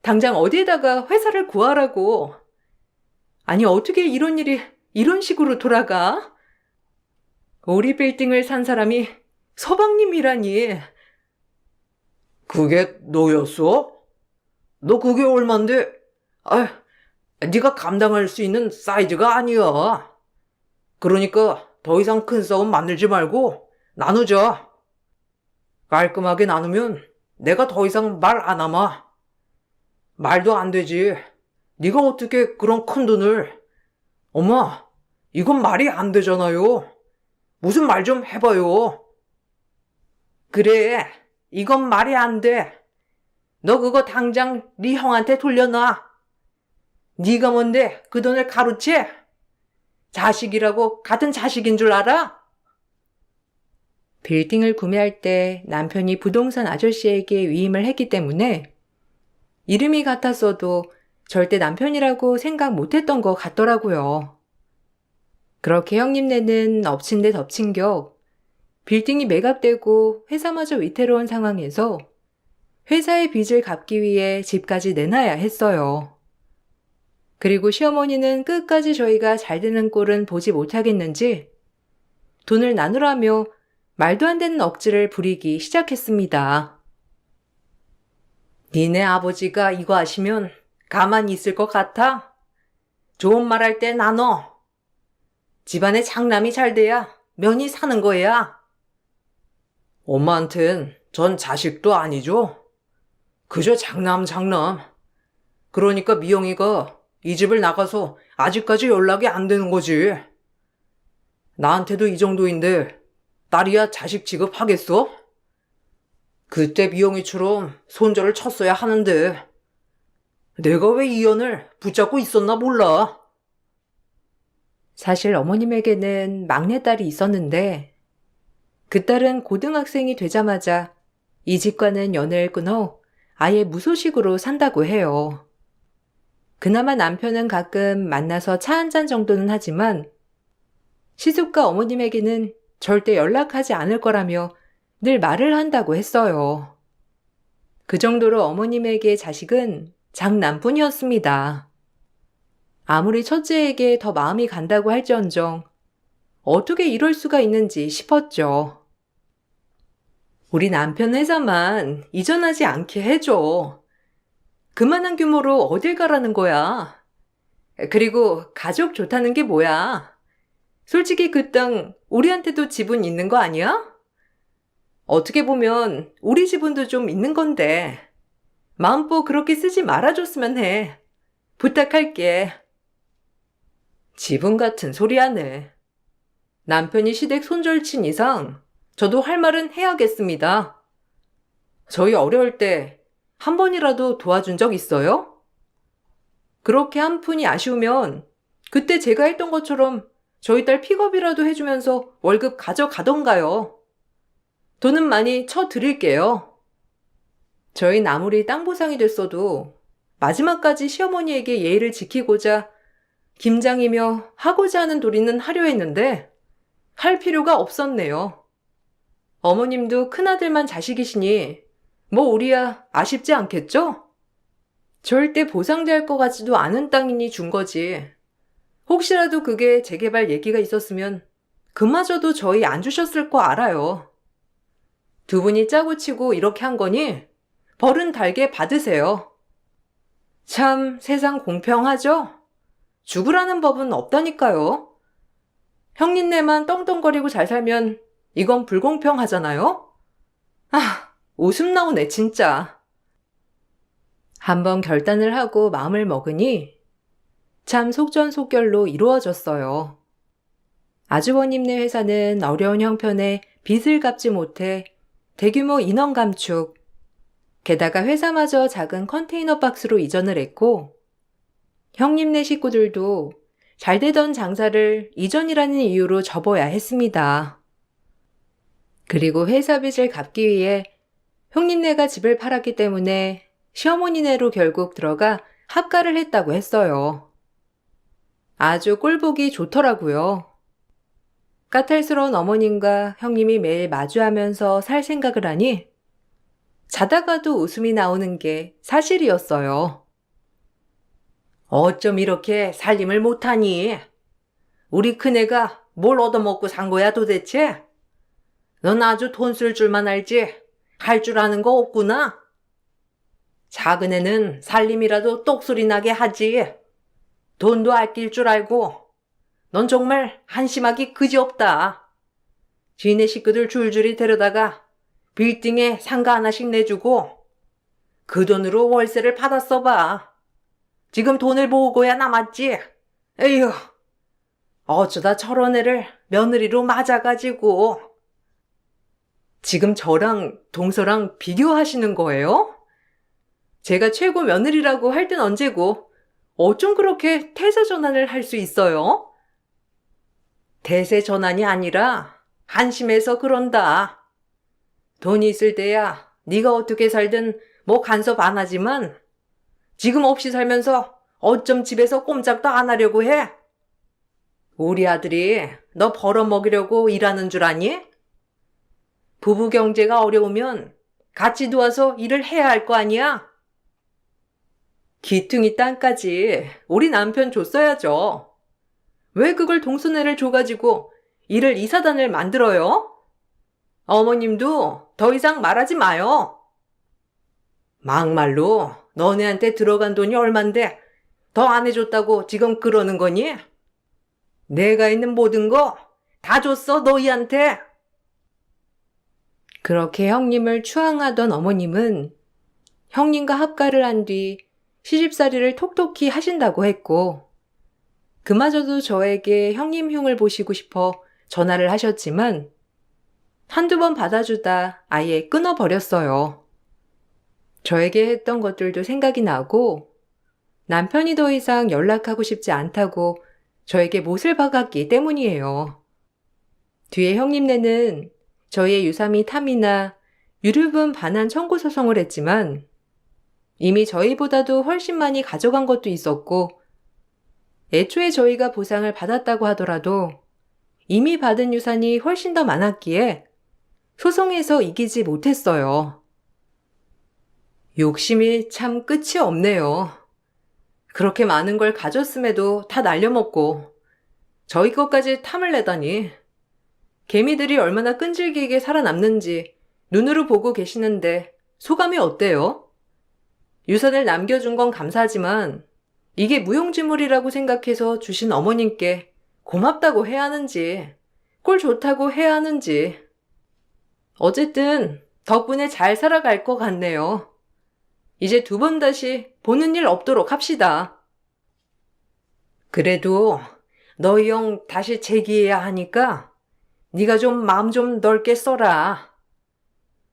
당장 어디에다가 회사를 구하라고. 아니, 어떻게 이런 일이 이런 식으로 돌아가? 우리 빌딩을 산 사람이 서방님이라니. 그게 너였어? 너 그게 얼만데? 네가 감당할 수 있는 사이즈가 아니야. 그러니까 더 이상 큰 싸움 만들지 말고 나누자. 깔끔하게 나누면 내가 더 이상 말 안 하마. 말도 안 되지. 네가 어떻게 그런 큰 돈을. 엄마, 이건 말이 안 되잖아요. 무슨 말 좀 해봐요. 그래, 이건 말이 안 돼. 너 그거 당장 네 형한테 돌려놔. 네가 뭔데 그 돈을 가로채? 자식이라고 같은 자식인 줄 알아? 빌딩을 구매할 때 남편이 부동산 아저씨에게 위임을 했기 때문에 이름이 같았어도 절대 남편이라고 생각 못했던 것 같더라고요. 그렇게 형님네는 엎친 데 덮친 격 빌딩이 매각되고 회사마저 위태로운 상황에서 회사의 빚을 갚기 위해 집까지 내놔야 했어요. 그리고 시어머니는 끝까지 저희가 잘 되는 꼴은 보지 못하겠는지 돈을 나누라며 말도 안 되는 억지를 부리기 시작했습니다. 니네 아버지가 이거 하시면 가만히 있을 것 같아? 좋은 말 할 때 나눠. 집안에 장남이 잘 돼야 면이 사는 거야. 엄마한텐 전 자식도 아니죠. 그저 장남. 그러니까 미영이가 이 집을 나가서 아직까지 연락이 안 되는 거지. 나한테도 이 정도인데 딸이야 자식 취급하겠어? 그때 미영이처럼 손절을 쳤어야 하는데 내가 왜 이연을 붙잡고 있었나 몰라. 사실 어머님에게는 막내딸이 있었는데 그 딸은 고등학생이 되자마자 이 집과는 연을 끊어 아예 무소식으로 산다고 해요. 그나마 남편은 가끔 만나서 차 한 잔 정도는 하지만 시숙과 어머님에게는 절대 연락하지 않을 거라며 늘 말을 한다고 했어요. 그 정도로 어머님에게 자식은 장남뿐이었습니다. 아무리 첫째에게 더 마음이 간다고 할지언정 어떻게 이럴 수가 있는지 싶었죠. 우리 남편 회사만 이전하지 않게 해줘. 그만한 규모로 어딜 가라는 거야. 그리고 가족 좋다는 게 뭐야. 솔직히 그 땅 우리한테도 지분 있는 거 아니야? 어떻게 보면 우리 지분도 좀 있는 건데 마음껏 그렇게 쓰지 말아줬으면 해. 부탁할게. 지분 같은 소리 하네. 남편이 시댁 손절친 이상 저도 할 말은 해야겠습니다. 저희 어려울 때 한 번이라도 도와준 적 있어요? 그렇게 한 푼이 아쉬우면 그때 제가 했던 것처럼 저희 딸 픽업이라도 해주면서 월급 가져가던가요. 돈은 많이 쳐드릴게요. 저희 아무리 땅 보상이 됐어도 마지막까지 시어머니에게 예의를 지키고자 김장이며 하고자 하는 도리는 하려 했는데 할 필요가 없었네요. 어머님도 큰아들만 자식이시니 뭐 우리야 아쉽지 않겠죠? 절대 보상될 것 같지도 않은 땅이니 준 거지. 혹시라도 그게 재개발 얘기가 있었으면 그마저도 저희 안 주셨을 거 알아요. 두 분이 짜고 치고 이렇게 한 거니 벌은 달게 받으세요. 참 세상 공평하죠? 죽으라는 법은 없다니까요. 형님네만 떵떵거리고 잘 살면 이건 불공평하잖아요? 아, 웃음 나오네 진짜. 한번 결단을 하고 마음을 먹으니 참 속전속결로 이루어졌어요. 아주버님네 회사는 어려운 형편에 빚을 갚지 못해 대규모 인원 감축, 게다가 회사마저 작은 컨테이너 박스로 이전을 했고 형님네 식구들도 잘 되던 장사를 이전이라는 이유로 접어야 했습니다. 그리고 회사 빚을 갚기 위해 형님네가 집을 팔았기 때문에 시어머니네로 결국 들어가 합가를 했다고 했어요. 아주 꼴보기 좋더라고요. 까탈스러운 어머님과 형님이 매일 마주하면서 살 생각을 하니 자다가도 웃음이 나오는 게 사실이었어요. 어쩜 이렇게 살림을 못하니? 우리 큰애가 뭘 얻어먹고 산 거야 도대체? 넌 아주 돈 쓸 줄만 알지 할 줄 아는 거 없구나. 작은 애는 살림이라도 똑소리 나게 하지. 돈도 아낄 줄 알고. 넌 정말 한심하기 그지없다. 지네 식구들 줄줄이 데려다가 빌딩에 상가 하나씩 내주고 그 돈으로 월세를 받았어 봐. 지금 돈을 모으고야 남았지. 에휴, 어쩌다 저런 애를 며느리로 맞아가지고. 지금 저랑 동서랑 비교하시는 거예요? 제가 최고 며느리라고 할 땐 언제고 어쩜 그렇게 태세 전환을 할 수 있어요? 대세 전환이 아니라 한심해서 그런다. 돈이 있을 때야 네가 어떻게 살든 뭐 간섭 안 하지만 지금 없이 살면서 어쩜 집에서 꼼짝도 안 하려고 해? 우리 아들이 너 벌어먹이려고 일하는 줄 아니? 부부 경제가 어려우면 같이 도와서 일을 해야 할 거 아니야? 기퉁이 땅까지 우리 남편 줬어야죠. 왜 그걸 동서네를 줘가지고 일을 이사단을 만들어요? 어머님도 더 이상 말하지 마요. 막말로 너네한테 들어간 돈이 얼만데 더 안 해줬다고 지금 그러는 거니? 내가 있는 모든 거 다 줬어, 너희한테. 그렇게 형님을 추앙하던 어머님은 형님과 합가를 한 뒤 시집살이를 톡톡히 하신다고 했고, 그마저도 저에게 형님 흉을 보시고 싶어 전화를 하셨지만 한두 번 받아주다 아예 끊어버렸어요. 저에게 했던 것들도 생각이 나고 남편이 더 이상 연락하고 싶지 않다고 저에게 못을 박았기 때문이에요. 뒤에 형님네는 저희의 유사미 탐이나 유류분 반환 청구 소송을 했지만 이미 저희보다도 훨씬 많이 가져간 것도 있었고, 애초에 저희가 보상을 받았다고 하더라도 이미 받은 유산이 훨씬 더 많았기에 소송에서 이기지 못했어요. 욕심이 참 끝이 없네요. 그렇게 많은 걸 가졌음에도 다 날려먹고 저희 것까지 탐을 내다니. 개미들이 얼마나 끈질기게 살아남는지 눈으로 보고 계시는데 소감이 어때요? 유산을 남겨준 건 감사하지만 이게 무용지물이라고 생각해서 주신 어머님께 고맙다고 해야 하는지 꼴 좋다고 해야 하는지. 어쨌든 덕분에 잘 살아갈 것 같네요. 이제 두 번 다시 보는 일 없도록 합시다. 그래도 너희 형 다시 재기해야 하니까 네가 좀 마음 좀 넓게 써라.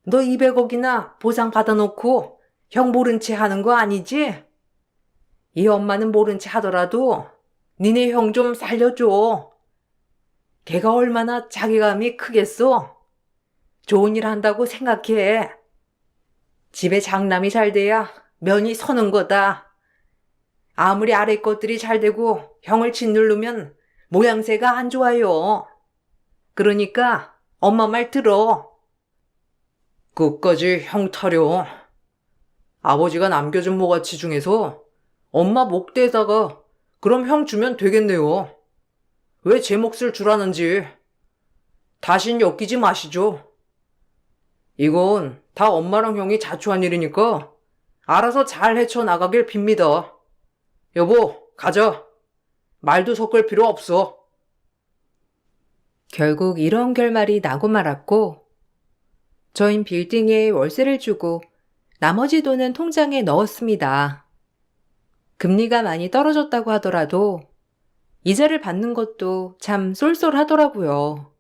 너 200억이나 보상 받아놓고 형 모른 채 하는 거 아니지? 이 엄마는 모른 채 하더라도 니네 형 좀 살려줘. 걔가 얼마나 자괴감이 크겠어? 좋은 일 한다고 생각해. 집에 장남이 잘 돼야 면이 서는 거다. 아무리 아래 것들이 잘 되고 형을 짓누르면 모양새가 안 좋아요. 그러니까 엄마 말 들어. 끝까지 형 타령. 아버지가 남겨준 모가치 중에서 엄마 목대에다가 그럼 형 주면 되겠네요. 왜 제 몫을 주라는지. 다신 엮이지 마시죠. 이건 다 엄마랑 형이 자초한 일이니까 알아서 잘 헤쳐나가길 빕니다. 여보, 가자. 말도 섞을 필요 없어. 결국 이런 결말이 나고 말았고, 저흰 빌딩에 월세를 주고 나머지 돈은 통장에 넣었습니다. 금리가 많이 떨어졌다고 하더라도 이자를 받는 것도 참 쏠쏠하더라고요.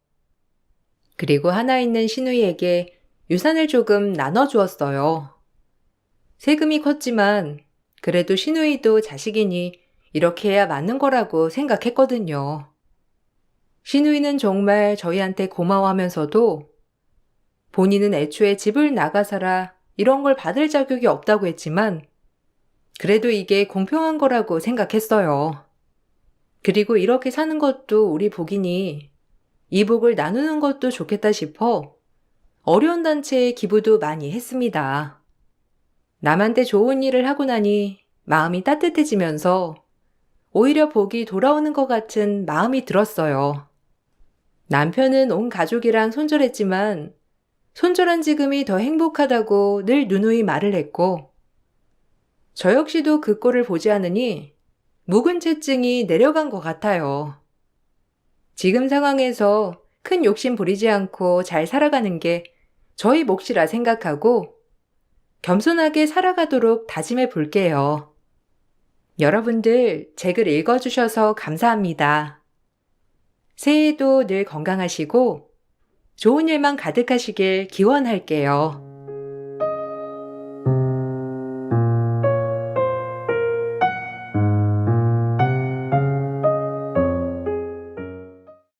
그리고 하나 있는 시누이에게 유산을 조금 나눠주었어요. 세금이 컸지만 그래도 시누이도 자식이니 이렇게 해야 맞는 거라고 생각했거든요. 시누이는 정말 저희한테 고마워하면서도 본인은 애초에 집을 나가 살아 이런 걸 받을 자격이 없다고 했지만 그래도 이게 공평한 거라고 생각했어요. 그리고 이렇게 사는 것도 우리 복이니 이 복을 나누는 것도 좋겠다 싶어 어려운 단체에 기부도 많이 했습니다. 남한테 좋은 일을 하고 나니 마음이 따뜻해지면서 오히려 복이 돌아오는 것 같은 마음이 들었어요. 남편은 온 가족이랑 손절했지만 손절한 지금이 더 행복하다고 늘 누누이 말을 했고, 저 역시도 그 꼴을 보지 않으니 묵은 채증이 내려간 것 같아요. 지금 상황에서 큰 욕심 부리지 않고 잘 살아가는 게 저희 몫이라 생각하고 겸손하게 살아가도록 다짐해 볼게요. 여러분들 제 글 읽어주셔서 감사합니다. 새해에도 늘 건강하시고 좋은 일만 가득하시길 기원할게요.